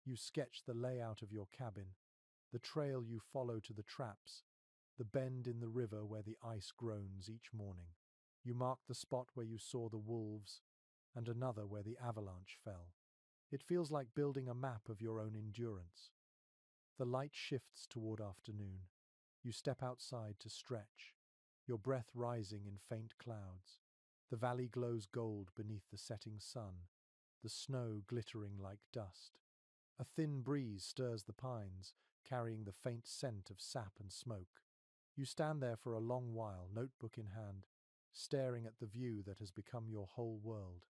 You sketch the layout of your cabin, the trail you follow to the traps, the bend in the river where the ice groans each morning. You mark the spot where you saw the wolves, and another where the avalanche fell. It feels like building a map of your own endurance. The light shifts toward afternoon. You step outside to stretch, your breath rising in faint clouds. The valley glows gold beneath the setting sun, the snow glittering like dust. A thin breeze stirs the pines, carrying the faint scent of sap and smoke. You stand there for a long while, notebook in hand, staring at the view that has become your whole world.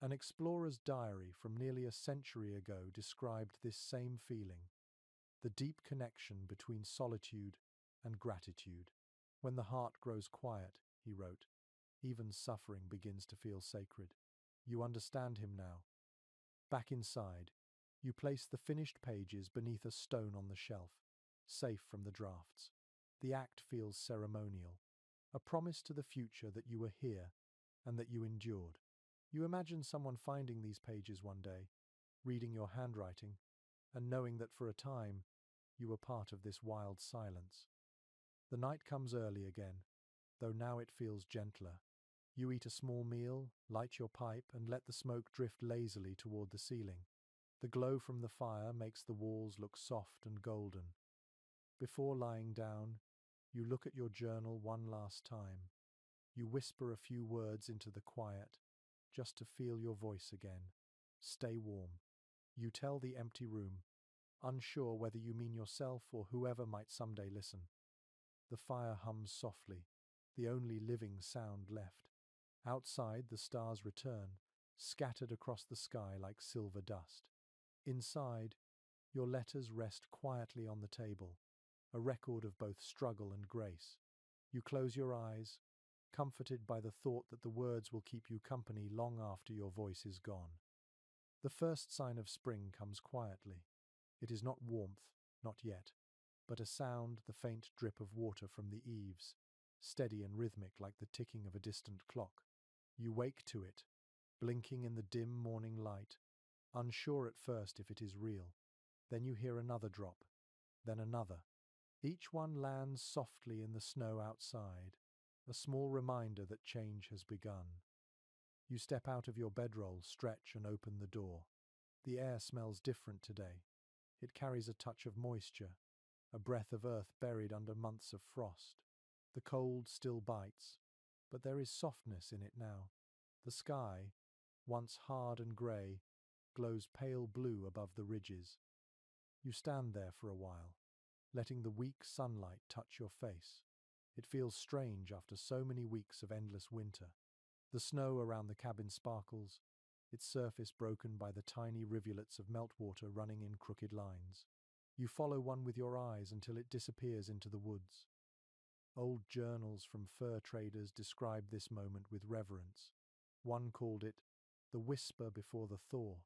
An explorer's diary from nearly a century ago described this same feeling, the deep connection between solitude and gratitude. When the heart grows quiet, he wrote, even suffering begins to feel sacred. You understand him now. Back inside, you place the finished pages beneath a stone on the shelf, safe from the drafts. The act feels ceremonial, a promise to the future that you were here and that you endured. You imagine someone finding these pages one day, reading your handwriting, and knowing that for a time you were part of this wild silence. The night comes early again, though now it feels gentler. You eat a small meal, light your pipe, and let the smoke drift lazily toward the ceiling. The glow from the fire makes the walls look soft and golden. Before lying down, you look at your journal one last time. You whisper a few words into the quiet, just to feel your voice again. Stay warm. You tell the empty room, unsure whether you mean yourself or whoever might someday listen. The fire hums softly, the only living sound left. Outside, the stars return, scattered across the sky like silver dust. Inside, your letters rest quietly on the table, a record of both struggle and grace. You close your eyes, comforted by the thought that the words will keep you company long after your voice is gone. The first sign of spring comes quietly. It is not warmth, not yet, but a sound, the faint drip of water from the eaves, steady and rhythmic like the ticking of a distant clock. You wake to it, blinking in the dim morning light, unsure at first if it is real. Then you hear another drop, then another. Each one lands softly in the snow outside, a small reminder that change has begun. You step out of your bedroll, stretch and open the door. The air smells different today. It carries a touch of moisture, a breath of earth buried under months of frost. The cold still bites, but there is softness in it now. The sky, once hard and grey, glows pale blue above the ridges. You stand there for a while, letting the weak sunlight touch your face. It feels strange after so many weeks of endless winter. The snow around the cabin sparkles, its surface broken by the tiny rivulets of meltwater running in crooked lines. You follow one with your eyes until it disappears into the woods. Old journals from fur traders describe this moment with reverence. One called it the whisper before the thaw.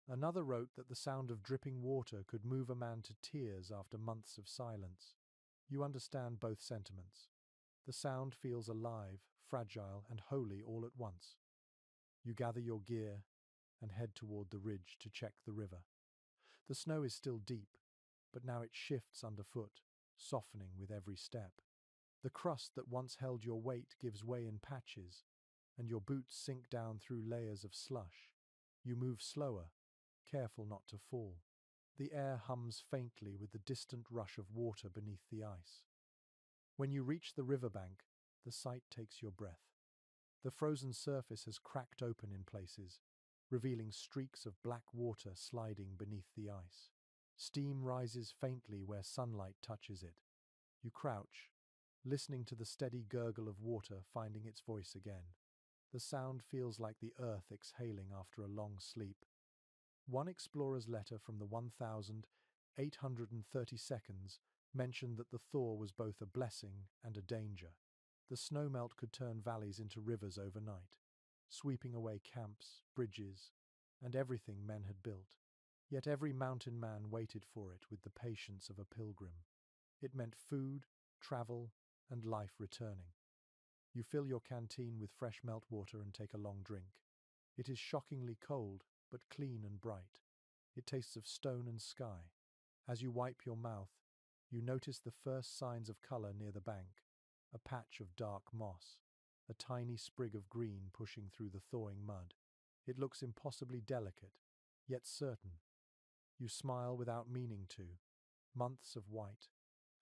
Another wrote that the sound of dripping water could move a man to tears after months of silence. You understand both sentiments. The sound feels alive, fragile, and holy all at once. You gather your gear and head toward the ridge to check the river. The snow is still deep, but now it shifts underfoot, softening with every step. The crust that once held your weight gives way in patches, and your boots sink down through layers of slush. You move slower, careful not to fall. The air hums faintly with the distant rush of water beneath the ice. When you reach the riverbank, the sight takes your breath. The frozen surface has cracked open in places, revealing streaks of black water sliding beneath the ice. Steam rises faintly where sunlight touches it. You crouch, listening to the steady gurgle of water finding its voice again. The sound feels like the earth exhaling after a long sleep. One explorer's letter from the 1830 mentioned that the thaw was both a blessing and a danger. The snowmelt could turn valleys into rivers overnight, sweeping away camps, bridges, and everything men had built. Yet every mountain man waited for it with the patience of a pilgrim. It meant food, travel, and life returning. You fill your canteen with fresh meltwater and take a long drink. It is shockingly cold, but clean and bright. It tastes of stone and sky. As you wipe your mouth, you notice the first signs of color near the bank, a patch of dark moss, a tiny sprig of green pushing through the thawing mud. It looks impossibly delicate, yet certain. You smile without meaning to. Months of white,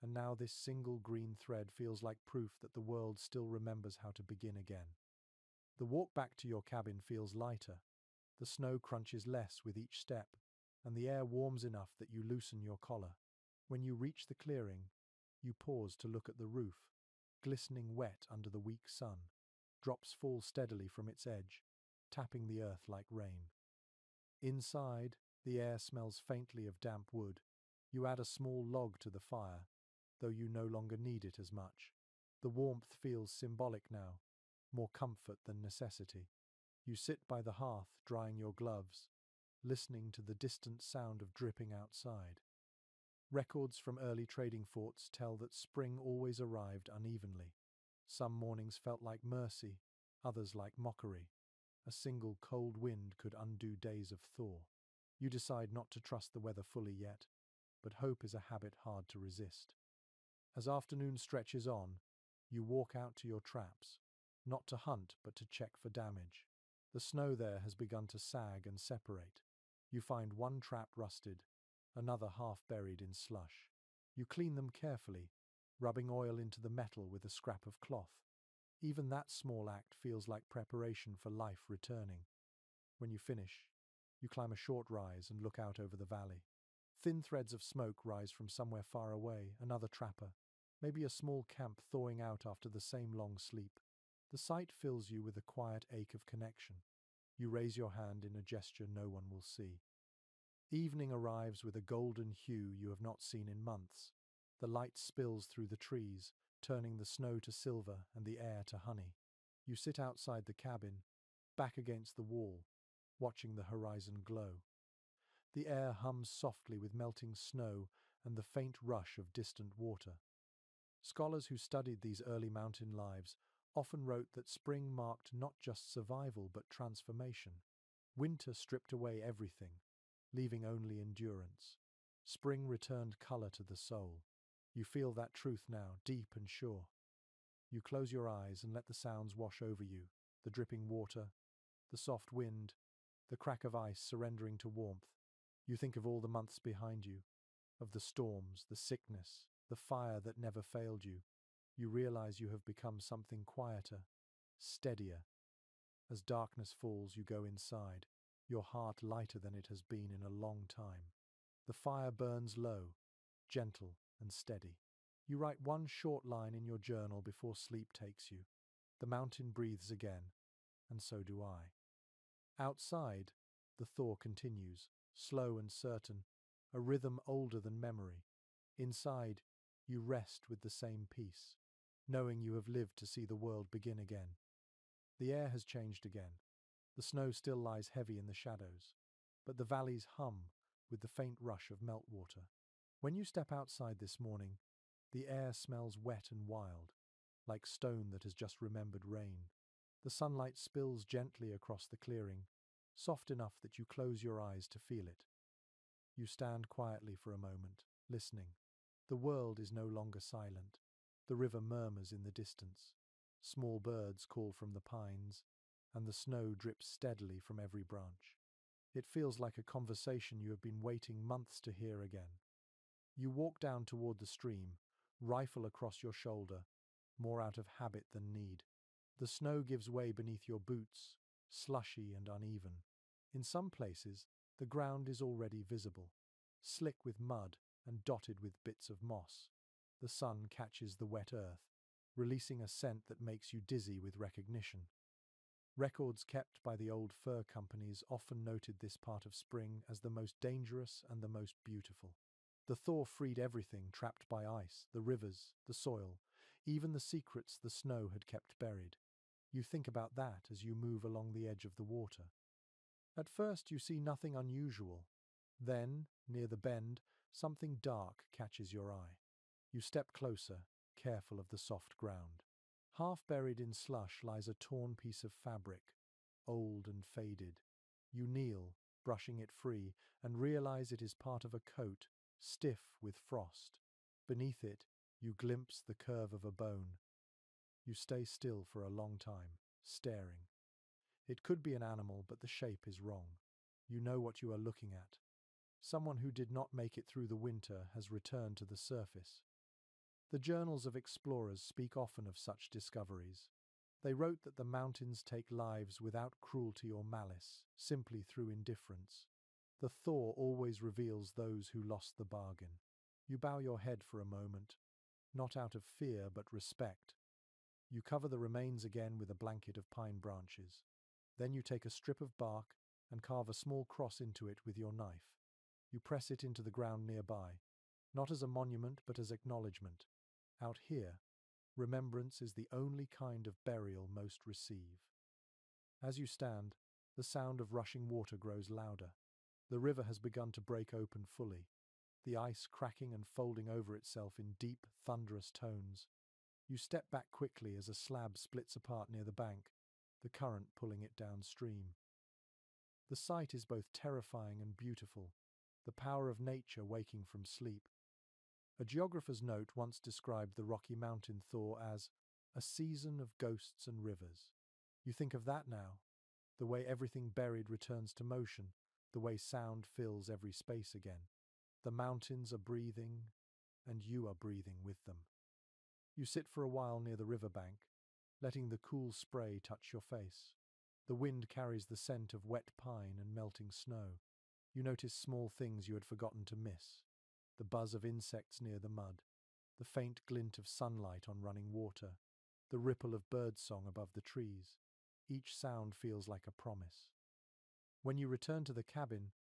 and now this single green thread feels like proof that the world still remembers how to begin again. The walk back to your cabin feels lighter. The snow crunches less with each step, and the air warms enough that you loosen your collar. When you reach the clearing, you pause to look at the roof, glistening wet under the weak sun. Drops fall steadily from its edge, tapping the earth like rain. Inside, the air smells faintly of damp wood. You add a small log to the fire, though you no longer need it as much. The warmth feels symbolic now, more comfort than necessity. You sit by the hearth, drying your gloves, listening to the distant sound of dripping outside. Records from early trading forts tell that spring always arrived unevenly. Some mornings felt like mercy, others like mockery. A single cold wind could undo days of thaw. You decide not to trust the weather fully yet, but hope is a habit hard to resist. As afternoon stretches on, you walk out to your traps, not to hunt but to check for damage. The snow there has begun to sag and separate. You find one trap rusted, another half buried in slush. You clean them carefully, rubbing oil into the metal with a scrap of cloth. Even that small act feels like preparation for life returning. When you finish, you climb a short rise and look out over the valley. Thin threads of smoke rise from somewhere far away, another trapper, maybe a small camp thawing out after the same long sleep. The sight fills you with a quiet ache of connection. You raise your hand in a gesture no one will see. Evening arrives with a golden hue you have not seen in months. The light spills through the trees, turning the snow to silver and the air to honey. You sit outside the cabin, back against the wall, watching the horizon glow. The air hums softly with melting snow and the faint rush of distant water. Scholars who studied these early mountain lives often wrote that spring marked not just survival but transformation. Winter stripped away everything, leaving only endurance. Spring returned color to the soul. You feel that truth now, deep and sure. You close your eyes and let the sounds wash over you, the dripping water, the soft wind, the crack of ice surrendering to warmth. You think of all the months behind you, of the storms, the sickness, the fire that never failed you. You realize you have become something quieter, steadier. As darkness falls, you go inside, your heart lighter than it has been in a long time. The fire burns low, gentle and steady. You write one short line in your journal before sleep takes you. The mountain breathes again, and so do I. Outside, the thaw continues, slow and certain, a rhythm older than memory. Inside, you rest with the same peace, knowing you have lived to see the world begin again. The air has changed again. The snow still lies heavy in the shadows, but the valleys hum with the faint rush of meltwater. When you step outside this morning, the air smells wet and wild, like stone that has just remembered rain. The sunlight spills gently across the clearing, soft enough that you close your eyes to feel it. You stand quietly for a moment, listening. The world is no longer silent. The river murmurs in the distance. Small birds call from the pines, and the snow drips steadily from every branch. It feels like a conversation you have been waiting months to hear again. You walk down toward the stream, rifle across your shoulder, more out of habit than need. The snow gives way beneath your boots, slushy and uneven. In some places, the ground is already visible, slick with mud and dotted with bits of moss. The sun catches the wet earth, releasing a scent that makes you dizzy with recognition. Records kept by the old fur companies often noted this part of spring as the most dangerous and the most beautiful. The thaw freed everything trapped by ice, the rivers, the soil, even the secrets the snow had kept buried. You think about that as you move along the edge of the water. At first you see nothing unusual. Then, near the bend, something dark catches your eye. You step closer, careful of the soft ground. Half buried in slush lies a torn piece of fabric, old and faded. You kneel, brushing it free, and realize it is part of a coat, stiff with frost. Beneath it, you glimpse the curve of a bone. You stay still for a long time, staring. It could be an animal, but the shape is wrong. You know what you are looking at. Someone who did not make it through the winter has returned to the surface. The journals of explorers speak often of such discoveries. They wrote that the mountains take lives without cruelty or malice, simply through indifference. The thaw always reveals those who lost the bargain. You bow your head for a moment, not out of fear but respect. You cover the remains again with a blanket of pine branches. Then you take a strip of bark and carve a small cross into it with your knife. You press it into the ground nearby, not as a monument but as acknowledgement. Out here, remembrance is the only kind of burial most receive. As you stand, the sound of rushing water grows louder. The river has begun to break open fully, the ice cracking and folding over itself in deep, thunderous tones. You step back quickly as a slab splits apart near the bank, the current pulling it downstream. The sight is both terrifying and beautiful, the power of nature waking from sleep. A geographer's note once described the Rocky Mountain thaw as a season of ghosts and rivers. You think of that now, the way everything buried returns to motion, the way sound fills every space again. The mountains are breathing, and you are breathing with them. You sit for a while near the riverbank, letting the cool spray touch your face. The wind carries the scent of wet pine and melting snow. You notice small things you had forgotten to miss. The buzz of insects near the mud, the faint glint of sunlight on running water, the ripple of birdsong above the trees. Each sound feels like a promise. When you return to the cabin,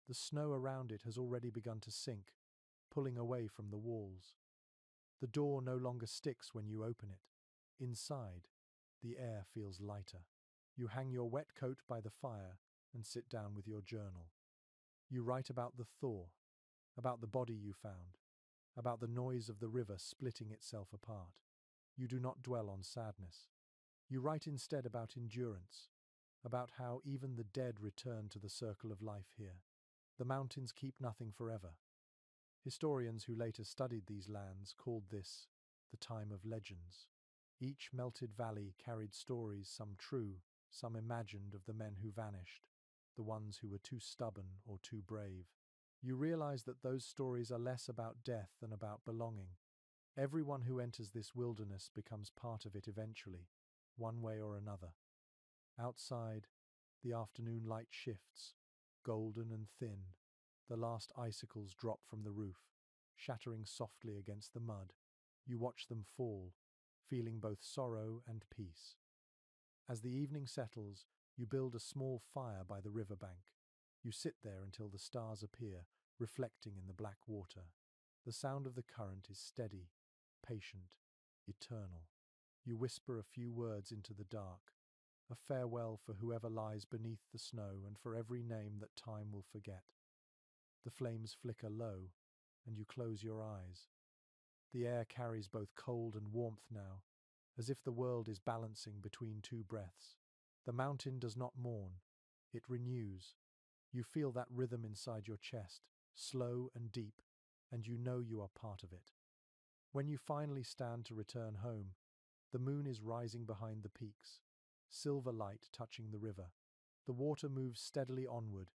the snow around it has already begun to sink, pulling away from the walls. The door no longer sticks when you open it. Inside, the air feels lighter. You hang your wet coat by the fire and sit down with your journal. You write about the thaw, about the body you found, about the noise of the river splitting itself apart. You do not dwell on sadness. You write instead about endurance, about how even the dead return to the circle of life here. The mountains keep nothing forever. Historians who later studied these lands called this the time of legends. Each melted valley carried stories, some true, some imagined, of the men who vanished, the ones who were too stubborn or too brave. You realize that those stories are less about death than about belonging. Everyone who enters this wilderness becomes part of it eventually, one way or another. Outside, the afternoon light shifts, golden and thin. The last icicles drop from the roof, shattering softly against the mud. You watch them fall, feeling both sorrow and peace. As the evening settles, you build a small fire by the riverbank. You sit there until the stars appear, reflecting in the black water. The sound of the current is steady, patient, eternal. You whisper a few words into the dark, a farewell for whoever lies beneath the snow and for every name that time will forget. The flames flicker low, and you close your eyes. The air carries both cold and warmth now, as if the world is balancing between two breaths. The mountain does not mourn, it renews. You feel that rhythm inside your chest, slow and deep, and you know you are part of it. When you finally stand to return home, the moon is rising behind the peaks, silver light touching the river. The water moves steadily onward,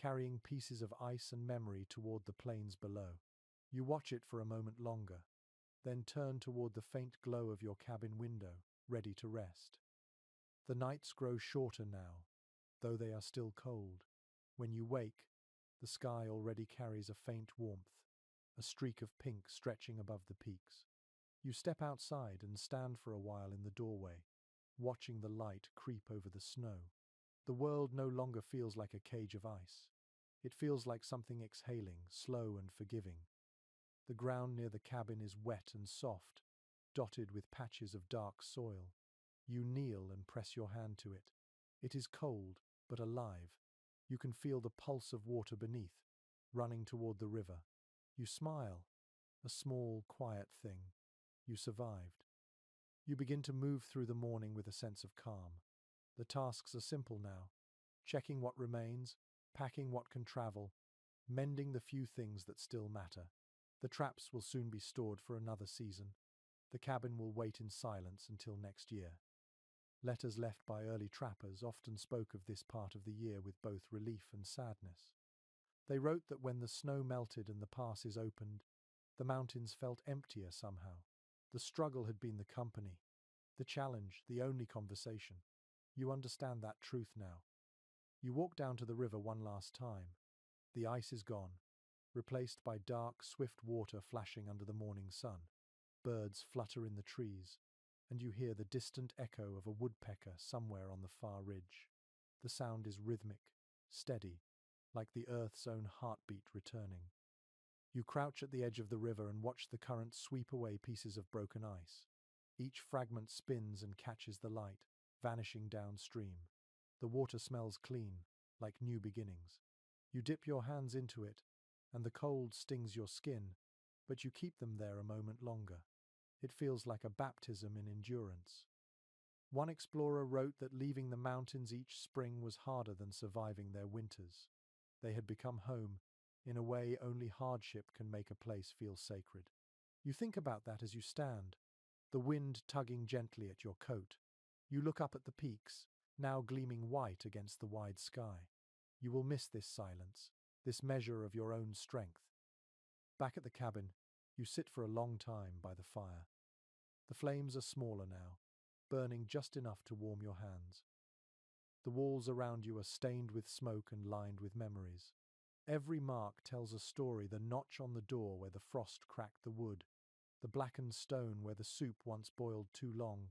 carrying pieces of ice and memory toward the plains below. You watch it for a moment longer, then turn toward the faint glow of your cabin window, ready to rest. The nights grow shorter now, though they are still cold. When you wake, the sky already carries a faint warmth, a streak of pink stretching above the peaks. You step outside and stand for a while in the doorway, watching the light creep over the snow. The world no longer feels like a cage of ice. It feels like something exhaling, slow and forgiving. The ground near the cabin is wet and soft, dotted with patches of dark soil. You kneel and press your hand to it. It is cold, but alive. You can feel the pulse of water beneath, running toward the river. You smile, a small, quiet thing. You survived. You begin to move through the morning with a sense of calm. The tasks are simple now. Checking what remains, packing what can travel, mending the few things that still matter. The traps will soon be stored for another season. The cabin will wait in silence until next year. Letters left by early trappers often spoke of this part of the year with both relief and sadness. They wrote that when the snow melted and the passes opened, the mountains felt emptier somehow. The struggle had been the company, the challenge, the only conversation. You understand that truth now. You walk down to the river one last time. The ice is gone, replaced by dark, swift water flashing under the morning sun. Birds flutter in the trees, and you hear the distant echo of a woodpecker somewhere on the far ridge. The sound is rhythmic, steady, like the earth's own heartbeat returning. You crouch at the edge of the river and watch the current sweep away pieces of broken ice. Each fragment spins and catches the light, vanishing downstream. The water smells clean, like new beginnings. You dip your hands into it, and the cold stings your skin, but you keep them there a moment longer. It feels like a baptism in endurance. One explorer wrote that leaving the mountains each spring was harder than surviving their winters. They had become home, in a way only hardship can make a place feel sacred. You think about that as you stand, the wind tugging gently at your coat. You look up at the peaks, now gleaming white against the wide sky. You will miss this silence, this measure of your own strength. Back at the cabin, you sit for a long time by the fire. The flames are smaller now, burning just enough to warm your hands. The walls around you are stained with smoke and lined with memories. Every mark tells a story: the notch on the door where the frost cracked the wood, the blackened stone where the soup once boiled too long,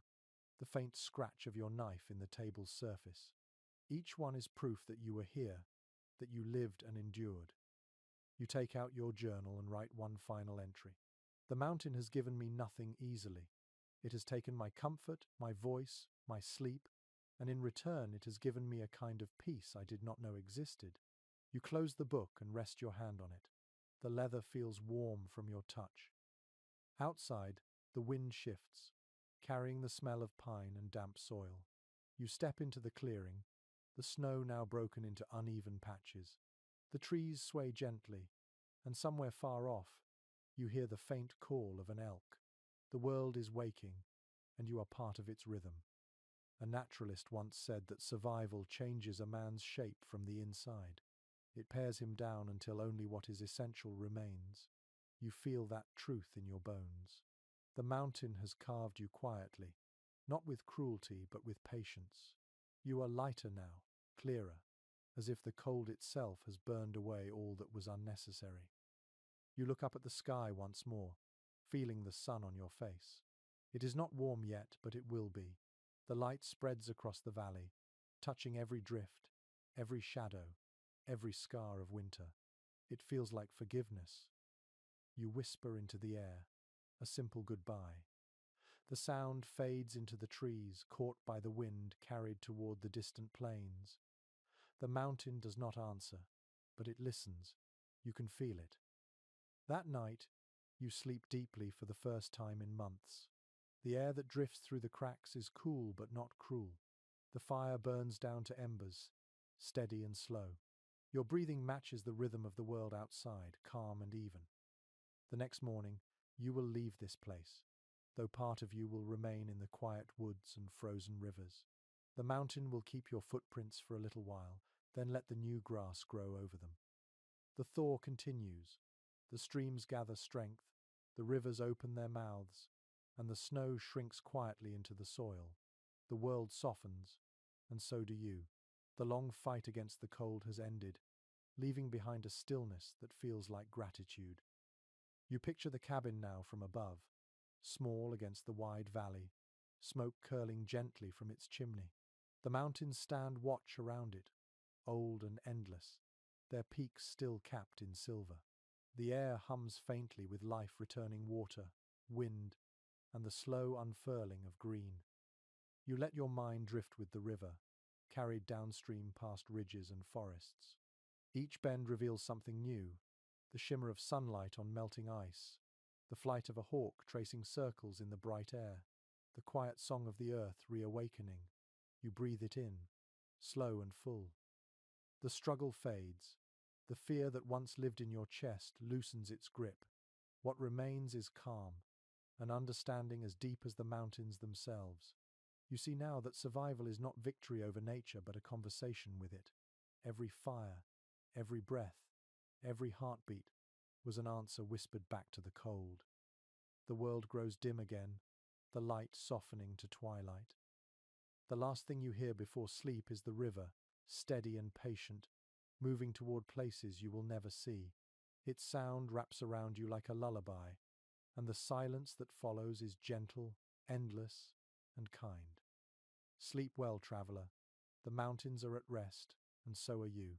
the faint scratch of your knife in the table's surface. Each one is proof that you were here, that you lived and endured. You take out your journal and write one final entry. The mountain has given me nothing easily. It has taken my comfort, my voice, my sleep, and in return it has given me a kind of peace I did not know existed. You close the book and rest your hand on it. The leather feels warm from your touch. Outside, the wind shifts, carrying the smell of pine and damp soil. You step into the clearing, the snow now broken into uneven patches. The trees sway gently, and somewhere far off, you hear the faint call of an elk. The world is waking, and you are part of its rhythm. A naturalist once said that survival changes a man's shape from the inside. It pares him down until only what is essential remains. You feel that truth in your bones. The mountain has carved you quietly, not with cruelty but with patience. You are lighter now, clearer, as if the cold itself has burned away all that was unnecessary. You look up at the sky once more, feeling the sun on your face. It is not warm yet, but it will be. The light spreads across the valley, touching every drift, every shadow, every scar of winter. It feels like forgiveness. You whisper into the air, a simple goodbye. The sound fades into the trees, caught by the wind, carried toward the distant plains. The mountain does not answer, but it listens. You can feel it. That night, you sleep deeply for the first time in months. The air that drifts through the cracks is cool but not cruel. The fire burns down to embers, steady and slow. Your breathing matches the rhythm of the world outside, calm and even. The next morning, you will leave this place, though part of you will remain in the quiet woods and frozen rivers. The mountain will keep your footprints for a little while, then let the new grass grow over them. The thaw continues. The streams gather strength, the rivers open their mouths, and the snow shrinks quietly into the soil. The world softens, and so do you. The long fight against the cold has ended, leaving behind a stillness that feels like gratitude. You picture the cabin now from above, small against the wide valley, smoke curling gently from its chimney. The mountains stand watch around it, old and endless, their peaks still capped in silver. The air hums faintly with life-returning water, wind, and the slow unfurling of green. You let your mind drift with the river, carried downstream past ridges and forests. Each bend reveals something new, the shimmer of sunlight on melting ice, the flight of a hawk tracing circles in the bright air, the quiet song of the earth reawakening. You breathe it in, slow and full. The struggle fades. The fear that once lived in your chest loosens its grip. What remains is calm, an understanding as deep as the mountains themselves. You see now that survival is not victory over nature but a conversation with it. Every fire, every breath, every heartbeat was an answer whispered back to the cold. The world grows dim again, the light softening to twilight. The last thing you hear before sleep is the river, steady and patient, moving toward places you will never see. Its sound wraps around you like a lullaby, and the silence that follows is gentle, endless, and kind. Sleep well, traveler. The mountains are at rest, and so are you.